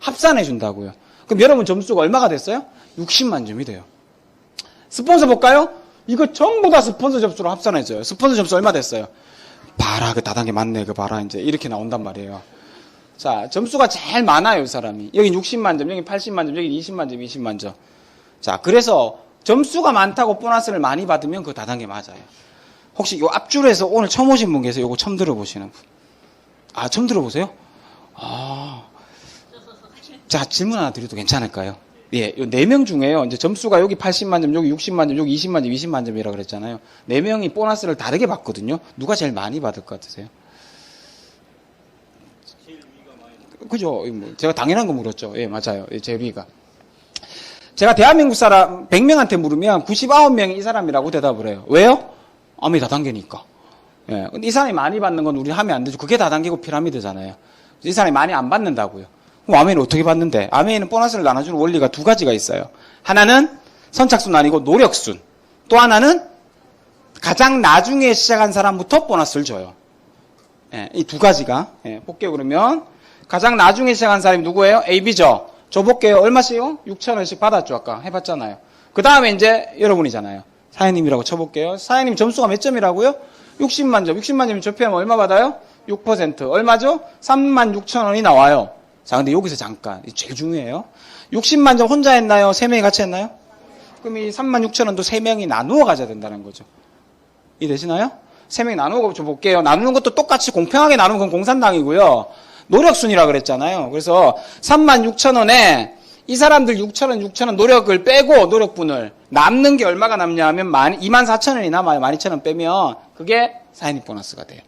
합산해준다고요. 그럼 여러분 점수가 얼마가 됐어요? 60만 점이 돼요. 스폰서 볼까요? 이거 전부 다 스폰서 점수로 합산해줘요. 스폰서 점수 얼마 됐어요? 봐라, 그 다단계 맞네, 그 봐라, 이제 이렇게 나온단 말이에요. 자, 점수가 제일 많아요, 이 사람이. 여기 60만 점, 여기 80만 점, 여기 20만 점, 20만 점. 자, 그래서 점수가 많다고 보너스를 많이 받으면 그 다단계 맞아요. 혹시 이 앞줄에서 오늘 처음 오신 분 계세요? 이거 처음 들어보시는 분? 처음 들어보세요? 자, 질문 하나 드려도 괜찮을까요? 예, 요 4명 중에요. 이제 점수가 여기 80만 점, 여기 60만 점, 여기 20만 점, 20만 점이라고 그랬잖아요. 4명이 보너스를 다르게 받거든요. 누가 제일 많이 받을 것 같으세요? 그죠? 제가 당연한 거 물었죠. 예, 맞아요. 예, 제일 위가. 제가 대한민국 사람 100명한테 물으면 99명이 이 사람이라고 대답을 해요. 왜요? 아메 다단계니까. 예. 근데 이 사람이 많이 받는 건 우리 하면 안 되죠. 그게 다단계고 피라미드잖아요. 이 사람이 많이 안 받는다고요. 그럼 아메는 어떻게 받는데? 아메는 보너스를 나눠주는 원리가 2가지가 있어요. 하나는 선착순 아니고 노력순. 또 하나는 가장 나중에 시작한 사람부터 보너스를 줘요. 예, 이 2가지가. 예, 볼게요, 그러면. 가장 나중에 시작한 사람이 누구예요? A, B죠? 줘볼게요. 얼마씩요? 6,000원씩 받았죠, 아까. 해봤잖아요. 그 다음에 이제 여러분이잖아요. 사장님이라고 쳐볼게요. 사장님 점수가 몇 점이라고요? 60만 점. 60만 점이 접하면 얼마 받아요? 6%. 얼마죠? 36,000원이 나와요. 자, 근데 여기서 잠깐. 이게 제일 중요해요. 60만 점 혼자 했나요? 3명이 같이 했나요? 그럼 이 36,000원도 3명이 나누어 가져야 된다는 거죠. 이해되시나요? 3명 나누고 볼게요. 나누는 것도 똑같이 공평하게 나누면 그건 공산당이고요. 노력순이라 그랬잖아요. 그래서 36,000원에 이 사람들 6,000원 노력을 빼고 노력분을 남는 게 얼마가 남냐 하면 24,000원이 남아요. 12,000원 빼면 그게 사인익 보너스가 돼요.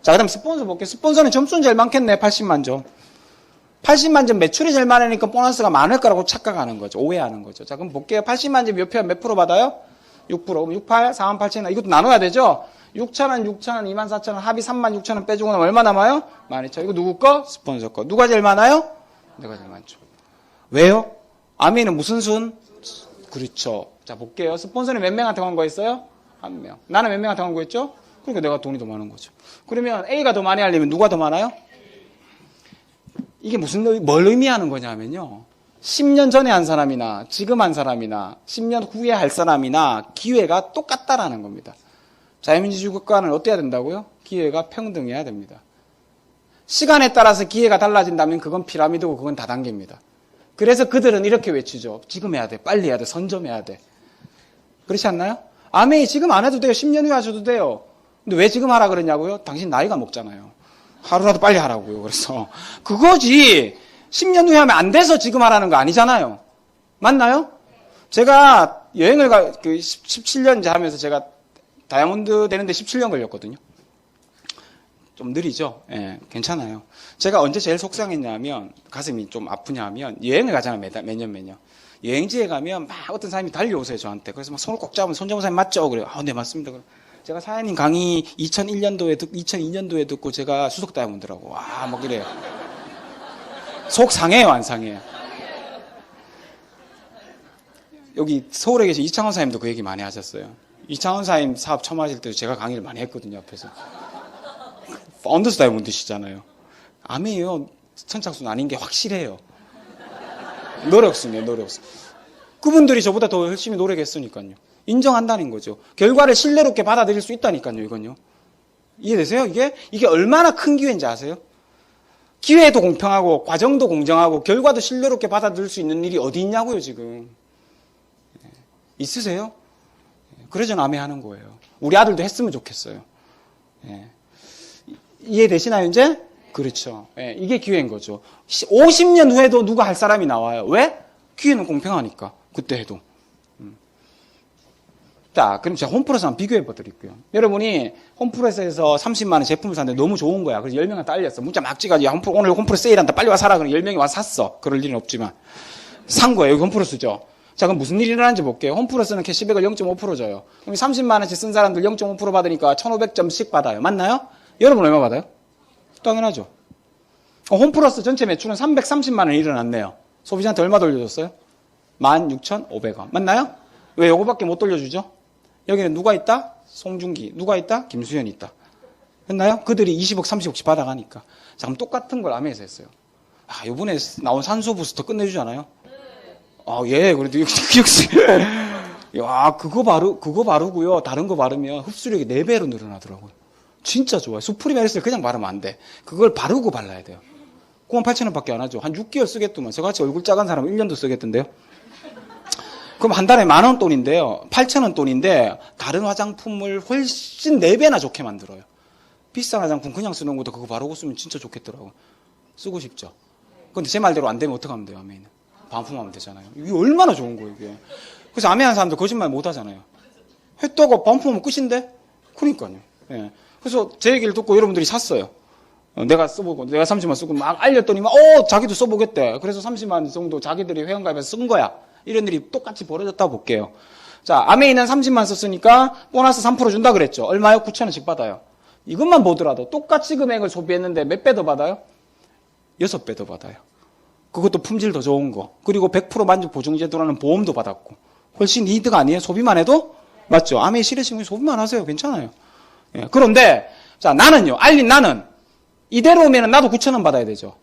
자, 그다음 스폰서 볼게요. 스폰서는 점수는 제일 많겠네. 80만 점. 80만 점 매출이 제일 많으니까 보너스가 많을 거라고 착각하는 거죠. 오해하는 거죠. 자, 그럼 볼게요. 80만 점 몇 프로 받아요? 6%. 그럼 68, 48,000원. 이것도 나눠야 되죠? 6,000원, 24,000원, 합이 36,000원 빼주고 나면 얼마 남아요? 12,000원. 이거 누구 거? 스폰서 거. 누가 제일 많아요? 내가 제일 많죠. 왜요? 아미는 무슨 순? 그렇죠. 자, 볼게요. 스폰서는 몇 명한테 광고했어요? 1명. 나는 몇 명한테 광고했죠? 그러니까 내가 돈이 더 많은 거죠. 그러면 A가 더 많이 하려면 누가 더 많아요? 이게 뭘 의미하는 거냐면요. 10년 전에 한 사람이나 지금 한 사람이나 10년 후에 할 사람이나 기회가 똑같다라는 겁니다. 자유민주주의 국가는 어때야 된다고요? 기회가 평등해야 됩니다. 시간에 따라서 기회가 달라진다면 그건 피라미드고 그건 다단계입니다. 그래서 그들은 이렇게 외치죠. 지금 해야 돼. 빨리 해야 돼. 선점해야 돼. 그렇지 않나요? 아메이 지금 안 해도 돼요. 10년 후에 하셔도 돼요. 근데 왜 지금 하라 그러냐고요? 당신 나이가 먹잖아요. 하루라도 빨리 하라고요. 그래서 그거지 10년 후에 하면 안 돼서 지금 하라는 거 아니잖아요. 맞나요? 제가 여행을 17년째 하면서 제가 다이아몬드 되는데 17년 걸렸거든요. 좀 느리죠? 예, 괜찮아요. 제가 언제 제일 속상했냐면 가슴이 좀 아프냐면 여행을 가잖아요. 매년. 여행지에 가면 막 어떤 사람이 달려오세요. 저한테. 그래서 막 손을 꼭 잡으면 손정호 사장님 맞죠? 그래요. 네, 맞습니다. 그럼 제가 사장님 강의 2002년도에 듣고 제가 수석 다이아몬드라고. 와, 막 이래요. 속 상해요, 안 상해요? 여기 서울에 계신 이창원 사장님도 그 얘기 많이 하셨어요. 이창원 사장님 사업 처음 하실 때도 제가 강의를 많이 했거든요, 앞에서. 파운더스 다이아몬드시잖아요. 아메요. 선착순 아닌 게 확실해요. 노력순이에요, 노력순. 그분들이 저보다 더 열심히 노력했으니까요. 인정한다는 거죠. 결과를 신뢰롭게 받아들일 수 있다니까요, 이건요. 이해되세요? 이게 얼마나 큰 기회인지 아세요? 기회도 공평하고, 과정도 공정하고, 결과도 신뢰롭게 받아들일 수 있는 일이 어디 있냐고요, 지금. 있으세요? 그래서 남해하는 거예요. 우리 아들도 했으면 좋겠어요. 이해되시나요, 이제? 그렇죠. 이게 기회인 거죠. 50년 후에도 누가 할 사람이 나와요. 왜? 기회는 공평하니까. 그때 해도. 자, 그럼 제가 홈프로스 한번 비교해 드릴게요. 여러분이 홈프로스에서 30만원 제품을 샀는데 너무 좋은 거야. 그래서 10명한테 알렸어. 문자 막 찍어가지고 오늘 홈프로스 세일한다. 빨리 와 사라. 그럼 10명이 와서 샀어. 그럴 일은 없지만. 산 거예요. 여기 홈프로스죠. 자, 그럼 무슨 일이 일어나는지 볼게요. 홈프로스는 캐시백을 0.5% 줘요. 그럼 30만원씩 쓴 사람들 0.5% 받으니까 1,500점씩 받아요. 맞나요? 여러분 얼마 받아요? 당연하죠. 홈플러스 전체 매출은 330만 원 일어났네요. 소비자한테 얼마 돌려줬어요? 16,500원. 맞나요? 왜 요거밖에 못 돌려주죠? 여기는 누가 있다? 송중기. 누가 있다? 김수현이 있다. 했나요? 그들이 20억, 30억씩 받아가니까. 자, 그럼 똑같은 걸 아메에서 했어요. 아, 요번에 나온 산소 부스터 끝내주지 않아요? 아, 예, 그래도 역시. 야, 그거 바르고요. 다른 거 바르면 흡수력이 4배로 늘어나더라고요. 진짜 좋아요. 수프리메리스를 그냥 바르면 안 돼. 그걸 바르고 발라야 돼요. 98,000원밖에 안 하죠. 한 6개월 쓰겠더만. 저같이 얼굴 작은 사람은 1년도 쓰겠던데요. 그럼 한 달에 10,000원 돈인데요. 8,000원 돈인데 다른 화장품을 훨씬 4배나 좋게 만들어요. 비싼 화장품 그냥 쓰는 것보다 그거 바르고 쓰면 진짜 좋겠더라고요. 쓰고 싶죠. 근데 제 말대로 안 되면 어떡하면 돼요, 아메는? 반품하면 되잖아요. 이게 얼마나 좋은 거예요, 이게. 그래서 아메하는 사람들 거짓말 못 하잖아요. 했다고 반품하면 끝인데? 그러니까요. 예. 그래서 제 얘기를 듣고 여러분들이 샀어요. 내가 써보고, 내가 30만 쓰고 막 알렸더니 자기도 써보겠대. 그래서 30만 정도 자기들이 회원가입해서 쓴 거야. 이런 일이 똑같이 벌어졌다 볼게요. 자, 아메이는 30만 썼으니까 보너스 3% 준다 그랬죠. 얼마요? 9,000원씩 받아요. 이것만 보더라도 똑같이 금액을 소비했는데 몇 배 더 받아요? 6배 더 받아요. 그것도 품질 더 좋은 거. 그리고 100% 만족 보증제도라는 보험도 받았고. 훨씬 이득 아니에요? 소비만 해도? 맞죠? 아메이 싫으시면 소비만 하세요. 괜찮아요. 예, 그런데, 자, 나는요, 알린 나는, 이대로 오면 나도 9,000원 받아야 되죠.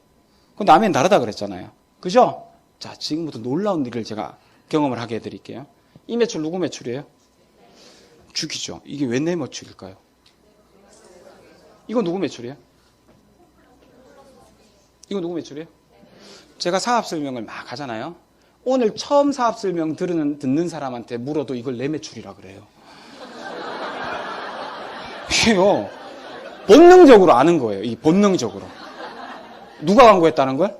근데 아메는 다르다 그랬잖아요. 그죠? 자, 지금부터 놀라운 일을 제가 경험을 하게 해드릴게요. 이 매출 누구 매출이에요? 죽이죠. 이게 왜 내 매출일까요? 이거 누구 매출이에요? 이거 누구 매출이에요? 제가 사업 설명을 막 하잖아요. 오늘 처음 사업 설명 듣는 사람한테 물어도 이걸 내 매출이라 그래요. 이게요. 본능적으로 아는 거예요. 이 본능적으로. 누가 광고했다는 걸?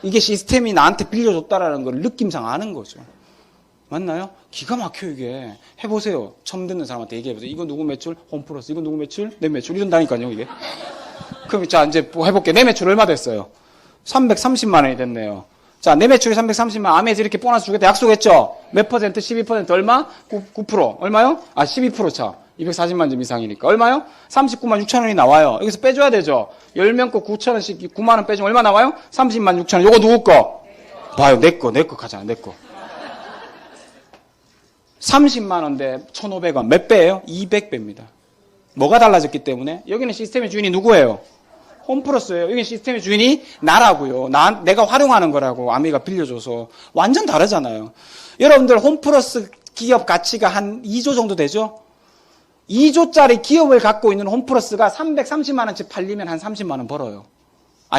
이게 시스템이 나한테 빌려줬다라는 걸 느낌상 아는 거죠. 맞나요? 기가 막혀 이게. 해보세요. 처음 듣는 사람한테 얘기해보세요. 이거 누구 매출? 홈플러스. 이거 누구 매출? 내 매출. 이런다니까요 이게. 그럼 자 이제 뭐 해볼게. 내 매출 얼마 됐어요? 330만 원이 됐네요. 자, 내 매출이 330만 원. 아메에서 이렇게 보너스 주겠다 약속했죠? 몇 퍼센트? 12% 얼마? 9%. 얼마요? 12% 차. 240만 점 이상이니까. 얼마요? 39만 6천 원이 나와요. 여기서 빼줘야 되죠? 10명 거 9천 원씩 9만 원 빼주면 얼마 나와요? 30만 6천 원. 요거 누구 거? 봐요. 내 거 가잖아. 내 거. 30만 원대 1,500원. 몇 배예요? 200배입니다. 뭐가 달라졌기 때문에? 여기는 시스템의 주인이 누구예요? 홈플러스예요. 여기 시스템의 주인이 나라고요. 내가 활용하는 거라고. 아미가 빌려줘서. 완전 다르잖아요. 여러분들 홈플러스 기업 가치가 한 2조 정도 되죠? 2조짜리 기업을 갖고 있는 홈플러스가 330만 원치 팔리면 한 30만 원 벌어요.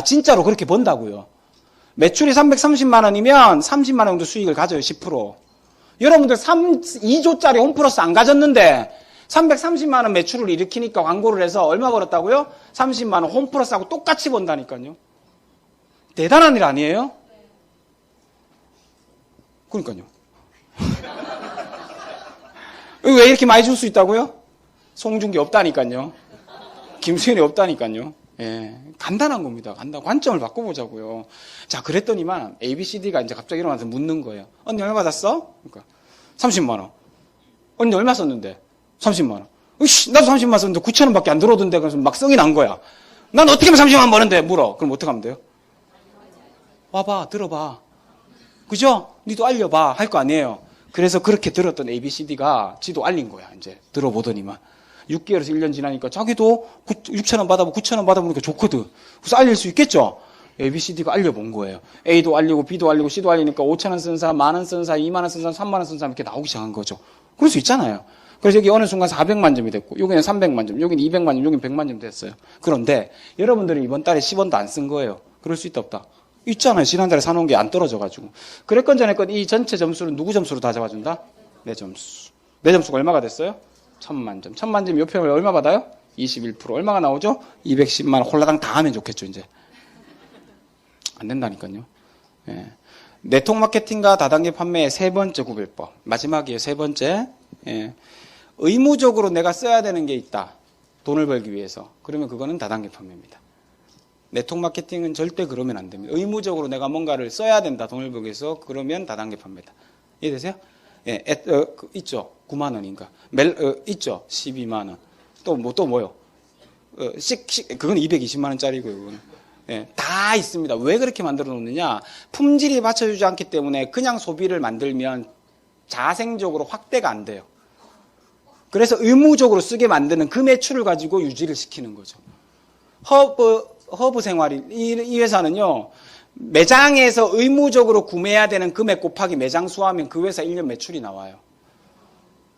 진짜로 그렇게 번다고요. 매출이 330만 원이면 30만 원 정도 수익을 가져요. 10%. 여러분들 2조짜리 홈플러스 안 가졌는데 330만 원 매출을 일으키니까 광고를 해서 얼마 벌었다고요? 30만 원 홈플러스하고 똑같이 번다니까요. 대단한 일 아니에요? 그러니까요. 왜 이렇게 많이 줄 수 있다고요? 송중기 없다니까요. 김수현이 없다니까요. 예, 간단한 겁니다. 관점을 바꿔보자고요. 자, 그랬더니만 ABCD가 이제 갑자기 일어나서 묻는 거예요. 언니 얼마 받았어? 그러니까 30만 원. 언니 얼마 썼는데? 30만 원. 으씨, 나도 30만 썼는데 9천 원밖에 안 들어오던데. 그래서 막 성이 난 거야. 난 어떻게 하면 30만 원 버는데? 물어. 그럼 어떻게 하면 돼요? 와봐, 들어봐. 그죠? 니도 알려봐. 할 거 아니에요. 그래서 그렇게 들었던 ABCD가 지도 알린 거야. 이제 들어보더니만. 6개월에서 1년 지나니까 자기도 6천 원 받아보고 9천 원 받아보니까 좋거든. 그래서 알릴 수 있겠죠? ABCD가 알려본 거예요. A도 알리고 B도 알리고 C도 알리니까 5천 원 쓰는 사람, 만 원 쓰는 사람, 2만 원 쓰는 사람, 3만 원 쓰는 사람 이렇게 나오기 시작한 거죠. 그럴 수 있잖아요. 그래서 여기 어느 순간 400만 점이 됐고, 여기는 300만 점, 여기는 200만 점, 여기는 100만 점 됐어요. 그런데 여러분들은 이번 달에 10원도 안 쓴 거예요. 그럴 수 있다 없다? 있잖아요. 지난달에 사놓은 게 안 떨어져가지고. 그랬건 전에건 이 전체 점수는 누구 점수로 다 잡아준다? 내 점수. 내 점수가 얼마가 됐어요? 1000만 점. 1000만 점 요평을 얼마 받아요? 21%. 얼마가 나오죠? 210만 원 홀라당 다 하면 좋겠죠, 이제. 안 된다니까요. 예. 네트워크 마케팅과 다단계 판매의 세 번째 구별법. 마지막이에요, 세 번째. 예. 의무적으로 내가 써야 되는 게 있다. 돈을 벌기 위해서. 그러면 그거는 다단계 판매입니다. 네트워크 마케팅은 절대 그러면 안 됩니다. 의무적으로 내가 뭔가를 써야 된다. 돈을 벌기 위해서. 그러면 다단계 판매다. 이해되세요? 예, 있죠. 9만 원인가. 있죠. 12만 원. 또 뭐요? 그건 220만 원짜리고요. 그거는. 예, 다 있습니다. 왜 그렇게 만들어 놓느냐? 품질이 받쳐주지 않기 때문에 그냥 소비를 만들면 자생적으로 확대가 안 돼요. 그래서 의무적으로 쓰게 만드는 그 매출을 가지고 유지를 시키는 거죠. 허브 생활이, 이 회사는요, 매장에서 의무적으로 구매해야 되는 금액 곱하기 매장 수하면 그 회사 1년 매출이 나와요.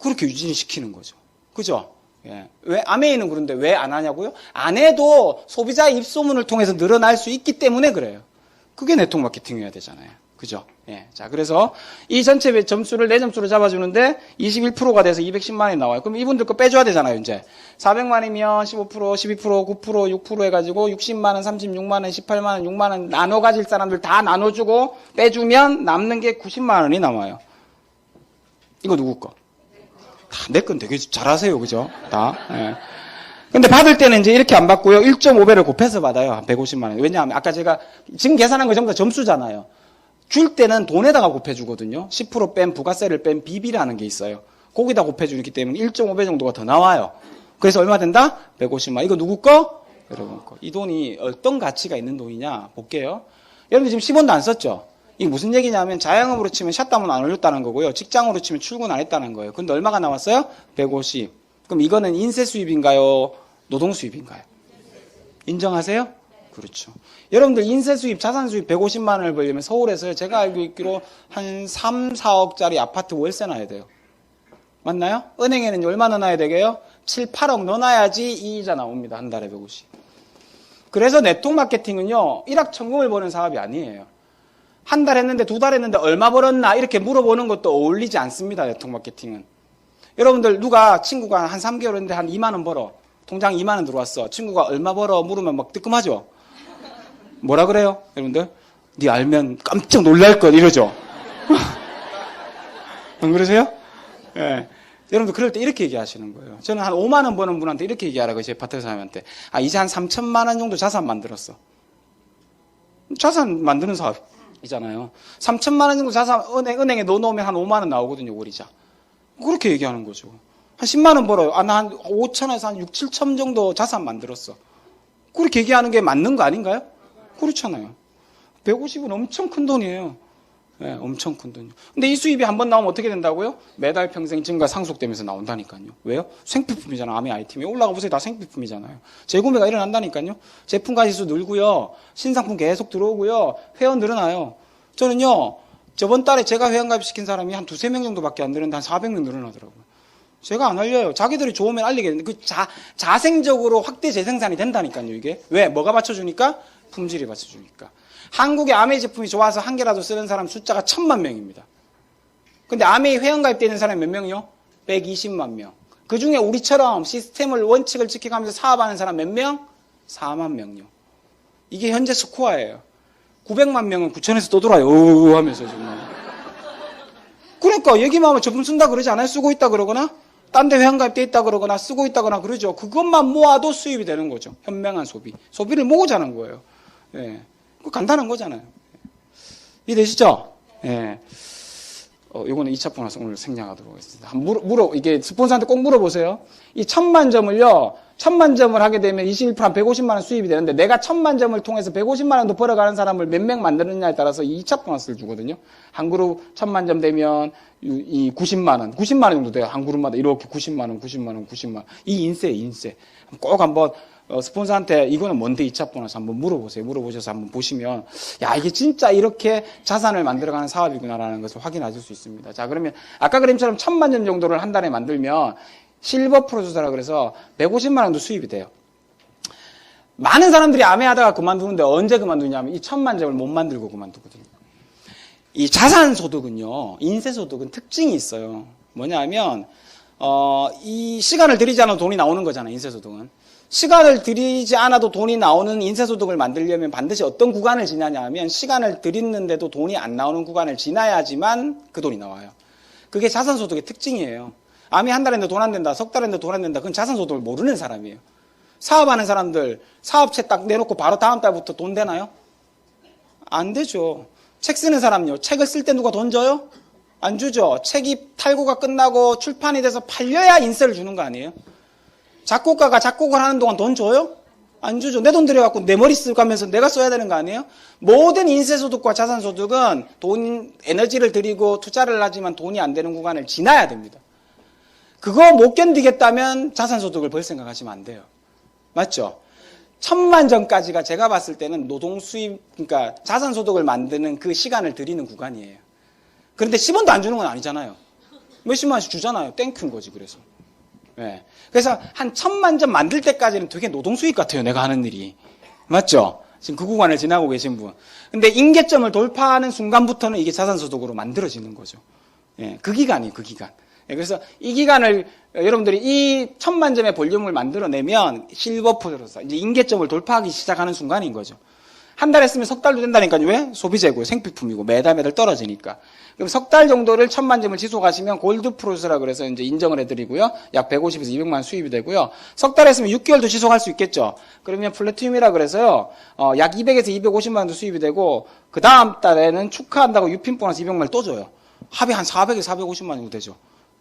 그렇게 유지를 시키는 거죠. 그죠? 예. 왜, 아메이는 그런데 왜 안 하냐고요? 안 해도 소비자 입소문을 통해서 늘어날 수 있기 때문에 그래요. 그게 네트워크 마케팅이어야 되잖아요. 그죠? 예. 자, 그래서 이 전체 점수를 내 점수로 잡아주는데 21%가 돼서 210만 원이 나와요. 그럼 이분들 거 빼줘야 되잖아요, 이제. 400만이면 15%, 12%, 9%, 6% 해가지고 60만 원, 36만 원, 18만 원, 6만 원 나눠 가질 사람들 다 나눠주고 빼주면 남는 게 90만 원이 남아요. 이거 누구 거? 다 내 건 되게 잘하세요, 그죠? 다. 예. 근데 받을 때는 이제 이렇게 안 받고요. 1.5배를 곱해서 받아요. 한 150만 원. 왜냐하면 아까 제가 지금 계산한 거 전부 다 점수잖아요. 줄 때는 돈에다가 곱해주거든요. 10% 뺀 부가세를 뺀 비비라는 게 있어요. 거기다 곱해주기 때문에 1.5배 정도가 더 나와요. 그래서 얼마 된다? 150만. 이거 누구 거? 여러분 거. 이 돈이 어떤 가치가 있는 돈이냐 볼게요. 여러분 지금 10원도 안 썼죠? 이게 무슨 얘기냐면 자영업으로 치면 샷다운 안 올렸다는 거고요. 직장으로 치면 출근 안 했다는 거예요. 근데 얼마가 나왔어요? 150. 그럼 이거는 인세 수입인가요? 노동 수입인가요? 인정하세요? 그렇죠. 여러분들 인세 수입, 자산 수입 150만 원을 벌려면 서울에서 제가 알고 있기로 한 3, 4억짜리 아파트 월세 놔야 돼요. 맞나요? 은행에는 얼마 넣어놔야 되게요? 7, 8억 넣어놔야지 이자 나옵니다. 한 달에 150. 그래서 네트워크 마케팅은요, 일확천금을 버는 사업이 아니에요. 한 달 했는데, 두 달 했는데 얼마 벌었나 이렇게 물어보는 것도 어울리지 않습니다. 네트워크 마케팅은. 여러분들 누가 친구가 한 3개월 했는데 한 2만 원 벌어. 통장 2만 원 들어왔어. 친구가 얼마 벌어 물으면 막 뜨끔하죠. 뭐라 그래요, 여러분들? 네 알면 깜짝 놀랄 것 이러죠. 안 그러세요? 예. 여러분들 그럴 때 이렇게 얘기하시는 거예요. 저는 한 5만 원 버는 분한테 이렇게 얘기하라고 제 파트 사람한테. 이제 한 3천만 원 정도 자산 만들었어. 자산 만드는 사업이잖아요. 3천만 원 정도 자산 은행에 넣어놓으면 한 5만 원 나오거든요, 월이자. 그렇게 얘기하는 거죠. 한 10만 원 벌어요. 나 한 5천에서 한 6, 7천 정도 자산 만들었어. 그렇게 얘기하는 게 맞는 거 아닌가요? 그렇잖아요. 150은 엄청 큰 돈이에요. 네, 엄청 큰 돈이요. 근데 이 수입이 한번 나오면 어떻게 된다고요? 매달 평생 증가 상속되면서 나온다니까요. 왜요? 생필품이잖아. 아미 아이템이 올라가 보세요. 다 생필품이잖아요. 재구매가 일어난다니까요. 제품 가지수 늘고요. 신상품 계속 들어오고요. 회원 늘어나요. 저는요, 저번 달에 제가 회원가입 시킨 사람이 한 2-3명 정도밖에 안 늘었는데 한 400명 늘어나더라고요. 제가 안 알려요. 자기들이 좋으면 알리게 되는데 자생적으로 확대 재생산이 된다니까요, 이게. 왜? 뭐가 받쳐주니까? 품질이 받쳐주니까. 한국의 아메이 제품이 좋아서 한 개라도 쓰는 사람 숫자가 1000만 명입니다. 근데 아메이 회원가입되어 있는 사람이 몇 명이요? 120만 명. 그 중에 우리처럼 시스템을 원칙을 지켜가면서 사업하는 사람 몇 명? 4만 명요. 이게 현재 스코어예요. 900만 명은 구천에서 떠돌아요. 어우 하면서 정말. 그러니까 얘기만 하면 저분 쓴다 그러지 않아요? 쓰고 있다 그러거나 딴 데 회원가입되어 있다 그러거나 쓰고 있다거나 그러죠. 그것만 모아도 수입이 되는 거죠. 현명한 소비. 소비를 모으자는 거예요. 예. 간단한 거잖아요. 이해되시죠? 예. 요거는 2차 보너스 오늘 생략하도록 하겠습니다. 이게 스폰서한테 꼭 물어보세요. 이 1000만 점을요, 1000만 점을 하게 되면 21% 한 150만 원 수입이 되는데 내가 1000만 점을 통해서 150만 원도 벌어가는 사람을 몇 명 만드느냐에 따라서 2차 보너스를 주거든요. 한 그룹 1000만 점 되면 이 90만 원, 90만 원 정도 돼요. 한 그룹마다 이렇게 90만 원, 90만 원, 90만 원. 이 인세. 꼭 한번 스폰서한테 이거는 뭔데 2차 보너스 한번 물어보세요. 물어보셔서 한번 보시면 야 이게 진짜 이렇게 자산을 만들어가는 사업이구나라는 것을 확인하실 수 있습니다. 자 그러면 아까 그림처럼 1000만 점 정도를 한 달에 만들면 실버 프로듀서라 그래서 150만 원도 수입이 돼요. 많은 사람들이 아메하다가 그만두는데 언제 그만두냐면 이 1000만 점을 못 만들고 그만두거든요. 이 자산소득은요, 인세소득은 특징이 있어요. 뭐냐면 이 시간을 들이지 않아도 돈이 나오는 거잖아요. 인세소득은. 시간을 들이지 않아도 돈이 나오는 인세소득을 만들려면 반드시 어떤 구간을 지나냐 하면 시간을 들이는데도 돈이 안 나오는 구간을 지나야지만 그 돈이 나와요. 그게 자산소득의 특징이에요. 암이 한 달인데 돈 안 된다, 석 달인데 돈 안 된다. 그건 자산소득을 모르는 사람이에요. 사업하는 사람들 사업체 딱 내놓고 바로 다음 달부터 돈 되나요? 안 되죠. 책 쓰는 사람요. 책을 쓸 때 누가 돈 줘요? 안 주죠. 책이 탈고가 끝나고 출판이 돼서 팔려야 인세를 주는 거 아니에요? 작곡가가 작곡을 하는 동안 돈 줘요? 안 주죠. 내 돈 들여갖고 내 머리 쓰고 하면서 내가 써야 되는 거 아니에요? 모든 인세소득과 자산소득은 에너지를 들이고 투자를 하지만 돈이 안 되는 구간을 지나야 됩니다. 그거 못 견디겠다면 자산소득을 벌 생각하시면 안 돼요. 맞죠? 1000만 전까지가 제가 봤을 때는 노동 수입, 그러니까 자산소득을 만드는 그 시간을 들이는 구간이에요. 그런데 10원도 안 주는 건 아니잖아요. 몇십만 원씩 주잖아요. 땡큐인 거지, 그래서. 네. 그래서 한 1000만 점 만들 때까지는 되게 노동 수익 같아요. 내가 하는 일이. 맞죠? 지금 그 구간을 지나고 계신 분. 근데 임계점을 돌파하는 순간부터는 이게 자산소득으로 만들어지는 거죠. 예, 그 기간이에요, 그 기간. 예, 그래서 이 기간을 여러분들이 이 1000만 점의 볼륨을 만들어내면 실버 프로듀서, 이제 임계점을 돌파하기 시작하는 순간인 거죠. 한 달 했으면 석 달도 된다니까요. 왜? 소비재고요. 생필품이고 매달 떨어지니까. 그럼 석 달 정도를 1000만 점을 지속하시면 골드 프로듀서라 그래서 이제 인정을 해드리고요. 약 150에서 200만 원 수입이 되고요. 석 달 했으면 6개월도 지속할 수 있겠죠. 그러면 플래티늄이라 그래서요. 약 200에서 250만 원도 수입이 되고 그 다음 달에는 축하한다고 유핀 보너스 200만 원 또 줘요. 합이 한 400에서 450만 원 정도 되죠.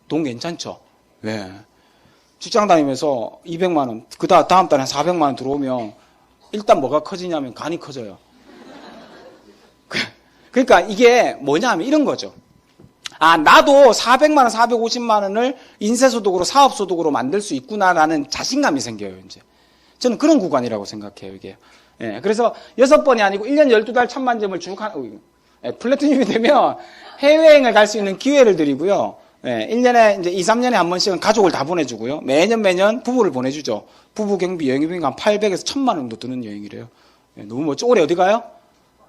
돈 괜찮죠? 왜? 직장 다니면서 200만 원, 그 다음 달에 한 400만 원 들어오면 일단 뭐가 커지냐면 간이 커져요. 그러니까 이게 뭐냐 하면 이런 거죠. 나도 400만 원, 450만 원을 인세소득으로 사업소득으로 만들 수 있구나라는 자신감이 생겨요, 이제. 저는 그런 구간이라고 생각해요, 이게. 예, 그래서 6번이 아니고 1년 12달 1000만 점을 쭉 플래티늄이 되면 해외여행을 갈 수 있는 기회를 드리고요. 예, 1년에 이제 2, 3년에 한 번씩은 가족을 다 보내주고요. 매년 부부를 보내주죠. 부부 경비, 여행비가 한 800에서 1000만 원 정도 드는 여행이래요. 예, 너무 멋져. 올해 어디 가요?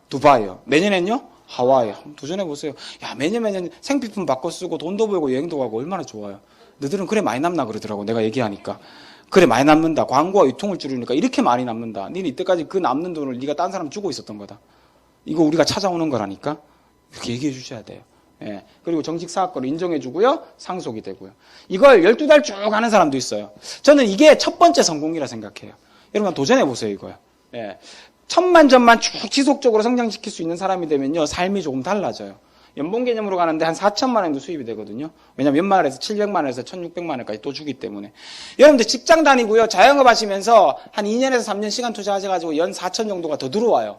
두바이요. 내년엔요? 하와이. 한번 도전해보세요. 야, 매년 생필품 바꿔 쓰고 돈도 벌고 여행도 가고 얼마나 좋아요. 너희들은 그래 많이 남나 그러더라고. 내가 얘기하니까. 그래, 많이 남는다. 광고와 유통을 줄이니까 이렇게 많이 남는다. 니는 이때까지 그 남는 돈을 네가 딴 사람 주고 있었던 거다. 이거 우리가 찾아오는 거라니까. 이렇게 얘기해 주셔야 돼요. 예. 그리고 정직 사업권을 인정해 주고요. 상속이 되고요. 이걸 12달 쭉 하는 사람도 있어요. 저는 이게 첫 번째 성공이라 생각해요. 여러분 도전해 보세요, 이거요. 예. 1000만 점만 쭉 지속적으로 성장시킬 수 있는 사람이 되면요. 삶이 조금 달라져요. 연봉 개념으로 가는데 한 4천만 원도 수입이 되거든요. 왜냐면 연말에서 700만 원에서 1600만 원까지 또 주기 때문에. 여러분들 직장 다니고요. 자영업 하시면서 한 2년에서 3년 시간 투자하셔가지고 연 4천 정도가 더 들어와요.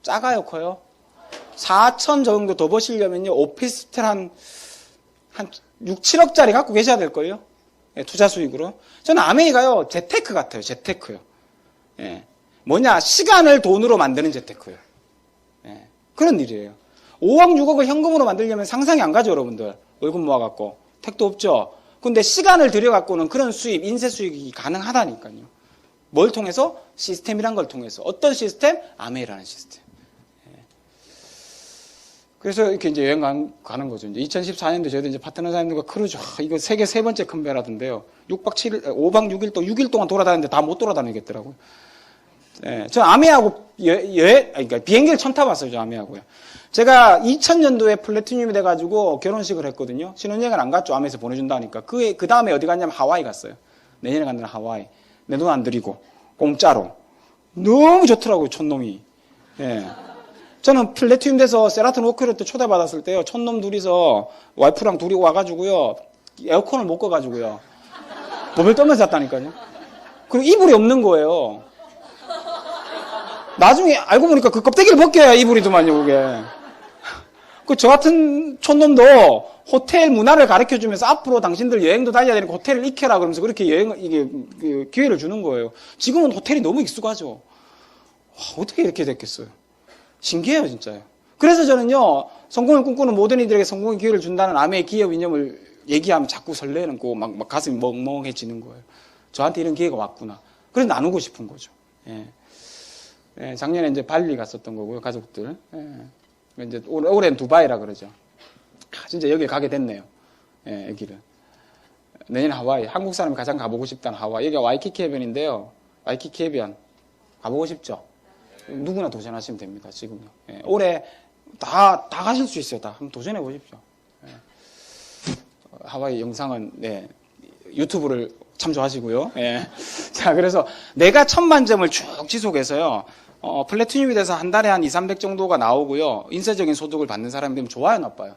작아요, 커요? 4천 정도 더 버시려면요. 오피스텔 한 6, 7억짜리 갖고 계셔야 될걸요. 예, 투자 수익으로. 저는 아메이가요. 재테크 같아요. 재테크요. 예. 뭐냐? 시간을 돈으로 만드는 재테크요. 예. 그런 일이에요. 5억, 6억을 현금으로 만들려면 상상이 안 가죠, 여러분들. 월급 모아갖고. 택도 없죠. 근데 시간을 들여갖고는 그런 수입, 인쇄 수익이 가능하다니까요. 뭘 통해서? 시스템이란 걸 통해서. 어떤 시스템? 아메이라는 시스템. 그래서 이렇게 이제 여행 가는 거죠. 이제 2014년도에 저희도 이제 파트너 사장님들과 크루즈, 이거 세계 세 번째 큰 배라던데요. 5박 6일 동안 돌아다니는데 다 못 돌아다니겠더라고요. 예, 저 아메하고 그러니까 비행기를 처음 타봤어요, 저 아메하고요. 제가 2000년도에 플래티늄이 돼가지고 결혼식을 했거든요. 신혼여행을 안 갔죠. 아메에서 보내준다니까. 그 다음에 어디 갔냐면 하와이 갔어요. 내년에 간다는 하와이. 내 돈 안 들이고, 공짜로. 너무 좋더라고요, 촌놈이. 예. 저는 플래티늄 돼서 세라톤 워크를 때 초대받았을 때요. 촌놈 둘이서 와이프랑 둘이 와가지고요. 에어컨을 못 꺼가지고요. 보벨 떨면서 잤다니까요. 그리고 이불이 없는 거예요. 나중에 알고 보니까 그 껍데기를 벗겨야 이불이더만요, 그게. 저 같은 촌놈도 호텔 문화를 가르쳐 주면서 앞으로 당신들 여행도 다녀야 되니까 호텔을 익혀라 그러면서 그렇게 기회를 주는 거예요. 지금은 호텔이 너무 익숙하죠. 와, 어떻게 이렇게 됐겠어요? 신기해요, 진짜요. 그래서 저는요, 성공을 꿈꾸는 모든 이들에게 성공의 기회를 준다는 아메의 기업 이념을 얘기하면 자꾸 설레는 거, 막 가슴이 멍멍해지는 거예요. 저한테 이런 기회가 왔구나. 그래서 나누고 싶은 거죠. 예. 예, 작년에 이제 발리 갔었던 거고요, 가족들. 예. 이제 올해는 두바이라 그러죠. 진짜 여기 가게 됐네요. 예, 여기를. 내년 하와이. 한국 사람이 가장 가보고 싶다는 하와이. 여기가 와이키키 해변인데요. 와이키키 해변. 가보고 싶죠? 누구나 도전하시면 됩니다, 지금요. 예, 올해 다 가실 수 있어요, 다. 한번 도전해 보십시오. 예. 하와이 영상은, 네, 유튜브를 참조하시고요. 예. 자, 그래서 내가 1000만 점을 쭉 지속해서요, 플래티늄이 돼서 한 달에 한 2, 300 정도가 나오고요, 인쇄적인 소득을 받는 사람이 되면 좋아요, 나빠요?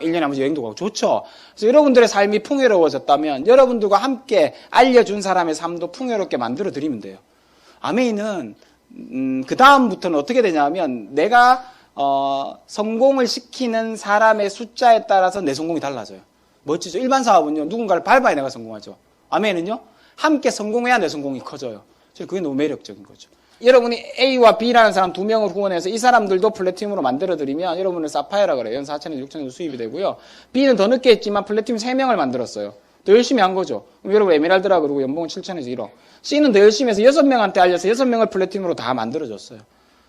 1년에 한 번씩 여행도 가고 좋죠. 그래서 여러분들의 삶이 풍요로워졌다면 여러분들과 함께 알려준 사람의 삶도 풍요롭게 만들어 드리면 돼요. 아메이는 그 다음부터는 어떻게 되냐면 내가 성공을 시키는 사람의 숫자에 따라서 내 성공이 달라져요. 멋지죠? 일반 사업은요, 누군가를 밟아야 내가 성공하죠. 아메는요, 함께 성공해야 내 성공이 커져요. 그게 너무 매력적인 거죠. 여러분이 A와 B라는 사람 2명을 후원해서 이 사람들도 플래티늄으로 만들어드리면 여러분은 사파이어라 그래요. 연 4천에서 6천 정도 수입이 되고요. B는 더 늦게 했지만 플래티늄 3명을 만들었어요. 더 열심히 한 거죠. 그럼 여러분 에메랄드라 그러고 연봉은 7천에서 1억. C는 더 열심히 해서 6명한테 알려서 6명을 플래티늄으로 다 만들어줬어요.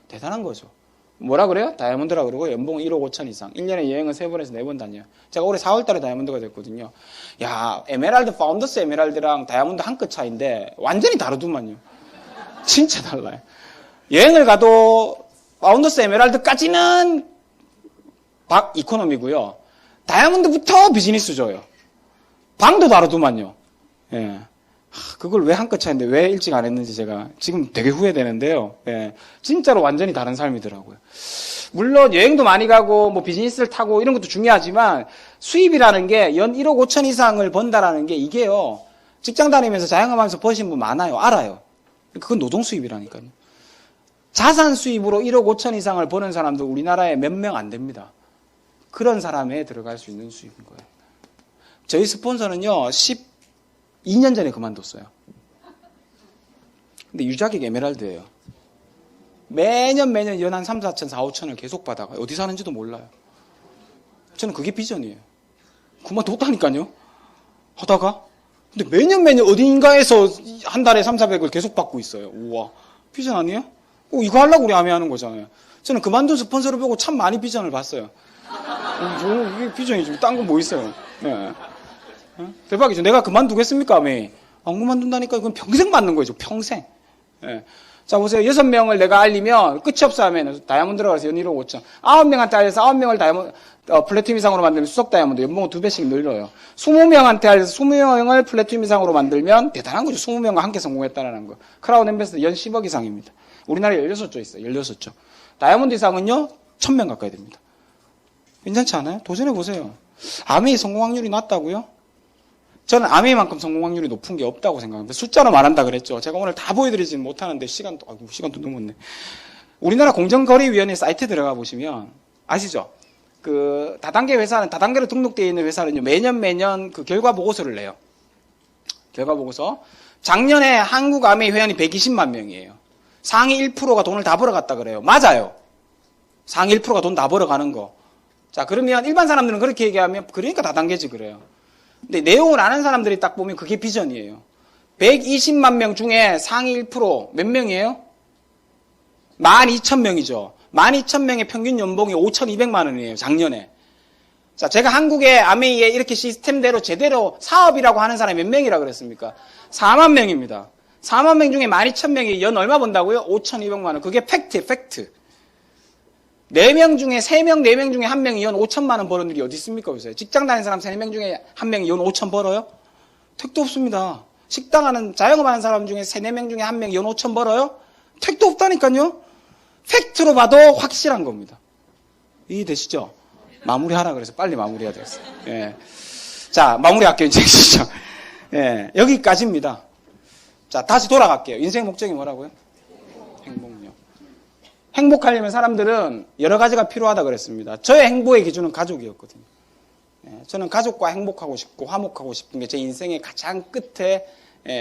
대단한 거죠. 뭐라 그래요? 다이아몬드라 그러고 연봉은 1억 5천 이상. 1년에 여행은 3번에서 4번 다녀요. 제가 올해 4월 달에 다이아몬드가 됐거든요. 야, 에메랄드, 파운더스 에메랄드랑 다이아몬드 한 끗 차이인데 완전히 다르더만요. 진짜 달라요. 여행을 가도 파운더스 에메랄드까지는 이코노미고요. 다이아몬드부터 비즈니스죠요. 방도 다르더만요. 예. 그걸 왜 한 끗 차인데 왜 일찍 안 했는지 제가 지금 되게 후회되는데요. 예. 진짜로 완전히 다른 삶이더라고요. 물론 여행도 많이 가고 뭐 비즈니스를 타고 이런 것도 중요하지만 수입이라는 게 연 1억 5천 이상을 번다라는 게 이게요. 직장 다니면서 자영업하면서 버신 분 많아요. 알아요. 그건 노동 수입이라니까요. 자산 수입으로 1억 5천 이상을 버는 사람도 우리나라에 몇 명 안 됩니다. 그런 사람에 들어갈 수 있는 수입인 거예요. 저희 스폰서는요, 12년 전에 그만뒀어요. 근데 유자객 에메랄드예요. 매년 연 한 3, 4천, 4, 5천을 계속 받아가요. 어디 사는지도 몰라요. 저는 그게 비전이에요. 그만뒀다니까요. 하다가. 근데 매년 어딘가에서 한 달에 3, 400을 계속 받고 있어요. 우와. 비전 아니에요? 이거 하려고 우리 아메 하는 거잖아요. 저는 그만둔 스폰서를 보고 참 많이 비전을 봤어요. 이게 비전이 좀 딴 거 뭐 있어요. 네. 대박이죠. 내가 그만두겠습니까, 아메? 안 그만둔다니까 그건 평생 받는 거죠. 평생. 예. 자, 보세요. 6명을 내가 알리면 끝이 없어 하면 다이아몬드라고 해서 연 1억 5천. 9명한테 알려서 9명을 플래티넘 이상으로 만들면 수석 다이아몬드 연봉을 2배씩 늘려요. 20명한테 알려서 20명을 플래티넘 이상으로 만들면 대단한 거죠. 20명과 함께 성공했다는 거. 크라운 엠베서더 연 10억 이상입니다. 우리나라에 16조 있어요. 16조. 다이아몬드 이상은요, 1000명 가까이 됩니다. 괜찮지 않아요? 도전해보세요. 아메이 성공 확률이 낮다고요? 저는 아메이만큼 성공 확률이 높은 게 없다고 생각합니다. 숫자로 말한다 그랬죠. 제가 오늘 다 보여드리지는 못하는데 시간도 넘었네. 우리나라 공정거래위원회 사이트에 들어가 보시면 아시죠? 그 다단계 회사는 다단계로 등록되어 있는 회사는요 매년 그 결과 보고서를 내요. 결과 보고서. 작년에 한국 아메이 회원이 120만 명이에요. 상위 1%가 돈을 다 벌어갔다 그래요. 맞아요. 상위 1%가 돈 다 벌어가는 거. 자, 그러면 일반 사람들은 그렇게 얘기하면 그러니까 다단계지 그래요. 근데 내용을 아는 사람들이 딱 보면 그게 비전이에요. 120만 명 중에 상위 1% 몇 명이에요? 12,000명이죠. 12,000명의 평균 연봉이 5,200만 원이에요. 작년에. 자, 제가 한국의 아메이에 이렇게 시스템대로 제대로 사업이라고 하는 사람이 몇 명이라 그랬습니까? 4만 명입니다. 4만 명 중에 12,000명이 연 얼마 번다고요? 5,200만 원. 그게 팩트예요, 팩트. 4명 중에 3명, 4명 중에 1명이 연 5천만 원 버는 일이 어디 있습니까? 보세요. 직장 다니는 사람 3명 중에 1명이 연 5천 벌어요? 택도 없습니다. 식당 하는, 자영업하는 사람 중에 3, 4명 중에 1명이 연 5천 벌어요? 택도 없다니까요? 팩트로 봐도 확실한 겁니다. 이해되시죠? 마무리하라 그래서 빨리 마무리해야 되겠어요. 예. 자, 마무리할게요, 이제. 예. 여기까지입니다. 자, 다시 돌아갈게요. 인생 목적이 뭐라고요? 행복요. 행복하려면 사람들은 여러 가지가 필요하다 그랬습니다. 저의 행복의 기준은 가족이었거든요. 저는 가족과 행복하고 싶고 화목하고 싶은 게 제 인생의 가장 끝에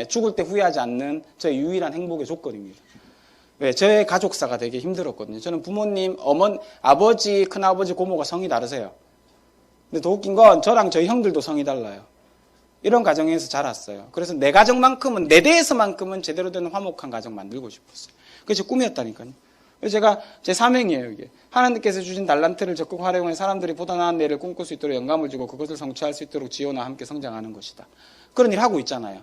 죽을 때 후회하지 않는 저의 유일한 행복의 조건입니다. 왜? 저의 가족사가 되게 힘들었거든요. 저는 부모님, 아버지, 큰아버지, 고모가 성이 다르세요. 근데 더 웃긴 건 저랑 저희 형들도 성이 달라요. 이런 가정에서 자랐어요. 그래서 내 가정만큼은, 내 대에서만큼은 제대로 된 화목한 가정 만들고 싶었어요. 그게 제 꿈이었다니까요. 그래서 제가 제 사명이에요, 이게. 하나님께서 주신 달란트를 적극 활용해 사람들이 보다 나은 내일을 꿈꿀 수 있도록 영감을 주고 그것을 성취할 수 있도록 지호나 함께 성장하는 것이다. 그런 일 하고 있잖아요.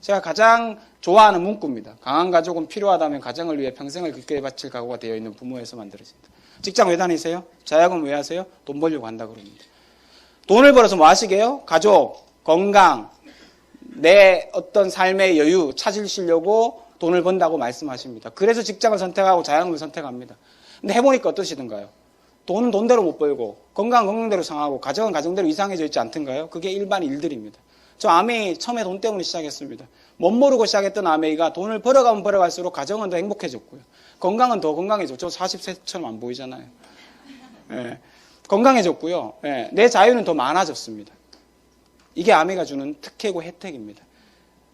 제가 가장 좋아하는 문구입니다. 강한 가족은 필요하다면 가정을 위해 평생을 굳게 바칠 각오가 되어 있는 부모에서 만들어진다. 직장 왜 다니세요? 자영업 왜 하세요? 돈 벌려고 한다 그럽니다. 돈을 벌어서 뭐 하시게요? 가족, 건강, 내 어떤 삶의 여유 찾으시려고 돈을 번다고 말씀하십니다. 그래서 직장을 선택하고 자영업을 선택합니다. 근데 해보니까 어떠시던가요? 돈은 돈대로 못 벌고 건강은 건강대로 상하고 가정은 가정대로 이상해져 있지 않던가요? 그게 일반 일들입니다. 저 아메이 처음에 돈 때문에 시작했습니다. 못 모르고 시작했던 아메이가 돈을 벌어가면 벌어갈수록 가정은 더 행복해졌고요. 건강은 더 건강해졌죠. 저 40세처럼 안 보이잖아요. 예. 건강해졌고요. 예. 내 자유는 더 많아졌습니다. 이게 아메이가 주는 특혜고 혜택입니다.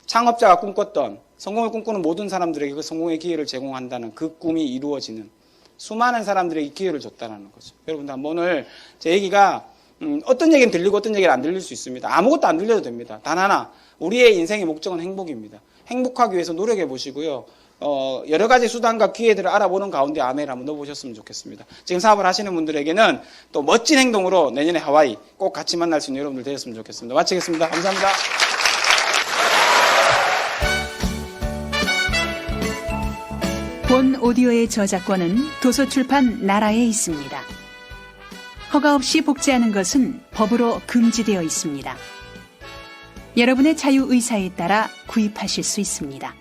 창업자가 꿈꿨던 성공을 꿈꾸는 모든 사람들에게 그 성공의 기회를 제공한다는 그 꿈이 이루어지는 수많은 사람들에게 기회를 줬다는 거죠. 여러분들 오늘 제 얘기가 어떤 얘기는 들리고 어떤 얘기는 안 들릴 수 있습니다. 아무것도 안 들려도 됩니다. 단 하나, 우리의 인생의 목적은 행복입니다. 행복하기 위해서 노력해 보시고요. 여러 가지 수단과 기회들을 알아보는 가운데 아메를 한번 넣어보셨으면 좋겠습니다. 지금 사업을 하시는 분들에게는 또 멋진 행동으로 내년에 하와이 꼭 같이 만날 수 있는 여러분들 되셨으면 좋겠습니다. 마치겠습니다. 감사합니다. 본 오디오의 저작권은 도서출판 나라에 있습니다. 허가 없이 복제하는 것은 법으로 금지되어 있습니다. 여러분의 자유의사에 따라 구입하실 수 있습니다.